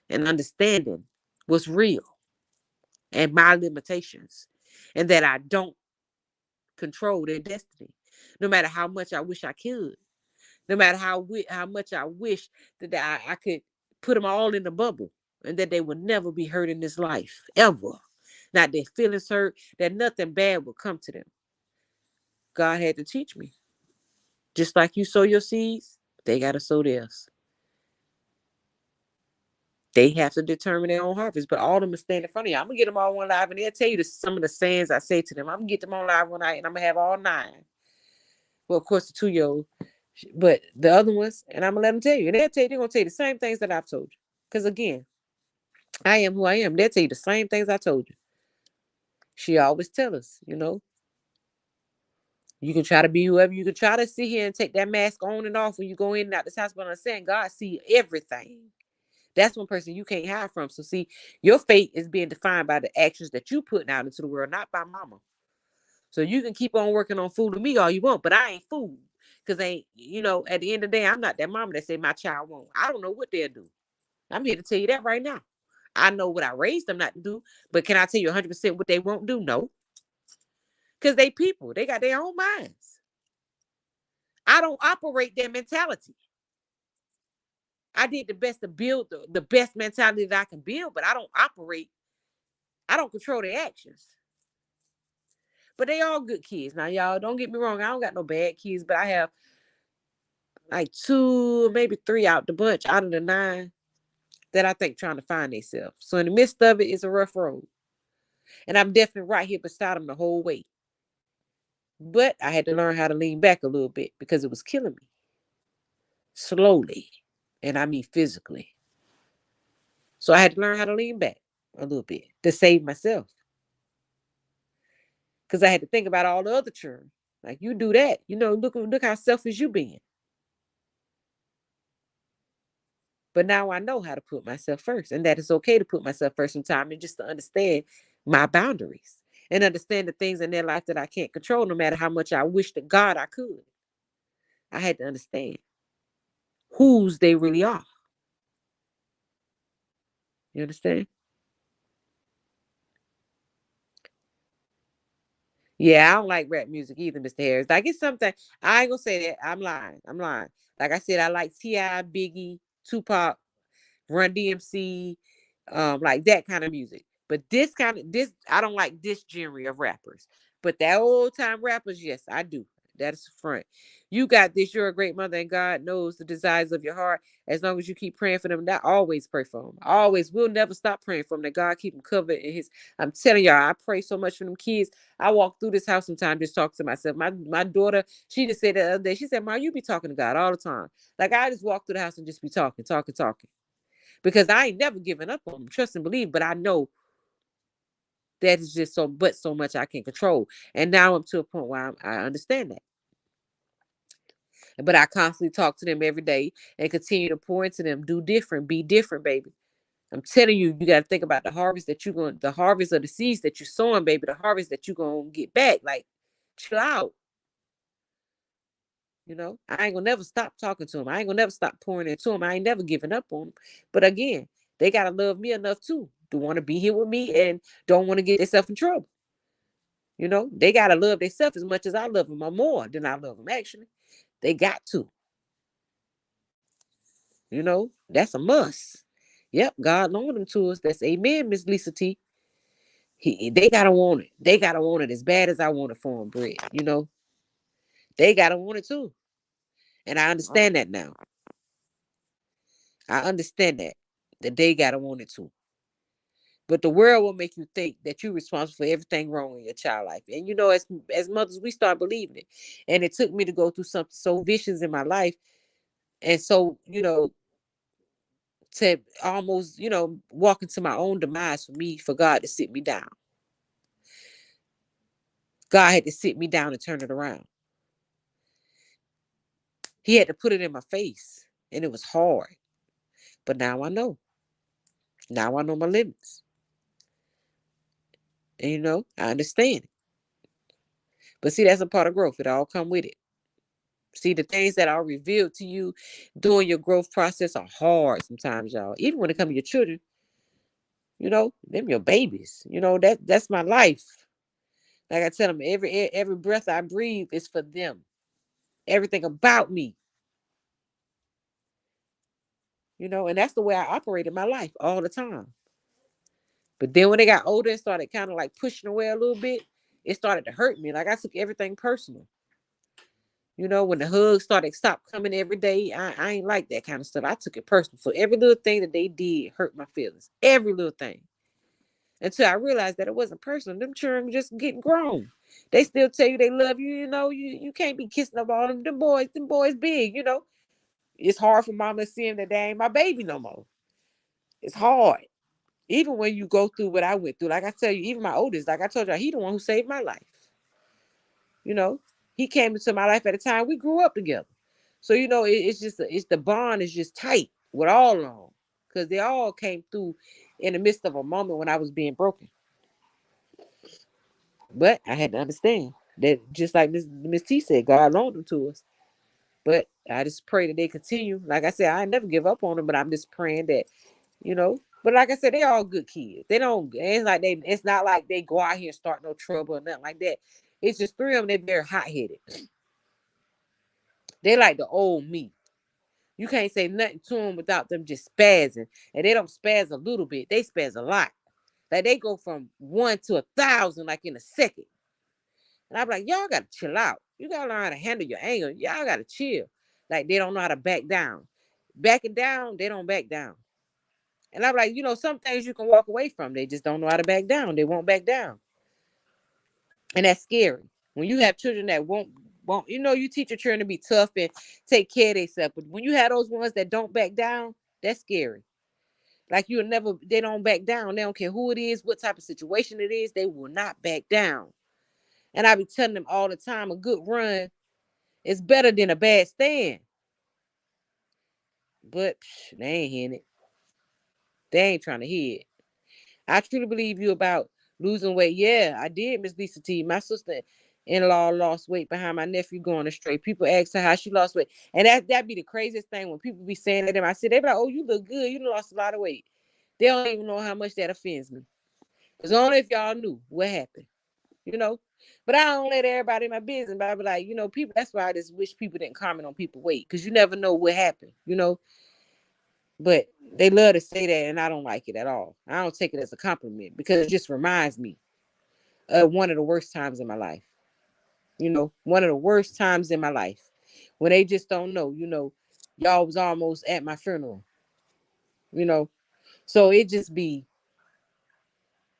and understanding what's real and my limitations, and that I don't control their destiny. No matter how much I wish I could, no matter how much I wish that I could put them all in the bubble and that they would never be hurt in this life, ever. Not their feelings hurt, that nothing bad would come to them. God had to teach me. Just like you sow your seeds, they got to sow theirs. They have to determine their own harvest, but all of them are standing in front of you. I'm going to get them all one live, and they'll tell you some of the sayings I say to them. I'm going to get them on live one night, and I'm going to have all 9. Well, of course, the 2-year-old, but the other ones, and I'm going to let them tell you. And they're going to tell you the same things that I've told you. Because, again, I am who I am. They'll tell you the same things I told you. She always tell us, you can try to be whoever. You can try to sit here and take that mask on and off when you go in and out this house, but I'm saying God see everything. That's one person you can't hide from. So see, your fate is being defined by the actions that you putting out into the world, not by mama. So you can keep on working on fooling me all you want, but I ain't fooled. Because at the end of the day, I'm not that mama that say my child won't. I don't know what they'll do. I'm here to tell you that right now. I know what I raised them not to do, but can I tell you 100% what they won't do? No. Because they people. They got their own minds. I don't operate their mentality. I did the best to build the best mentality that I can build, but I don't control their actions. But they all good kids. Now, y'all, don't get me wrong. I don't got no bad kids, but I have like 2, maybe 3 out the bunch, out of the 9 that I think trying to find themselves. So in the midst of it, it's a rough road. And I'm definitely right here beside them the whole way. But I had to learn how to lean back a little bit because it was killing me. Slowly. And I mean physically. So I had to learn how to lean back a little bit to save myself. Because I had to think about all the other children. Like, you do that, look how selfish you being. But now I know how to put myself first, and that it's okay to put myself first sometimes, and just to understand my boundaries and understand the things in their life that I can't control, no matter how much I wish to God I could. I had to understand whose they really are. You understand? Yeah, I don't like rap music either, Mr. Harris. Like, it's something, I ain't gonna say that. I'm lying. Like I said, I like T.I., Biggie, Tupac, Run DMC, like that kind of music. But this, I don't like this genre of rappers. But that old time rappers, yes, I do. That is the front. You got this. You're a great mother, and God knows the desires of your heart. As long as you keep praying for them, that always pray for them. Always, we'll never stop praying for them. That God keep them covered in His. I'm telling y'all, I pray so much for them kids. I walk through this house sometimes, just talk to myself. My daughter, she just said the other day, she said, "Ma, you be talking to God all the time." Like, I just walk through the house and just be talking. Because I ain't never given up on them. Trust and believe, but I know that is just so much I can control. And now I'm to a point where I understand that. But I constantly talk to them every day and continue to pour into them. Do different, be different, baby. I'm telling you, you got to think about the harvest of the seeds that you're sowing, baby, the harvest that you're going to get back. Like, chill out. I ain't gonna never stop talking to them. I ain't gonna never stop pouring into them. I ain't never giving up on them. But again, they gotta love me enough too to want to be here with me and don't want to get themselves in trouble. They gotta love themselves as much as I love them, or more than I love them. Actually, they got to. That's a must. Yep, God loaned them to us. That's amen, Miss Lisa T. They gotta want it. They gotta want it as bad as I want it for them, Brett. They gotta want it too, and I understand that now. I understand that they gotta want it too. But the world will make you think that you're responsible for everything wrong in your child life. And as mothers, we start believing it. And it took me to go through something so vicious in my life, and so to almost, walk into my own demise for God to sit me down. God had to sit me down and turn it around. He had to put it in my face, and it was hard. But now I know. Now I know my limits. And, I understand it. But see, that's a part of growth. It all come with it. See, the things that are revealed to you during your growth process are hard sometimes, y'all. Even when it comes to your children, them your babies. That's my life. Like I tell them, every breath I breathe is for them. Everything about me. And that's the way I operate in my life all the time. But then when they got older and started kind of like pushing away a little bit, it started to hurt me. Like I took everything personal. When the hugs started stop coming every day, I ain't like that kind of stuff. I took it personal. So every little thing that they did hurt my feelings. Every little thing. Until I realized that it wasn't personal. Them children just getting grown. They still tell you they love you. You can't be kissing up all them. Them boys big. It's hard for mama to see them that they ain't my baby no more. It's hard. Even when you go through what I went through. Like I tell you, even my oldest, like I told you, he the one who saved my life. He came into my life at a time we grew up together. So, it's the bond is just tight with all of them. Because they all came through in the midst of a moment when I was being broken. But I had to understand that just like Miss T said, God loaned them to us. But I just pray that they continue. Like I said, I never give up on them, but I'm just praying that, But like I said, they all good kids. It's not like they go out here and start no trouble or nothing like that. It's just three of them, they're very hot-headed. They like the old me. You can't say nothing to them without them just spazzing. And they don't spazz a little bit. They spazz a lot. Like they go from 1 to 1,000 like in a second. And I'm like, y'all got to chill out. You got to learn how to handle your anger. Y'all got to chill. Like they don't know how to back down. Backing down, they don't back down. And I'm like, some things you can walk away from. They just don't know how to back down. They won't back down. And that's scary. When you have children that won't, you teach your children to be tough and take care of themselves. But when you have those ones that don't back down, that's scary. Like they don't back down. They don't care who it is, what type of situation it is. They will not back down. And I be telling them all the time, a good run is better than a bad stand. But they ain't hearing it. They ain't trying to hear it. I truly believe you about losing weight. Yeah, I did, Miss Lisa T. My sister-in-law lost weight behind my nephew going astray. People ask her how she lost weight. And that be the craziest thing when people be saying that to them. I said, they be like, oh, you look good. You lost a lot of weight. They don't even know how much that offends me. Because only if y'all knew what happened. But I don't let everybody in my business. But I be like, people, that's why I just wish people didn't comment on people's weight. Because you never know what happened, But they love to say that, and I don't like it at all. I don't take it as a compliment because it just reminds me of one of the worst times in my life. One of the worst times in my life when they just don't know, y'all was almost at my funeral, So it just be,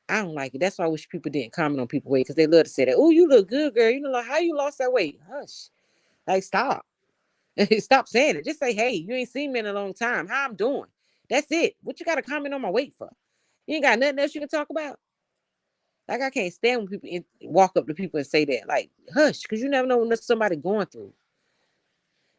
I don't like it. That's why I wish people didn't comment on people's weight because they love to say that. Oh, you look good, girl. How you lost that weight? Hush. Like, stop. Stop saying it. Just say, hey, you ain't seen me in a long time. How I'm doing. That's it. What you got to comment on my weight for? You ain't got nothing else you can talk about? Like, I can't stand when people walk up to people and say that. Like, hush, because you never know what somebody going through.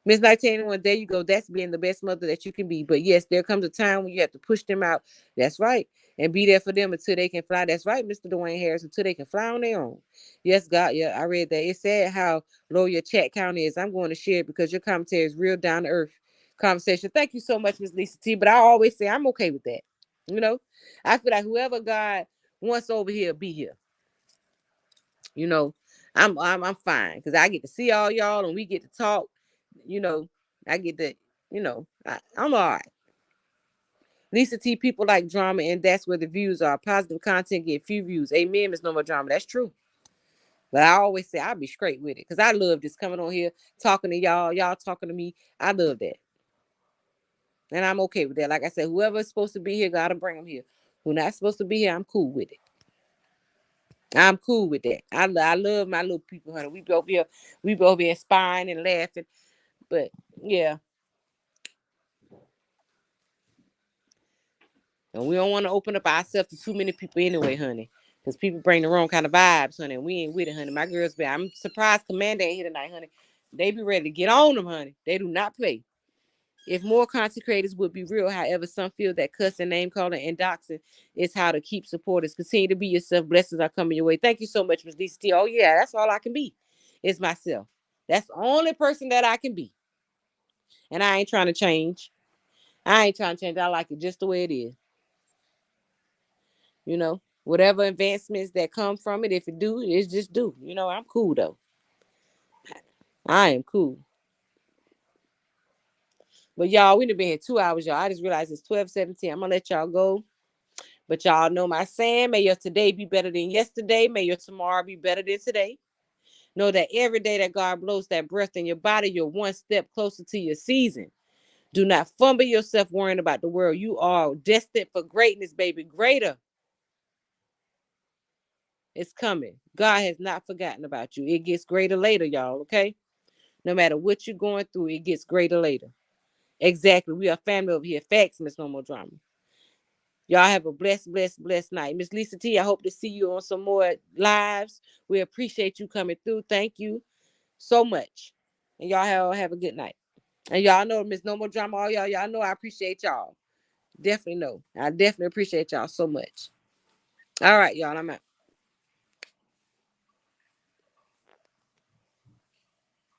Miss 1981, there you go. That's being the best mother that you can be. But yes, there comes a time when you have to push them out. That's right. And be there for them until they can fly. That's right, Mr. Dwayne Harris, until they can fly on their own. Yes, God. Yeah, I read that. It said how low your chat count is. I'm going to share it because your commentary is real down to earth conversation. Thank you so much, Miss Lisa T. But I always say I'm okay with that. I feel like whoever God wants over here, be here. I'm fine because I get to see all y'all and we get to talk. I get to, I'm all right. Lisa T, people like drama, and that's where the views are. Positive content get few views. Amen, Miss No More Drama. That's true. But I always say I'll be straight with it because I love just coming on here, talking to y'all talking to me. I love that. And I'm okay with that. Like I said, whoever's supposed to be here, gotta bring them here. Who's not supposed to be here, I'm cool with it. I'm cool with that. I love my little people, honey. We both here inspiring and laughing. But yeah. And we don't want to open up ourselves to too many people anyway, honey. Because people bring the wrong kind of vibes, honey. We ain't with it, honey. My girls be, I'm surprised Commander ain't here tonight, honey. They be ready to get on them, honey. They do not play. If more content creators would be real, however, some feel that cussing, name calling, and doxing is how to keep supporters. Continue to be yourself. Blessings are coming your way. Thank you so much, Ms. Lisa T. Oh, yeah, that's all I can be. It's myself. That's the only person that I can be. And I ain't trying to change. I ain't trying to change. I like it just the way it is. You know, whatever advancements that come from it, if it do, it's just do. You know, I'm cool though. I am cool. But y'all, we done been here 2 hours, y'all. I just realized it's 12:17. I'm gonna let y'all go. But y'all know my saying, may your today be better than yesterday. May your tomorrow be better than today. Know that every day that God blows that breath in your body, you're one step closer to your season. Do not fumble yourself worrying about the world. You are destined for greatness, baby. Greater. It's coming. God has not forgotten about you. It gets greater later, y'all, okay? No matter what you're going through, it gets greater later. Exactly. We are family over here. Facts, Miss No More Drama. Y'all have a blessed, blessed, blessed night. Miss Lisa T, I hope to see you on some more lives. We appreciate you coming through. Thank you so much. And y'all have a good night. And y'all know Miss No More Drama, all y'all know I appreciate y'all. Definitely know. I definitely appreciate y'all so much. All right, y'all. I'm out.